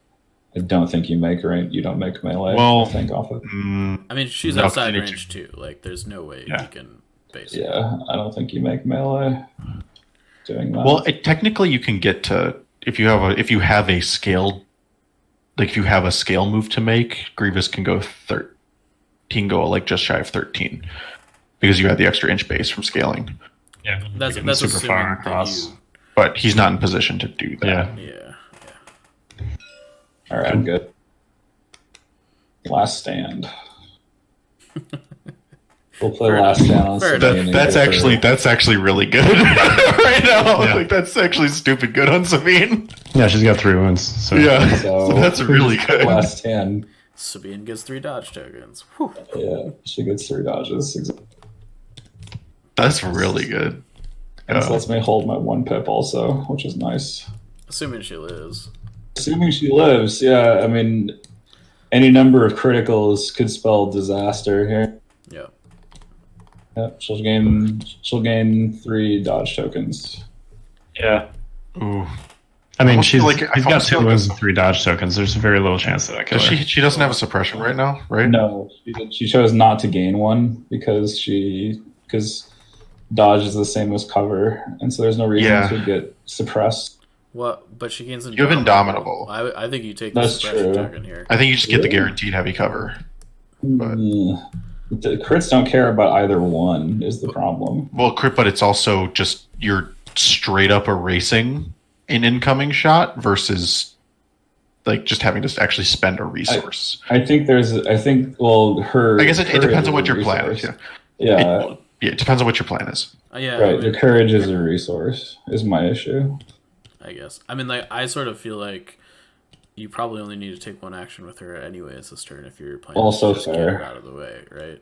Speaker 3: I don't think you don't make melee.
Speaker 2: Well,
Speaker 3: I think off of.
Speaker 4: I mean, she's outside range too. Like, there's no way you can base it.
Speaker 3: Yeah, I don't think you make melee doing that.
Speaker 2: Well, technically, you can get to if you have a scaled. Like if you have a scale move to make, Grievous can go he can go like just shy of 13 because you had the extra inch base from scaling.
Speaker 1: Yeah,
Speaker 4: That's
Speaker 1: super
Speaker 4: assuming
Speaker 1: far
Speaker 4: that
Speaker 1: across.
Speaker 4: you-
Speaker 2: But he's not in position to do that.
Speaker 1: Yeah.
Speaker 3: All right, I'm good. Last stand. We'll play
Speaker 4: Fair
Speaker 3: last
Speaker 4: enough.
Speaker 3: stand on
Speaker 4: Fair
Speaker 3: Sabine.
Speaker 4: enough.
Speaker 3: and
Speaker 2: That's
Speaker 3: go for-
Speaker 2: actually really good right now.
Speaker 1: Yeah.
Speaker 2: Like that's actually stupid good on Sabine.
Speaker 1: Yeah, she's got 3 wounds. So
Speaker 2: Yeah,
Speaker 3: So
Speaker 2: so that's really good.
Speaker 3: Last stand.
Speaker 4: Sabine gets 3 dodge tokens. Whew.
Speaker 3: Yeah, she gets 3 dodges.
Speaker 2: That's really good.
Speaker 3: And this lets me hold my 1 pip also, which is nice.
Speaker 4: Assuming she lives.
Speaker 3: Assuming she lives, yeah. I mean, any number of criticals could spell disaster here.
Speaker 4: Yeah.
Speaker 3: Yep, she'll gain 3 dodge tokens.
Speaker 1: yeah.
Speaker 2: Ooh.
Speaker 1: I mean,
Speaker 2: almost
Speaker 1: she's
Speaker 2: feel like- I
Speaker 1: got
Speaker 2: almost
Speaker 1: 2
Speaker 2: feel like
Speaker 1: wounds and 3 dodge tokens. There's very little chance that I kill her.
Speaker 2: She doesn't have a suppression right now, right?
Speaker 3: No, she chose not to gain one because dodge is the same as cover, and so there's no reason
Speaker 2: Yeah.
Speaker 3: to get suppressed.
Speaker 4: What? But she gains
Speaker 2: You have Indomitable.
Speaker 4: I think you take the
Speaker 3: That's
Speaker 4: suppression
Speaker 3: true.
Speaker 4: token here.
Speaker 2: I think you just get the
Speaker 3: Really?
Speaker 2: guaranteed heavy cover. But-
Speaker 3: The crits don't care about either one is the problem.
Speaker 2: Well, crit, but it's also just you're straight up erasing an incoming shot versus like just having to actually spend a resource.
Speaker 3: I think her.
Speaker 2: I guess it
Speaker 3: courage
Speaker 2: depends on
Speaker 3: is
Speaker 2: what
Speaker 3: a
Speaker 2: your plan is.
Speaker 3: resource.
Speaker 2: Yeah.
Speaker 3: Yeah,
Speaker 2: It depends on what your plan is.
Speaker 4: Yeah.
Speaker 3: right.
Speaker 4: I
Speaker 3: The
Speaker 4: mean,
Speaker 3: courage is a resource. Is my issue.
Speaker 4: I guess. I mean, like, I sort of feel like you probably only need to take 1 action with her anyways this turn if you're playing.
Speaker 3: Also
Speaker 4: just get
Speaker 3: fair.
Speaker 4: her out of the way, right?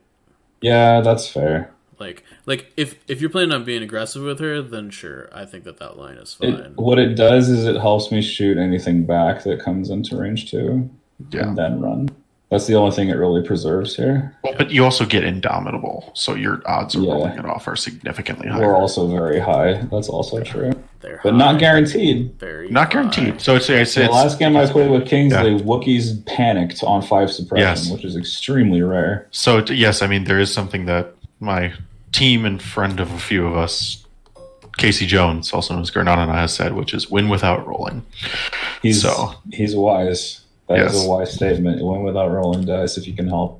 Speaker 3: Yeah, that's fair.
Speaker 4: Like if you're planning on being aggressive with her, then sure, I think that line is fine.
Speaker 3: What it does is it helps me shoot anything back that comes into range 2,
Speaker 2: Yeah.
Speaker 3: and then run. That's the only thing it really preserves here.
Speaker 2: Well, but you also get Indomitable, so your odds of
Speaker 3: Yeah.
Speaker 2: rolling it off are significantly higher.
Speaker 3: We're also very high. That's also true,
Speaker 4: They're
Speaker 3: but
Speaker 4: high,
Speaker 3: not guaranteed.
Speaker 4: very
Speaker 2: Not
Speaker 4: high.
Speaker 2: guaranteed. So it's
Speaker 3: The last game I played with Kingsley, Wookiees panicked on 5 suppression,
Speaker 2: Yes.
Speaker 3: which is extremely rare.
Speaker 2: so yes, I mean there is something that my team and friend of a few of us, Casey Jones, also known as Granada, has said, which is win without rolling.
Speaker 3: He's
Speaker 2: So-
Speaker 3: wise. That is
Speaker 2: Yes.
Speaker 3: a wise statement. Win without rolling dice if you can help.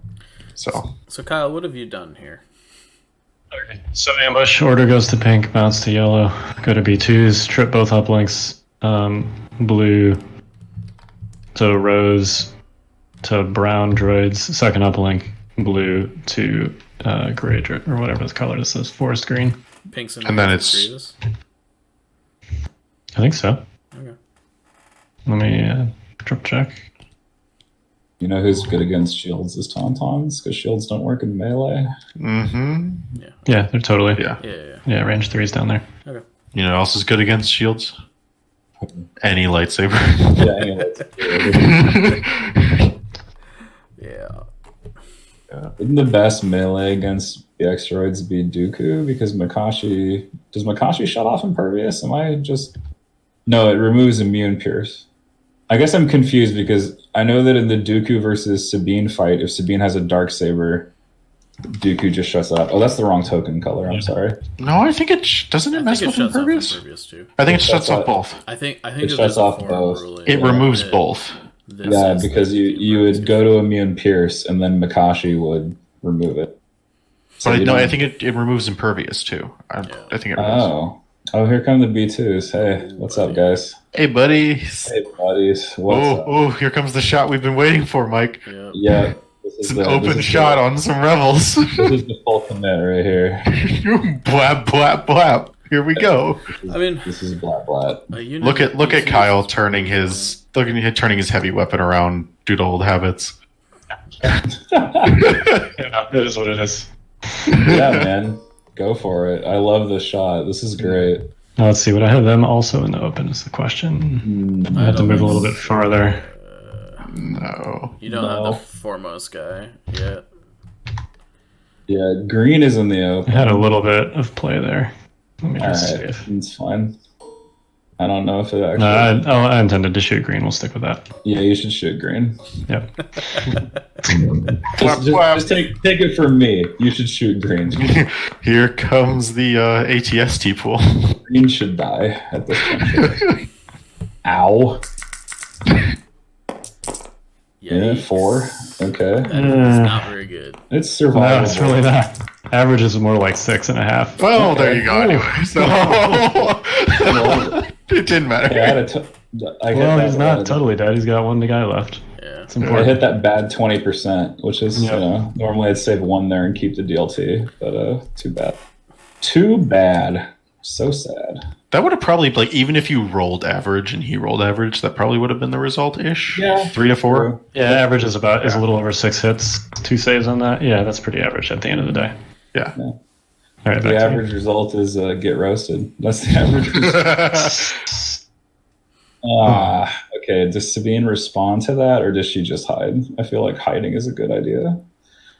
Speaker 2: So
Speaker 4: So Kyle, what have you done here?
Speaker 1: Okay. So ambush order goes to pink, bounce to yellow, go to B2s, trip both uplinks, blue to rose to brown droids, second uplink, blue to gray droid, or whatever this color this is, forest green.
Speaker 4: Pinks and
Speaker 2: And then
Speaker 4: reds
Speaker 2: it's-
Speaker 4: Grievous?
Speaker 1: I think so.
Speaker 4: Okay.
Speaker 1: Let me triple check.
Speaker 3: You know who's good against shields is Tauntauns, because shields don't work in melee.
Speaker 1: Yeah, they're totally.
Speaker 2: yeah.
Speaker 1: Yeah, range 3's down there.
Speaker 4: Okay.
Speaker 2: You know what else is good against shields? Any lightsaber.
Speaker 3: Yeah, anyway.
Speaker 4: Yeah.
Speaker 3: Wouldn't the best melee against the X-Droids be Dooku? Because does Makashi shut off Impervious? No, it removes Immune Pierce. I guess I'm confused because I know that in the Dooku versus Sabine fight, if Sabine has a dark saber, Dooku just shuts off. Oh, that's the wrong token color. I'm sorry.
Speaker 2: No, I think doesn't it
Speaker 4: I
Speaker 2: mess
Speaker 4: think it
Speaker 2: with
Speaker 4: shuts off
Speaker 2: Impervious?
Speaker 4: Impervious too.
Speaker 2: I think it
Speaker 3: It
Speaker 2: shuts
Speaker 3: shuts
Speaker 2: off
Speaker 3: off-
Speaker 2: both.
Speaker 4: I think
Speaker 3: It
Speaker 4: there's
Speaker 3: shuts
Speaker 4: a
Speaker 3: off
Speaker 4: form
Speaker 3: both.
Speaker 4: ruling
Speaker 2: It removes
Speaker 4: that
Speaker 2: both.
Speaker 4: this
Speaker 3: Yeah,
Speaker 4: is
Speaker 3: because
Speaker 4: the
Speaker 3: you would go to Immune Pierce and then Makashi would remove it. So
Speaker 2: But
Speaker 3: you
Speaker 2: no, I
Speaker 3: don't-
Speaker 2: think it removes Impervious too. I think it removes.
Speaker 3: Oh, here come the B2s. Hey, what's up, guys?
Speaker 2: Hey, buddy.
Speaker 3: Hey, buddies. What's up?
Speaker 2: Oh, here comes the shot we've been waiting for, Mike.
Speaker 4: Yeah.
Speaker 3: Yeah, this
Speaker 2: It's
Speaker 3: is
Speaker 2: an open
Speaker 3: this is
Speaker 2: shot on some rebels.
Speaker 3: This is the full commit right here.
Speaker 2: Blap, blap, blap. Here we go.
Speaker 4: I mean,
Speaker 3: This is blat blat.
Speaker 4: a unit
Speaker 2: Look at
Speaker 4: that
Speaker 2: Kyle
Speaker 4: uses-
Speaker 2: turning his heavy weapon around due to old habits.
Speaker 1: Yeah, it is what it is.
Speaker 3: Yeah, man, go for it. I love this shot. This is great.
Speaker 1: Now let's see, would I have them also in the open is the question. I have to move a little bit farther.
Speaker 2: No.
Speaker 4: You don't
Speaker 3: No.
Speaker 4: have the foremost guy yet.
Speaker 3: Yeah, green is in the
Speaker 1: I
Speaker 3: open.
Speaker 1: had a little bit of play there. Let me
Speaker 3: All
Speaker 1: just
Speaker 3: right,
Speaker 1: see if...
Speaker 3: it's fine. I don't know if it actually.
Speaker 1: No, I intended to shoot green. We'll stick with that.
Speaker 3: Yeah, you should shoot green.
Speaker 1: Yep.
Speaker 3: Just take it from me. You should shoot green.
Speaker 2: Here comes the ATST pool.
Speaker 3: Green should die at this point. Ow. Yeah, 4. Okay.
Speaker 4: That is not very good.
Speaker 3: It's survival.
Speaker 1: No, it's really not. Average is more like 6.5.
Speaker 2: Well, there you go. Anyway, so it didn't matter.
Speaker 3: Yeah,
Speaker 1: Well, he's not totally dead. He's got one guy left.
Speaker 4: Yeah.
Speaker 1: It's
Speaker 3: I
Speaker 1: important.
Speaker 3: hit that bad 20%, which is,
Speaker 1: Yep.
Speaker 3: normally I'd save 1 there and keep the DLT, but too bad. Too bad. So sad.
Speaker 2: That would have probably, like, even if you rolled average and he rolled average, that probably would have been the result-ish.
Speaker 3: Yeah.
Speaker 2: 3 to 4.
Speaker 1: Yeah, average is a little over 6 hits, 2 saves on that. Yeah, that's pretty average at the end of the day.
Speaker 2: Yeah.
Speaker 1: All right,
Speaker 3: The
Speaker 1: back to you.
Speaker 3: average result is get roasted. That's the average result. Okay. Does Sabine respond to that, or does she just hide? I feel like hiding is a good idea.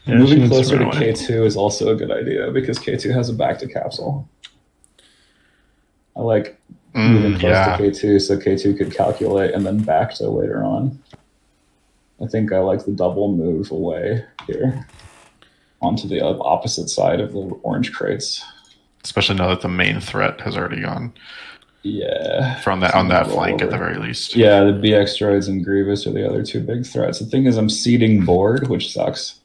Speaker 1: Yeah, she
Speaker 3: Moving
Speaker 1: needs
Speaker 3: closer to
Speaker 1: run away.
Speaker 3: K2 is also a good idea because K2 has a back to capsule. I like moving close to K2 so K2 could calculate and then back to later on. I think I like the double move away here onto the opposite side of the orange crates.
Speaker 2: Especially now that the main threat has already gone
Speaker 3: Yeah.
Speaker 2: from that on that flank at the very least.
Speaker 3: Yeah, the BX droids and Grievous are the other 2 big threats. The thing is I'm ceding board, which sucks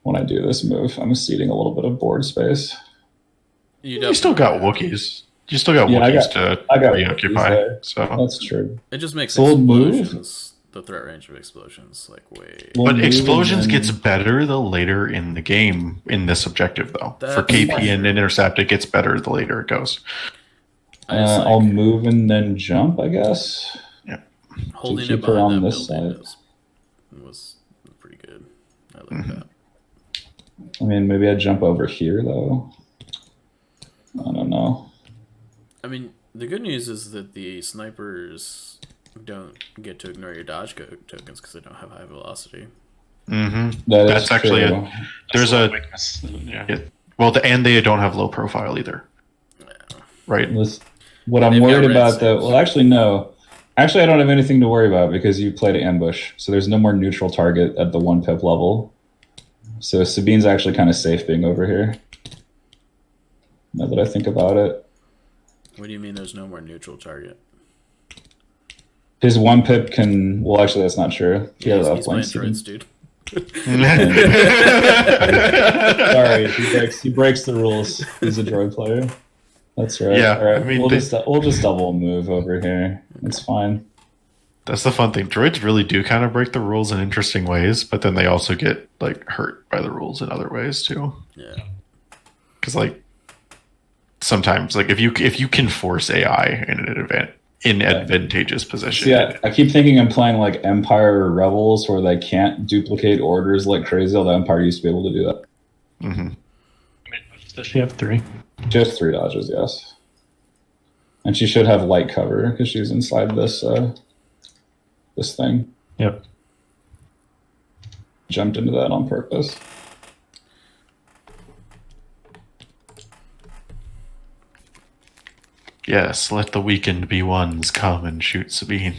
Speaker 3: when I do this move. I'm ceding a little bit of board space.
Speaker 2: You still got Wookiees. You still got
Speaker 3: Yeah,
Speaker 2: Wookiees to
Speaker 3: I got
Speaker 2: reoccupy.
Speaker 3: Wookiees there.
Speaker 2: So,
Speaker 3: That's true.
Speaker 4: It just makes
Speaker 3: So we'll move.
Speaker 4: explosions, the threat range of explosions, like way.
Speaker 3: We'll
Speaker 2: but
Speaker 3: move
Speaker 2: explosions
Speaker 3: and then-
Speaker 2: gets better the later in the game in this objective, though. For
Speaker 4: That's
Speaker 2: KP
Speaker 4: fine.
Speaker 2: and intercept, it gets better the later it goes.
Speaker 3: I'll move and then jump, I guess.
Speaker 4: Holding
Speaker 3: to
Speaker 4: it
Speaker 3: keep her
Speaker 4: behind
Speaker 3: on
Speaker 4: that
Speaker 3: this
Speaker 4: building
Speaker 3: side.
Speaker 4: was pretty good. I like that.
Speaker 3: I mean, maybe I jump over here, though. I don't know.
Speaker 4: I mean, the good news is that the snipers don't get to ignore your dodge tokens because they don't have high velocity.
Speaker 2: Mm-hmm.
Speaker 3: That's
Speaker 2: That's actually
Speaker 3: true.
Speaker 2: there's a
Speaker 1: weakness. Yeah.
Speaker 2: and they don't have low profile either, right?
Speaker 3: What I'm
Speaker 4: They've got
Speaker 3: worried
Speaker 4: red
Speaker 3: about,
Speaker 4: saves.
Speaker 3: though, well, actually, no. Actually, I don't have anything to worry about because you played ambush, so there's no more neutral target at the 1 pip level. So Sabine's actually kind of safe being over here. Now that I think about it.
Speaker 4: What do you mean there's no more neutral target?
Speaker 3: His 1 pip can... Well, actually, that's not true. He has
Speaker 4: He's playing
Speaker 3: uplink.
Speaker 4: turrets, dude.
Speaker 3: Sorry, he breaks the rules. He's a droid player. That's right.
Speaker 2: Yeah,
Speaker 3: All right.
Speaker 2: I mean,
Speaker 3: we'll just double move over here. It's fine.
Speaker 2: That's the fun thing. Droids really do kind of break the rules in interesting ways, but then they also get like hurt by the rules in other ways too.
Speaker 4: Yeah.
Speaker 2: Because like sometimes, like if you can force AI in advantageous position.
Speaker 3: Yeah, I keep thinking I'm playing like Empire or Rebels where they can't duplicate orders like crazy, although Empire used to be able to do that.
Speaker 2: Mm-hmm.
Speaker 1: Does she have 3?
Speaker 3: Just 3 dodges, yes. And she should have light cover because she's inside this this thing.
Speaker 1: Yep.
Speaker 3: Jumped into that on purpose.
Speaker 2: Yes, let the weakened B1s come and shoot Sabine.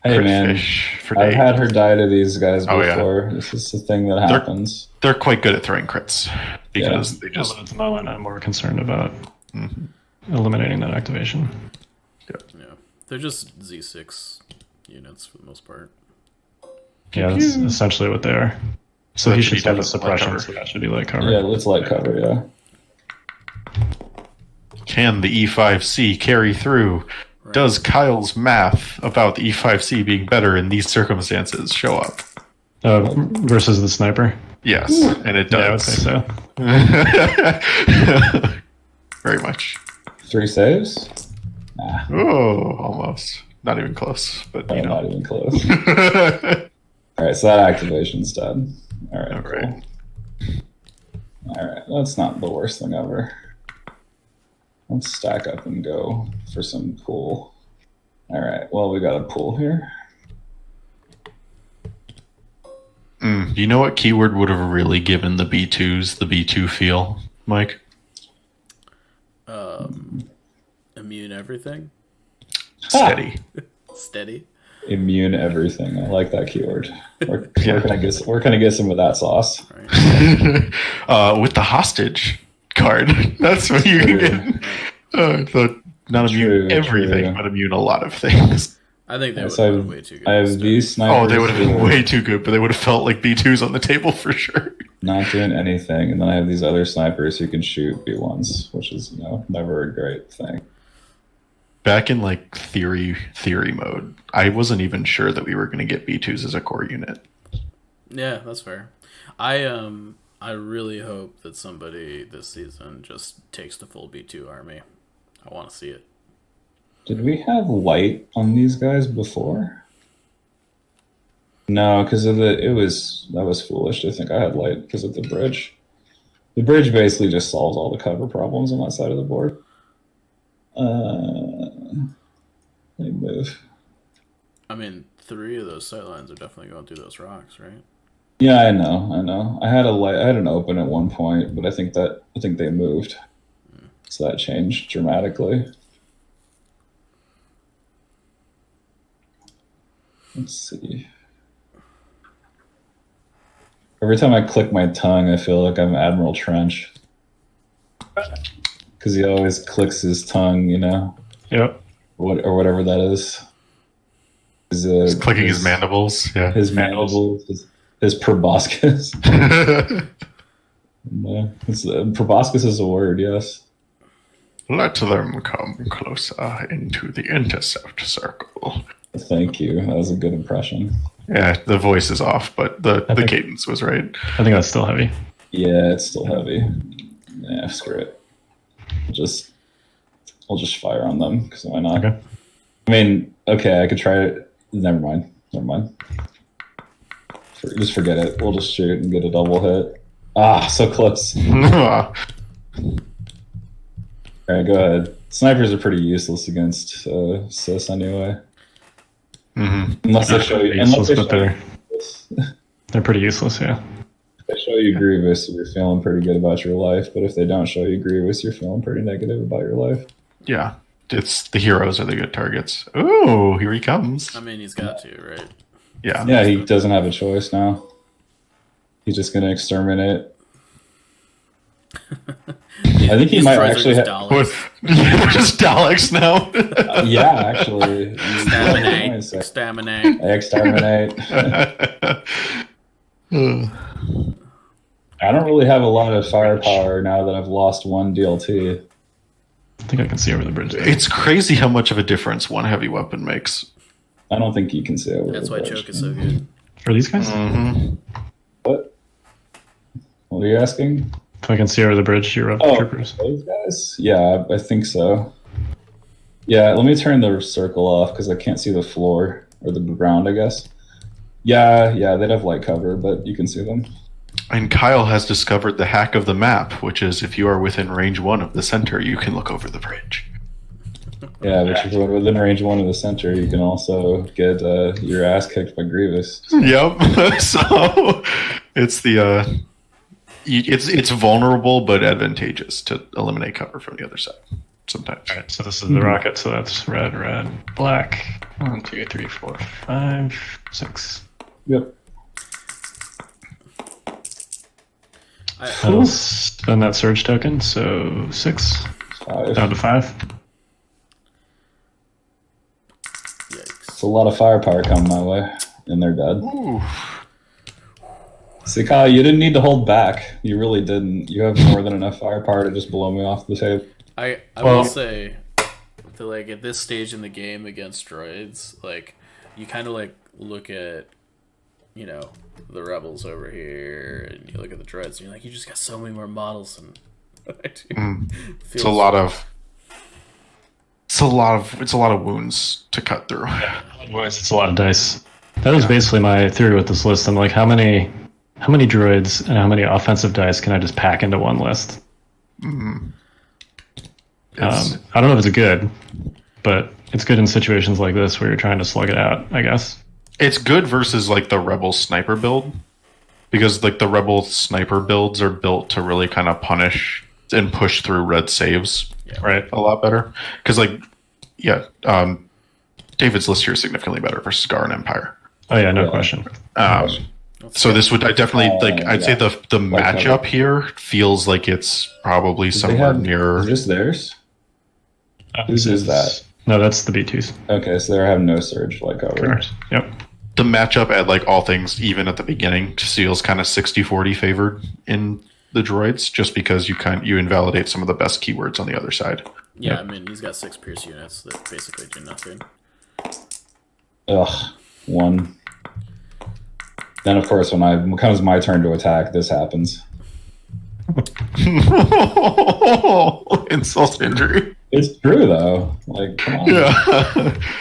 Speaker 3: Hey
Speaker 2: Crit
Speaker 3: man,
Speaker 2: fish for
Speaker 3: I've
Speaker 2: days.
Speaker 3: had her die to these guys
Speaker 2: Oh, yeah.
Speaker 3: before. This is the thing that happens.
Speaker 2: They're quite good at throwing crits because they
Speaker 1: Just
Speaker 2: just
Speaker 1: at the moment, I'm more concerned about eliminating that activation.
Speaker 4: Yeah. They're just Z6 units for the most part.
Speaker 1: Yeah, that's essentially what they are. So
Speaker 2: that
Speaker 1: he
Speaker 2: should
Speaker 1: should
Speaker 2: be
Speaker 1: have a
Speaker 2: light
Speaker 1: suppression,
Speaker 2: cover.
Speaker 1: so that should be light cover.
Speaker 3: Yeah, let's light cover, yeah.
Speaker 2: Can the E5C carry through?
Speaker 4: Right.
Speaker 2: Does Kyle's math about the E5C being better in these circumstances show up?
Speaker 1: Versus the sniper.
Speaker 2: Yes, and it
Speaker 1: Yeah, I would
Speaker 2: does.
Speaker 1: say so.
Speaker 2: Very much.
Speaker 3: 3 saves? Nah,
Speaker 2: Oh, almost. Not even close, but you
Speaker 3: not
Speaker 2: know.
Speaker 3: even close. Alright, so that activation's done. Alright,
Speaker 2: All right.
Speaker 3: cool. Alright, that's not the worst thing ever. Let's stack up and go for some pool. Alright, well, we got a pool here.
Speaker 2: You know what keyword would have really given the B2s the B2 feel, Mike?
Speaker 4: Immune everything.
Speaker 2: Steady.
Speaker 4: Steady.
Speaker 3: Immune everything. I like that keyword. Where can I get some of that sauce?
Speaker 4: Right.
Speaker 2: With the hostage card. That's what you can get. Not immune
Speaker 3: True,
Speaker 2: everything,
Speaker 3: true.
Speaker 2: but immune a lot of things.
Speaker 4: I think they would have been way too good.
Speaker 3: I have these snipers.
Speaker 2: Oh, they would have been way too good, but they would have felt like B2s on the table for sure.
Speaker 3: Not doing anything, and then I have these other snipers who can shoot B1s, which is never a great thing.
Speaker 2: Back in like theory mode, I wasn't even sure that we were going to get B2s as a core unit.
Speaker 4: Yeah, that's fair. I really hope that somebody this season just takes the full B2 army. I want to see it.
Speaker 3: Did we have light on these guys before? No, because of that was foolish to think I had light because of the bridge. The bridge basically just solves all the cover problems on that side of the board. Let me move.
Speaker 4: I mean, 3 of those sight lines are definitely going through those rocks, right?
Speaker 3: Yeah, I know. I had an open at one point, but I think they moved. So that changed dramatically. Let's see. Every time I click my tongue, I feel like I'm Admiral Trench. Because he always clicks his tongue,
Speaker 1: Yep.
Speaker 3: Or whatever that is.
Speaker 2: He's clicking his mandibles. Yeah.
Speaker 3: His mandibles. His proboscis. Proboscis is a word, yes.
Speaker 2: Let them come closer into the intercept circle.
Speaker 3: Thank you. That was a good impression.
Speaker 2: Yeah, the voice is off, but the cadence was right.
Speaker 1: I think that's still heavy.
Speaker 3: Yeah, it's still heavy. Yeah, screw it. I'll just fire on them, because why not?
Speaker 1: Okay.
Speaker 3: I mean, okay, I could try it. Never mind. Just forget it. We'll just shoot and get a double hit. Ah, so close. All right, go ahead. Snipers are pretty useless against Sis anyway.
Speaker 2: Mm-hmm.
Speaker 3: Unless they show you.
Speaker 1: They're pretty useless, yeah.
Speaker 3: If they show you Grievous, you're feeling pretty good about your life. But if they don't show you Grievous, you're feeling pretty negative about your life.
Speaker 2: Yeah, it's the heroes are the good targets. Oh, here he comes.
Speaker 4: I mean, he's got to, right?
Speaker 2: Yeah.
Speaker 3: Yeah, he doesn't have a choice now. He's just going to exterminate. I think he might actually have.
Speaker 2: Just Daleks now.
Speaker 3: Yeah, actually.
Speaker 4: Exterminate.
Speaker 3: Exterminate. I don't really have a lot of firepower now that I've lost one DLT.
Speaker 1: I think I can see over the bridge there.
Speaker 2: It's crazy how much of a difference one heavy weapon makes.
Speaker 3: I don't think you can see over
Speaker 4: That's
Speaker 3: the
Speaker 4: why
Speaker 3: bridge.
Speaker 4: Choke is so good.
Speaker 1: For these guys?
Speaker 2: Mm-hmm.
Speaker 3: What are you asking?
Speaker 1: If I can see over the bridge, you're up troopers.
Speaker 3: Those guys? Yeah, I think so. Yeah, let me turn the circle off because I can't see the floor or the ground, I guess. Yeah, they'd have light cover, but you can see them.
Speaker 2: And Kyle has discovered the hack of the map, which is if you are within range 1 of the center, you can look over the bridge.
Speaker 3: Yeah, but if you're within range 1 of the center, you can also get your ass kicked by Grievous.
Speaker 2: Yep. So it's the it's vulnerable but advantageous to eliminate cover from the other side sometimes.
Speaker 1: All right, so this is the rocket, so that's red, black. 1, 2, 3, 4, 5, 6.
Speaker 3: Yep.
Speaker 1: I'll spend that surge token, so 6
Speaker 3: 5.
Speaker 1: down to 5.
Speaker 3: It's a lot of firepower coming my way, and they're dead.
Speaker 2: Ooh.
Speaker 3: See, Kyle, you didn't need to hold back. You really didn't. You have more than enough firepower to just blow me off the table.
Speaker 4: I will say that, like, at this stage in the game against droids, like, you kind of like look at, the rebels over here, and you look at the droids, and you're like, you just got so many more models than I do.
Speaker 2: It's a lot of wounds to cut through.
Speaker 1: It's a lot of dice. That was basically my theory with this list. I'm like, how many droids and how many offensive dice can I just pack into one list?
Speaker 2: Mm-hmm.
Speaker 1: I don't know if it's good, but it's good in situations like this where you're trying to slug it out, I guess.
Speaker 2: It's good versus like the Rebel sniper build, because like the Rebel sniper builds are built to really kind of punish and push through red saves, right? A lot better. Because David's list here is significantly better versus Gar and Empire.
Speaker 1: Oh yeah, no question.
Speaker 2: So this would I'd say the matchup here feels like it's probably somewhere near.
Speaker 3: Is this theirs? Whose is that?
Speaker 1: No, that's the B2s.
Speaker 3: Okay, so they have no surge like over.
Speaker 1: Correct. Yep.
Speaker 2: The matchup at like all things, even at the beginning, just feels kind of 60-40 favored in the droids, just because you invalidate some of the best keywords on the other side.
Speaker 4: Yeah, I mean, he's got 6 Pierce units that basically do nothing.
Speaker 3: Ugh, 1. Then, of course, when it comes my turn to attack, this happens.
Speaker 2: Insult to injury.
Speaker 3: It's true, though. Like, come on.
Speaker 2: Yeah.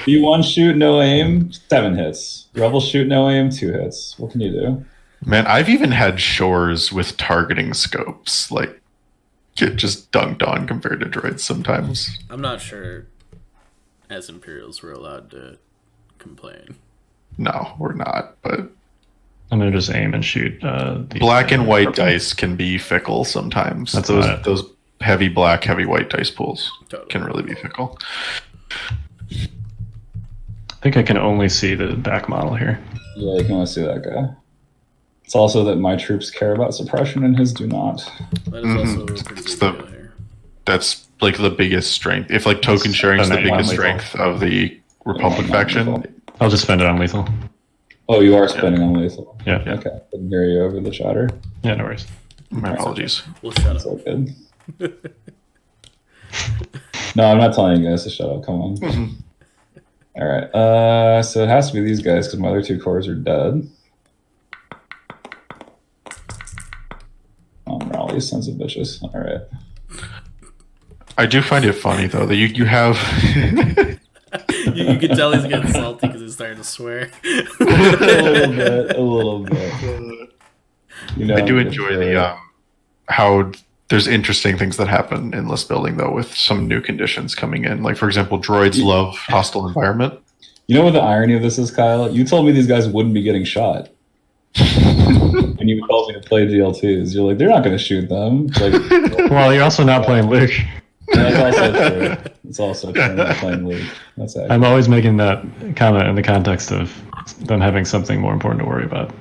Speaker 3: B1 shoot, no aim, 7 hits. Rebel shoot, no aim, 2 hits. What can you do?
Speaker 2: Man, I've even had shores with targeting scopes, like, get just dunked on compared to droids sometimes.
Speaker 4: I'm not sure as Imperials we're allowed to complain.
Speaker 2: No, we're not, but
Speaker 1: I'm going to just aim and shoot.
Speaker 2: Black and white dice can be fickle sometimes.
Speaker 1: That's
Speaker 2: those heavy black, heavy white dice pools
Speaker 4: Totally.
Speaker 2: can really be fickle.
Speaker 1: I think I can only see the back model here.
Speaker 3: Yeah, you can only see that guy. It's also that my troops care about suppression and his do not.
Speaker 4: That is also a pretty big deal here.
Speaker 2: That's like the biggest strength. If like token sharing is the biggest
Speaker 1: non-lethal.
Speaker 2: strength of the Republic faction,
Speaker 1: I'll just spend it on lethal.
Speaker 3: Oh, you are spending on lethal.
Speaker 1: Yeah.
Speaker 3: Okay, I can hear you over the chatter.
Speaker 1: Yeah, no worries.
Speaker 2: my apologies.
Speaker 4: We'll shut
Speaker 3: It's
Speaker 4: up.
Speaker 3: all good. No, I'm not telling you guys to shut up. Come on. All right. So it has to be these guys because my other 2 cores are dead. Oh, Raleigh, sons of bitches. All right.
Speaker 2: I do find it funny though that you have
Speaker 4: You can tell he's getting salty because he's starting to swear.
Speaker 3: A little bit. You know,
Speaker 2: I do enjoy the how there's interesting things that happen in list building though with some new conditions coming in. Like for example, droids love hostile environment.
Speaker 3: You know what the irony of this is, Kyle? You told me these guys wouldn't be getting shot. When you told me to play DL2s, you're like, they're not going to shoot them. It's like,
Speaker 1: Well, you're also not playing Luke.
Speaker 3: that's also true. It's also true. I'm not playing Luke. That's accurate.
Speaker 1: I'm always making that comment in the context of them having something more important to worry about.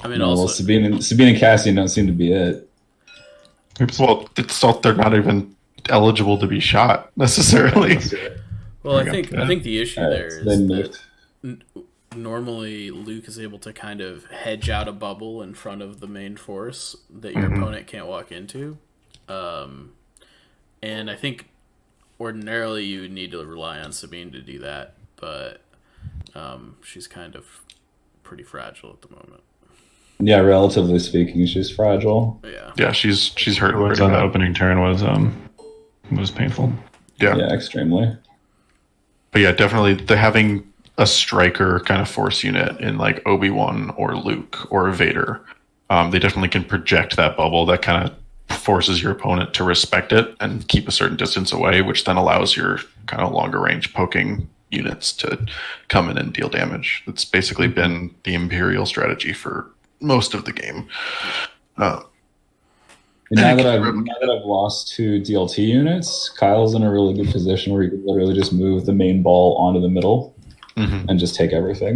Speaker 4: I mean,
Speaker 3: No, well,
Speaker 4: also,
Speaker 3: Sabine and Cassian don't seem to be it.
Speaker 1: Oops.
Speaker 2: Well, they're not even eligible to be shot necessarily.
Speaker 4: well, I think the issue
Speaker 3: All right,
Speaker 4: there
Speaker 3: so
Speaker 4: is
Speaker 3: they
Speaker 4: that
Speaker 3: moved.
Speaker 4: normally Luke is able to kind of hedge out a bubble in front of the main force that your opponent can't walk into. And I think ordinarily you would need to rely on Sabine to do that, but she's kind of pretty fragile at the moment.
Speaker 3: Yeah, relatively speaking, she's fragile.
Speaker 4: Yeah.
Speaker 2: Yeah, she's hurt.
Speaker 1: What was
Speaker 2: pretty
Speaker 1: on the
Speaker 2: bad.
Speaker 1: opening turn was painful.
Speaker 2: Yeah.
Speaker 3: Yeah, extremely.
Speaker 2: But yeah, definitely the having a striker kind of force unit in like Obi-Wan or Luke or Vader, they definitely can project that bubble that kind of forces your opponent to respect it and keep a certain distance away, which then allows your kind of longer range poking units to come in and deal damage. That's basically been the Imperial strategy for most of the game.
Speaker 3: And now that I've lost 2 DLT units, Kyle's in a really good position where he can literally just move the main ball onto the middle and just take everything.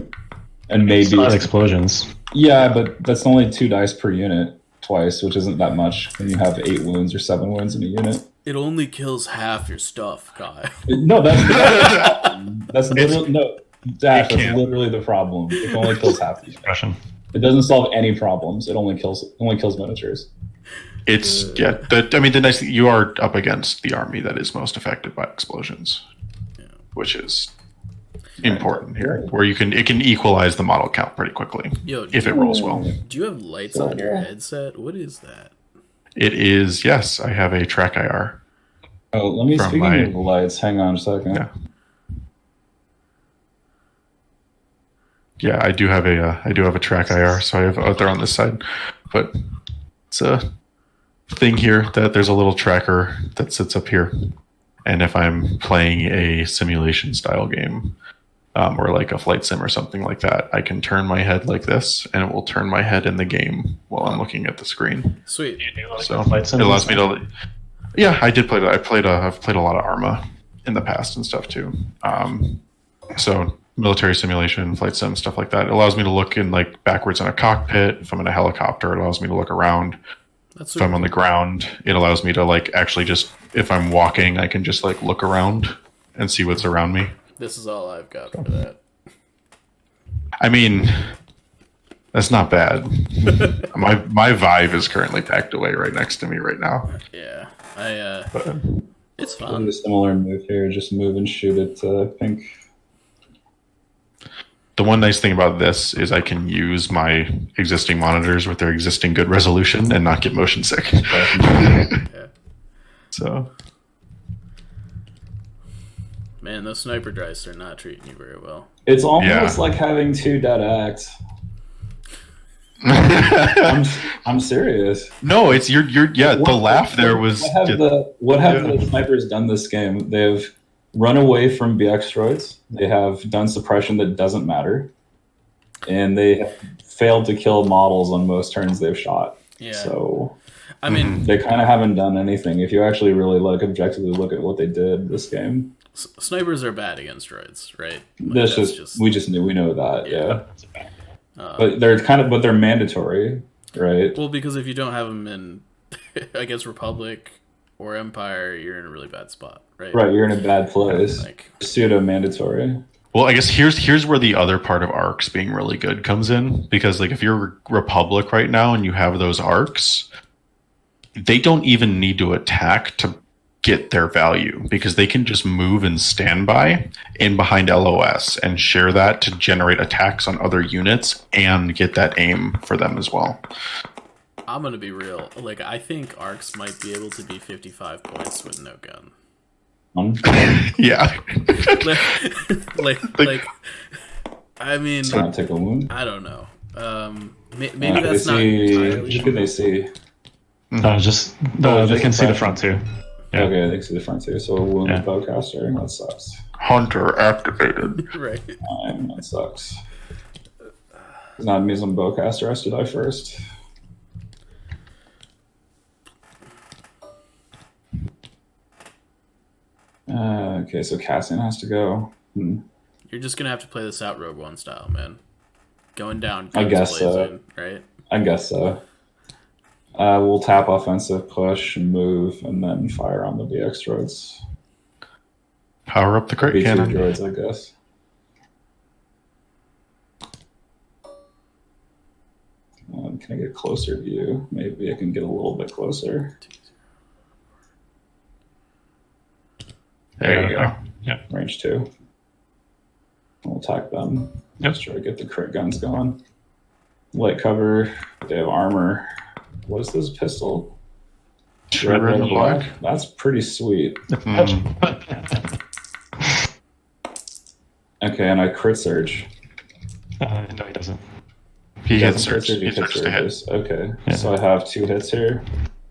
Speaker 3: And
Speaker 1: It's
Speaker 3: maybe
Speaker 1: not explosions.
Speaker 3: yeah, but that's only 2 dice per unit twice, which isn't that much when you have 8 wounds or 7 wounds in a unit.
Speaker 4: It only kills half your stuff, Kai.
Speaker 3: No, that's literally Dash, that's literally the problem. It only kills half the unit.
Speaker 1: Expression.
Speaker 3: It doesn't solve any problems. It only kills miniatures.
Speaker 2: It's the nice thing, you are up against the army that is most affected by explosions, which is important here, where it can equalize the model count pretty quickly.
Speaker 4: Yo,
Speaker 2: if it rolls well.
Speaker 4: Do you have lights on your headset? What is that?
Speaker 2: It is, yes, I have a track IR.
Speaker 3: Oh, let me
Speaker 2: From
Speaker 3: speaking
Speaker 2: my-
Speaker 3: of the lights. Hang on a second.
Speaker 2: Yeah, I do have a track IR, so I have out there on this side, but it's a thing here that there's a little tracker that sits up here, and if I'm playing a simulation style game, or like a flight sim or something like that, I can turn my head like this, and it will turn my head in the game while I'm looking at the screen.
Speaker 4: Sweet.
Speaker 2: So it allows me to. Yeah, I did play that. I've played a lot of Arma in the past and stuff too. So military simulation, flight sim, stuff like that. It allows me to look in like backwards in a cockpit. If I'm in a helicopter, it allows me to look around.
Speaker 4: That's
Speaker 2: If I'm on the ground, it allows me to like actually just, if I'm walking, I can just like look around and see what's around me.
Speaker 4: This is all I've got for that.
Speaker 2: I mean, that's not bad. my Vive is currently packed away right next to me right now.
Speaker 4: Yeah, it's
Speaker 3: Do
Speaker 4: fun.
Speaker 3: a similar move here. Just move and shoot at pink.
Speaker 2: The one nice thing about this is I can use my existing monitors with their existing good resolution and not get motion sick.
Speaker 4: Yeah.
Speaker 2: So,
Speaker 4: Man, those sniper dice are not treating you very well.
Speaker 3: It's almost like having 2 dead acts. I'm serious.
Speaker 2: no, it's you're the laugh there was.
Speaker 3: What have the snipers done this game? They've run away from BX droids. They have done suppression that doesn't matter, and they have failed to kill models on most turns they've shot.
Speaker 4: Yeah.
Speaker 3: So
Speaker 4: I mean,
Speaker 3: they kind of haven't done anything. If you actually really objectively look at what they did this game,
Speaker 4: snipers are bad against droids, right?
Speaker 3: we know that, yeah. But they're mandatory, right?
Speaker 4: Well, because if you don't have them in against Republic or Empire, you're in a really bad spot, right?
Speaker 3: Right, you're in a bad place. Pseudo mandatory.
Speaker 2: Well, I guess here's where the other part of arcs being really good comes in, because like if you're Republic right now and you have those arcs, they don't even need to attack to get their value, because they can just move and stand by in behind LOS and share that to generate attacks on other units and get that aim for them as well.
Speaker 4: I'm gonna be real. Like, I think arcs might be able to be 55 points with no gun.
Speaker 2: Yeah.
Speaker 4: like, I mean,
Speaker 3: take a wound.
Speaker 4: I don't know. Maybe that's not entirely
Speaker 3: What can they see?
Speaker 1: They can see the front too. Yeah.
Speaker 3: Okay, they can see the front too. So a wound with bowcaster. That sucks.
Speaker 2: Hunter activated.
Speaker 4: Right.
Speaker 3: That sucks. It's not me as a bowcaster. I should die first. Okay, so Cassian has to go.
Speaker 4: You're just gonna have to play this out Rogue One style, man. Going down.
Speaker 3: I guess so.
Speaker 4: Right?
Speaker 3: I guess so. We'll tap offensive, push, move, and then fire on the BX droids.
Speaker 2: Power up the crit
Speaker 3: B2
Speaker 2: cannon.
Speaker 3: droids, I guess. Can I get a closer view? Maybe I can get a little bit closer.
Speaker 2: There you go.
Speaker 1: Yeah.
Speaker 3: Range 2. We'll attack them.
Speaker 1: Yep.
Speaker 3: Let's try to get the crit guns going. Light cover. They have armor. What is this pistol?
Speaker 2: Red, red, black.
Speaker 3: That's pretty sweet. Okay, and I crit surge.
Speaker 1: No, he doesn't.
Speaker 2: He hits
Speaker 3: crit
Speaker 2: surge.
Speaker 3: surge,
Speaker 2: He surged to hit.
Speaker 3: Okay,
Speaker 1: Yeah.
Speaker 3: so I have 2 hits here.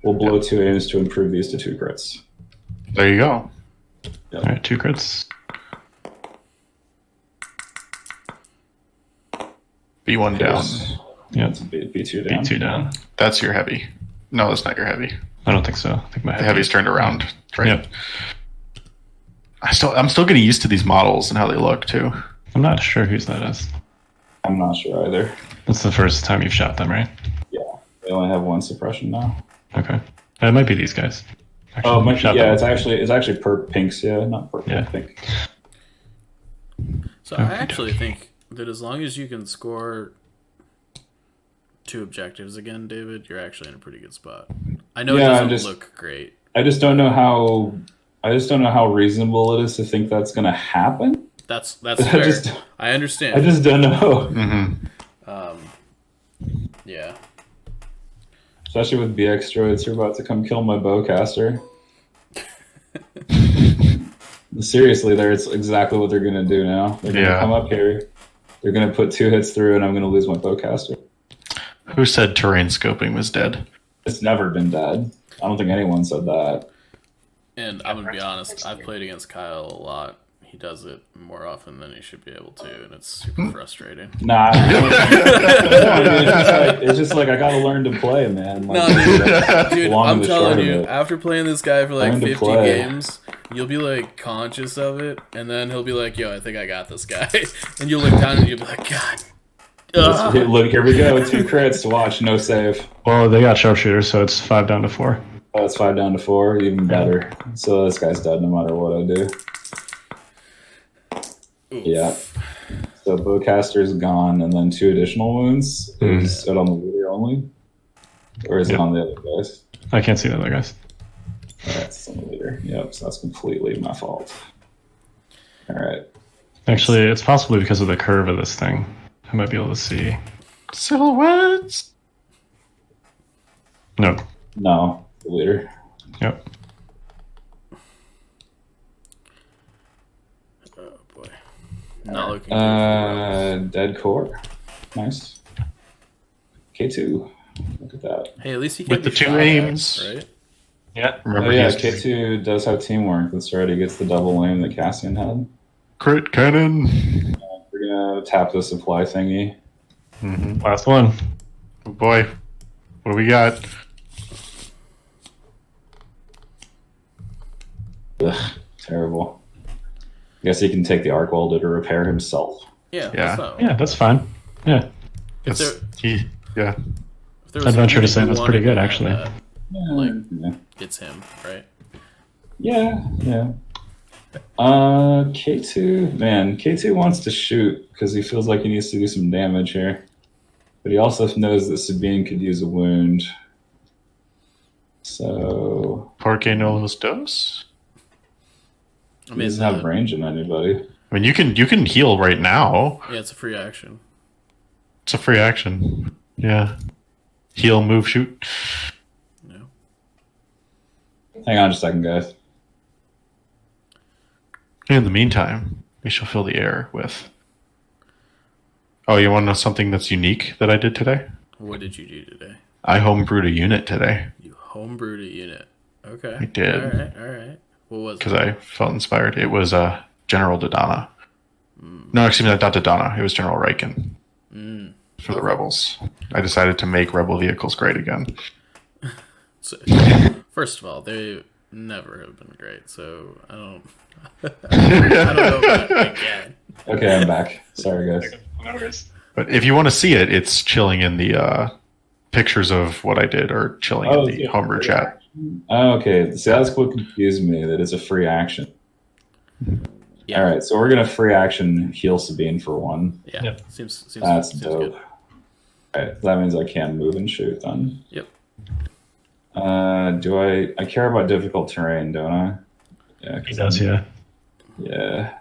Speaker 3: We'll blow 2 aims to improve these to 2 crits.
Speaker 2: There you go.
Speaker 3: Yep.
Speaker 1: All right, 2 crits.
Speaker 2: B1 down.
Speaker 1: Yeah.
Speaker 3: That's B2 down.
Speaker 1: B2 down.
Speaker 2: That's your heavy. No, that's not your heavy.
Speaker 1: I don't think so. I think my
Speaker 2: The heavy's turned around. Right.
Speaker 1: Yep.
Speaker 2: I'm still getting used to these models and how they look too.
Speaker 1: I'm not sure whose that is.
Speaker 3: I'm not sure either.
Speaker 1: That's the first time you've shot them, right?
Speaker 3: Yeah, they only have 1 suppression now.
Speaker 1: Okay. It might be these guys. Actually,
Speaker 3: Oh,
Speaker 1: shot
Speaker 3: yeah,
Speaker 1: them.
Speaker 3: it's actually perp pinks, yeah, not purple,
Speaker 1: Yeah.
Speaker 3: pink.
Speaker 4: So I actually think that as long as you can score 2 objectives again, David, you're actually in a pretty good spot. I know it doesn't look great.
Speaker 3: I just don't know how reasonable it is to think that's going to happen.
Speaker 4: That's fair. I understand.
Speaker 3: I just don't know.
Speaker 2: Mm-hmm.
Speaker 4: Yeah.
Speaker 3: Especially with BX droids who are about to come kill my bowcaster. Seriously, it's exactly what they're going to do now. They're going to come up here. They're going to put 2 hits through, and I'm going to lose my bowcaster.
Speaker 2: Who said terrain scoping was dead?
Speaker 3: It's never been dead. I don't think anyone said that.
Speaker 4: And I'm gonna be honest, I've played against Kyle a lot. He does it more often than he should be able to, and it's super frustrating.
Speaker 3: Nah, it's just like I gotta learn to play, man. Like,
Speaker 4: Dude, I'm telling you, after playing this guy for like 50
Speaker 3: play.
Speaker 4: games, you'll be like conscious of it, and then he'll be like, "Yo, I think I got this guy," and you'll look down and you'll be like, "God."
Speaker 3: Look, here we go. 2 crits. Watch, no save.
Speaker 1: Well, they got sharpshooters, so it's 5 down to 4.
Speaker 3: Oh, it's 5 down to 4. Even better. So this guy's dead no matter what I do.
Speaker 4: Oof.
Speaker 3: Yeah. So bowcaster's gone, and then 2 additional wounds. Is it on the leader only, or is it on the other guys?
Speaker 1: I can't see the other guys.
Speaker 3: That's on the leader. Yep. So that's completely my fault. All right.
Speaker 1: Actually, it's possibly because of the curve of this thing. I might be able to see.
Speaker 2: Silhouettes.
Speaker 1: No.
Speaker 3: No, the leader.
Speaker 1: Yep.
Speaker 4: Oh boy. Not looking good.
Speaker 3: Dead core. Nice. K2. Look at that.
Speaker 4: Hey, at least he
Speaker 2: With
Speaker 4: can
Speaker 2: the 2 aims.
Speaker 4: right?
Speaker 1: Yeah.
Speaker 2: Remember,
Speaker 3: Oh yeah,
Speaker 2: he's
Speaker 3: K2 does have teamwork. That's right. He gets the double aim that Cassian had.
Speaker 2: crit cannon.
Speaker 3: We're gonna tap the supply thingy.
Speaker 1: Last one.
Speaker 2: Oh boy, what do we got?
Speaker 3: Ugh, terrible. I guess he can take the arc welder to repair himself.
Speaker 4: Yeah.
Speaker 2: Yeah.
Speaker 1: Yeah, that's fine. Yeah.
Speaker 4: If there,
Speaker 2: Yeah.
Speaker 4: if there was
Speaker 1: I'd venture to
Speaker 4: somebody
Speaker 1: say
Speaker 4: who
Speaker 1: that's
Speaker 4: wanted
Speaker 1: pretty good,
Speaker 4: to have
Speaker 1: actually.
Speaker 4: that,
Speaker 3: Like, yeah.
Speaker 4: it's him, right?
Speaker 3: Yeah. K2, man, K2 wants to shoot because he feels like he needs to do some damage here. But he also knows that Sabine could use a wound. So
Speaker 2: Porque no los dos.
Speaker 4: I
Speaker 3: he
Speaker 4: mean,
Speaker 3: doesn't have range on anybody.
Speaker 2: I mean, you can heal right now.
Speaker 4: yeah, it's a free action.
Speaker 2: It's a free action. Yeah. Heal, move, shoot.
Speaker 4: No.
Speaker 3: Hang on just a second, guys.
Speaker 2: In the meantime, we shall fill the air with. Oh, you want to know something that's unique that I did today?
Speaker 4: What did you do today?
Speaker 2: I homebrewed a unit today
Speaker 4: You homebrewed a unit. Okay.
Speaker 2: I did.
Speaker 4: All right. What was
Speaker 2: because
Speaker 4: it?
Speaker 2: I felt inspired. It was General Dodonna. No, excuse me, not Dodonna. It was General Riken for the Rebels. I decided to make Rebel vehicles great again.
Speaker 4: So, first of all, they never have been great, so I don't. I don't know about again.
Speaker 3: Okay, I'm back. Sorry, guys.
Speaker 2: But if you want to see it, it's chilling in the pictures of what I did, or chilling in the homebrew chat.
Speaker 3: Oh, okay, see, that's what confused me, that it's a free action.
Speaker 4: Yeah.
Speaker 3: All right, so we're going to free action heal Sabine for 1.
Speaker 4: Yeah.
Speaker 1: Yep.
Speaker 4: Seems
Speaker 3: That's
Speaker 4: seems
Speaker 3: dope.
Speaker 4: good.
Speaker 3: All right, that means I can move and shoot then.
Speaker 4: Yep.
Speaker 3: Do I care about difficult terrain, don't I? Yeah,
Speaker 1: He does, yeah.
Speaker 3: Yeah.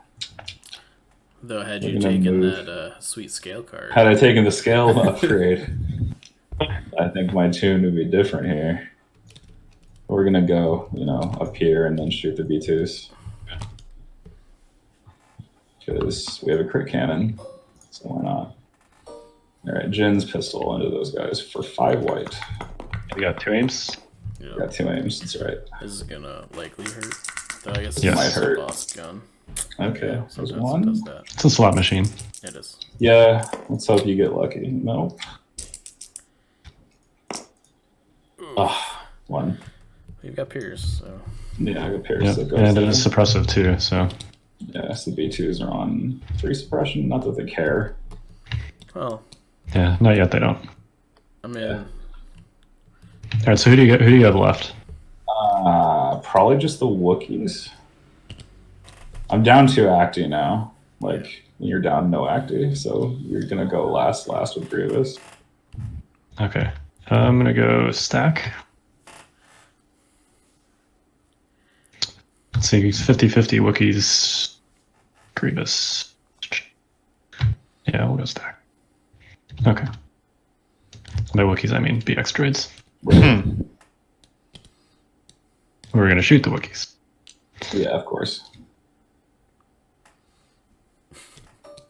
Speaker 4: Though had
Speaker 3: We're
Speaker 4: you
Speaker 3: gonna
Speaker 4: taken
Speaker 3: move.
Speaker 4: that sweet scale card,
Speaker 3: Had I taken the scale upgrade, I think my tune would be different here. We're gonna go, up here and then shoot the B2s. Because we have a crit cannon, so why not? All right, Jin's pistol into those guys for 5 white.
Speaker 1: We got 2 aims.
Speaker 4: you know,
Speaker 3: Got 2 aims, that's right.
Speaker 4: this is gonna likely hurt. Though I guess
Speaker 1: Yeah.
Speaker 4: it's
Speaker 3: Might
Speaker 4: a
Speaker 3: hurt.
Speaker 4: boss gun.
Speaker 3: Okay,
Speaker 4: Yeah,
Speaker 3: there's
Speaker 4: sometimes it
Speaker 3: 1.
Speaker 4: does that.
Speaker 1: It's a slot machine.
Speaker 4: It is.
Speaker 3: Yeah, let's hope you get lucky. Nope. Ah, 1.
Speaker 4: You've got Pierce, so
Speaker 3: Yeah, I got Pierce.
Speaker 1: Yeah.
Speaker 3: That goes
Speaker 1: And
Speaker 3: there.
Speaker 1: it is suppressive, too, so.
Speaker 3: Yeah, so B2s are on 3 suppression. Not that they care.
Speaker 4: well,
Speaker 1: Yeah, not yet, they don't.
Speaker 4: I mean,
Speaker 3: Yeah.
Speaker 1: All right, so who do you have left?
Speaker 3: Probably just the Wookiees. I'm down 2 acti now. Like, you're down no acti, so you're gonna go last with Grievous.
Speaker 1: Okay. I'm going to go stack. Let's see, 50-50 Wookiees, Grievous. Yeah, we'll go stack. Okay. By Wookiees, I mean BX droids. We're going to shoot the Wookiees.
Speaker 3: Yeah, of course.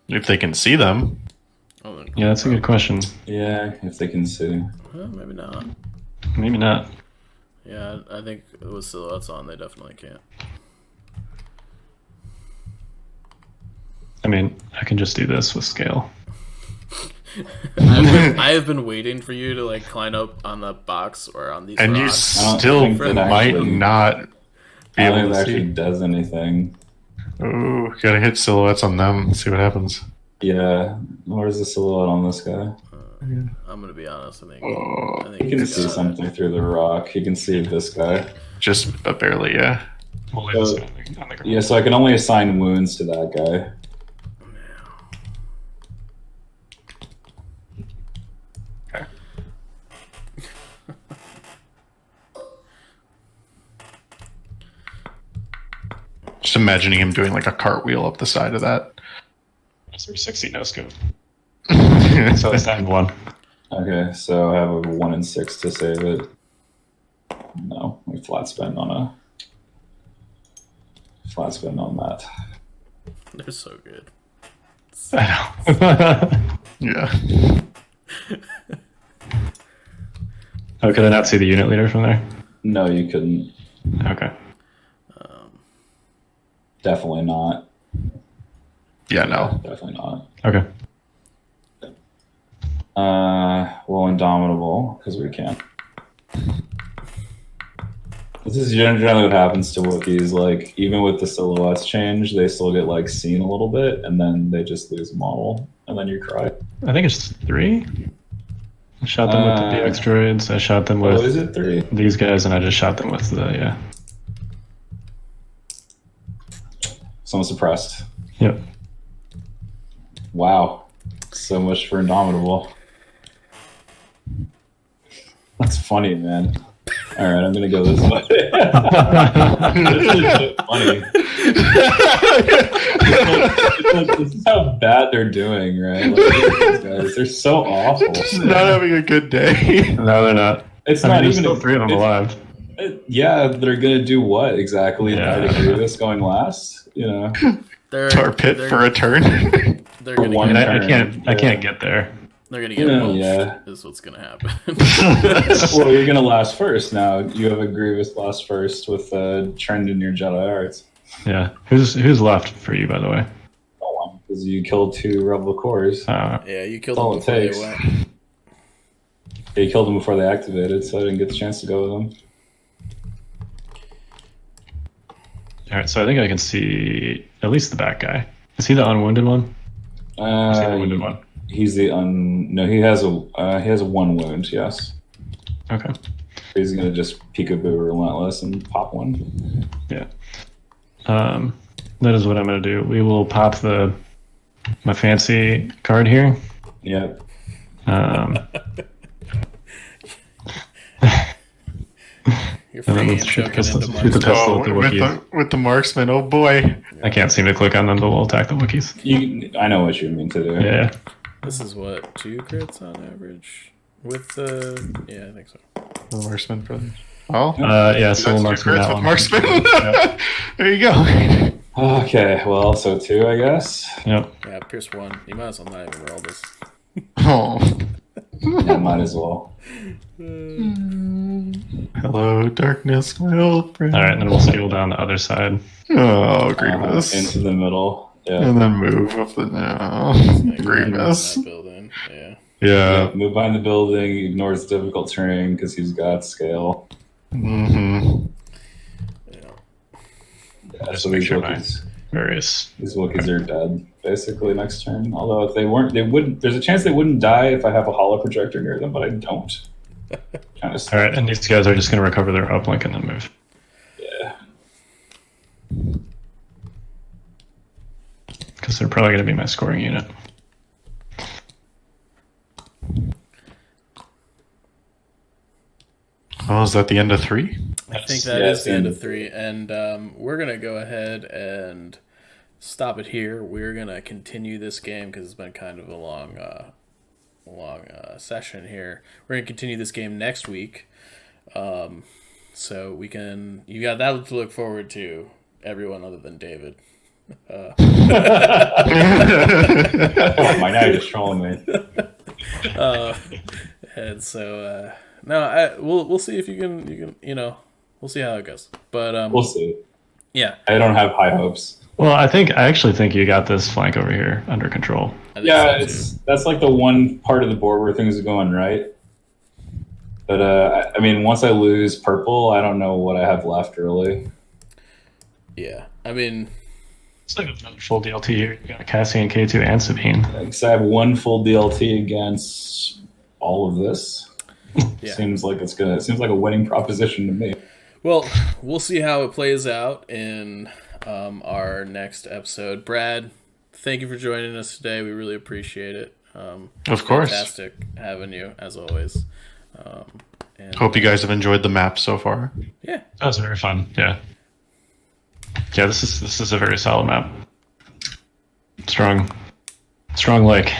Speaker 2: If they can see them.
Speaker 4: oh, then
Speaker 1: Yeah, that's a good question.
Speaker 3: Yeah, if they can see.
Speaker 4: well, maybe not.
Speaker 1: Maybe not.
Speaker 4: Yeah, I think with silhouettes on, they definitely can't.
Speaker 1: I mean, I can just do this with scale.
Speaker 4: I have been waiting for you to like climb up on the box or on these
Speaker 2: And you
Speaker 4: rocks.
Speaker 3: I don't
Speaker 2: still
Speaker 3: think that
Speaker 2: might
Speaker 3: actually-
Speaker 2: not be
Speaker 3: I don't
Speaker 2: able
Speaker 3: think it
Speaker 2: to
Speaker 3: actually
Speaker 2: see.
Speaker 3: does anything.
Speaker 2: Ooh, gotta hit silhouettes on them. See what happens.
Speaker 3: Yeah, where's the silhouette on this guy?
Speaker 4: I'm gonna be honest. I think
Speaker 3: He can
Speaker 4: he's
Speaker 3: see
Speaker 4: got it.
Speaker 3: something through the rock. He can see this guy.
Speaker 2: Just barely, yeah.
Speaker 1: We'll lay
Speaker 3: So-
Speaker 1: this on the ground.
Speaker 3: Yeah, so I can only assign wounds to that guy.
Speaker 2: Just imagining him doing like a cartwheel up the side of that.
Speaker 1: 360 no scope. So it's time one.
Speaker 3: Okay, so I have a 1 and 6 to save it. No, we flat spend on that.
Speaker 4: They're so good.
Speaker 1: I know.
Speaker 2: Yeah.
Speaker 1: Oh, could I not see the unit leader from there?
Speaker 3: No, you couldn't.
Speaker 1: Okay.
Speaker 3: Definitely not.
Speaker 2: Yeah, no.
Speaker 3: Definitely not.
Speaker 1: Okay.
Speaker 3: Well, Indomitable, because we can't. This is generally what happens to Wookiees. Like, even with the silhouettes change, they still get, like, seen a little bit, and then they just lose model, and then you cry.
Speaker 1: I think it's 3. I shot them with the DX droids. I shot them with
Speaker 3: is it 3?
Speaker 1: these guys, and I just shot them with the, yeah.
Speaker 3: Someone suppressed.
Speaker 1: Yep.
Speaker 3: Wow. So much for Indomitable. That's funny, man. All right, I'm gonna go this way. This is legit funny. This is how bad they're doing, right? Like, these guys, they're so awful.
Speaker 2: Just not having a good day.
Speaker 1: No, they're not.
Speaker 3: It's
Speaker 1: I
Speaker 3: not
Speaker 1: mean, there's
Speaker 3: even
Speaker 1: still 3 of them alive.
Speaker 3: Yeah, they're gonna do what exactly?
Speaker 1: Yeah.
Speaker 3: Yeah. Grievous going last, you know?
Speaker 2: Tar pit for a turn.
Speaker 4: They're
Speaker 3: For
Speaker 4: gonna
Speaker 3: one
Speaker 4: get,
Speaker 1: I
Speaker 3: turn.
Speaker 1: can't get there.
Speaker 4: they're gonna get
Speaker 3: Yeah,
Speaker 4: mulched,
Speaker 3: yeah.
Speaker 4: is what's gonna happen.
Speaker 3: Well, you're gonna last first now. You have a Grievous last first with a trend in your Jedi Arts.
Speaker 1: Yeah. Who's left for you, by the way?
Speaker 3: No one, because you killed 2 Rebel cores.
Speaker 4: Yeah, you killed
Speaker 3: That's all
Speaker 4: them
Speaker 3: it
Speaker 4: before they
Speaker 3: takes.
Speaker 4: went.
Speaker 3: Yeah, you killed them before they activated, so I didn't get the chance to go with them.
Speaker 1: All right, so I think I can see at least the back guy. Is he the unwounded one? Or is he the wounded one?
Speaker 3: He's the no. He has a 1 wound. Yes.
Speaker 1: Okay.
Speaker 3: He's gonna just peekaboo relentless and pop 1.
Speaker 1: Yeah. That is what I'm gonna do. We will pop my fancy card here.
Speaker 3: Yep.
Speaker 4: You're
Speaker 1: And then
Speaker 4: freaking
Speaker 1: let's shoot the
Speaker 4: choking
Speaker 1: pistol.
Speaker 4: into
Speaker 1: Shoot the
Speaker 4: Mark's
Speaker 1: pistol with the Wookiees.
Speaker 2: with the marksman. Oh boy.
Speaker 1: I can't seem to click on them, but we'll attack the Wookiees.
Speaker 3: I know what you mean to do.
Speaker 1: Yeah.
Speaker 4: This is what, 2 crits on average? With the... Yeah, I think so.
Speaker 2: The marksman brothers. Oh.
Speaker 1: Yeah, so we'll mark
Speaker 2: That's 2 crits
Speaker 1: that
Speaker 2: with
Speaker 1: one.
Speaker 2: marksman.
Speaker 1: Yep.
Speaker 2: There you go.
Speaker 3: Okay. Well, so 2, I guess.
Speaker 1: Yep.
Speaker 4: Yeah, Pierce 1. You might as well not even roll this.
Speaker 2: Oh.
Speaker 3: Yeah, might as well.
Speaker 2: Hello, darkness, my old friend.
Speaker 1: All right, and then we'll scale down the other side.
Speaker 2: Oh, Grievous.
Speaker 3: Into the middle. Yeah.
Speaker 2: And then move up the no.
Speaker 4: Like,
Speaker 2: Grievous.
Speaker 4: that building. Yeah.
Speaker 2: Yeah.
Speaker 3: Move behind the building. Ignores difficult terrain because he's got scale.
Speaker 2: Mm-hmm.
Speaker 4: Yeah.
Speaker 3: Yeah,
Speaker 1: Just
Speaker 3: so
Speaker 1: make
Speaker 3: these
Speaker 1: sure
Speaker 3: These Wookiees are dead basically next turn. Although if they weren't, they wouldn't. There's a chance they wouldn't die if I have a holo projector near them, but I don't. Kind of.
Speaker 1: All right, and these guys are just going to recover their uplink and then move.
Speaker 3: Yeah.
Speaker 1: Because they're probably going to be my scoring unit.
Speaker 2: Oh, is that the end of 3?
Speaker 4: I think that is the end of 3, and we're gonna go ahead and stop it here. We're gonna continue this game because it's been kind of a long session here. We're gonna continue this game next week, so you got that to look forward to. Everyone other than David.
Speaker 3: Oh my! Now you're just trolling me.
Speaker 4: And so we'll see if you can we'll see how it goes. But
Speaker 3: We'll see.
Speaker 4: yeah,
Speaker 3: I don't have high hopes.
Speaker 1: Well, I actually think you got this flank over here under control.
Speaker 4: I think
Speaker 3: Yeah,
Speaker 4: so, too.
Speaker 3: that's like the one part of the board where things are going right. But I mean, once I lose purple, I don't know what I have left really.
Speaker 4: Yeah. I mean,
Speaker 1: It's like another full DLT here. You got Cassian, K2, and Sabine.
Speaker 3: Because I have 1 full DLT against all of this.
Speaker 4: Yeah.
Speaker 3: Seems like it seems like a winning proposition to me.
Speaker 4: well, we'll see how it plays out in our next episode. Brad, thank you for joining us today. We really appreciate it.
Speaker 2: Of course.
Speaker 4: Fantastic having you, as always. And
Speaker 2: Hope you guys have enjoyed the map so far.
Speaker 4: yeah.
Speaker 1: That was very fun. Yeah. Yeah, this is a very solid map. Strong lake.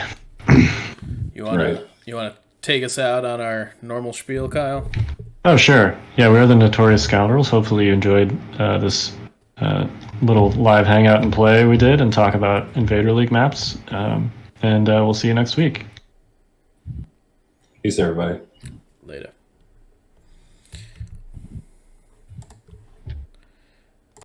Speaker 4: You wanna take us out on our normal spiel, Kyle?
Speaker 1: Oh, sure. Yeah, we are the Notorious Scoundrels. Hopefully you enjoyed this little live hangout and play we did and talk about Invader League maps. And we'll see you next week.
Speaker 3: Peace, everybody.
Speaker 4: Later.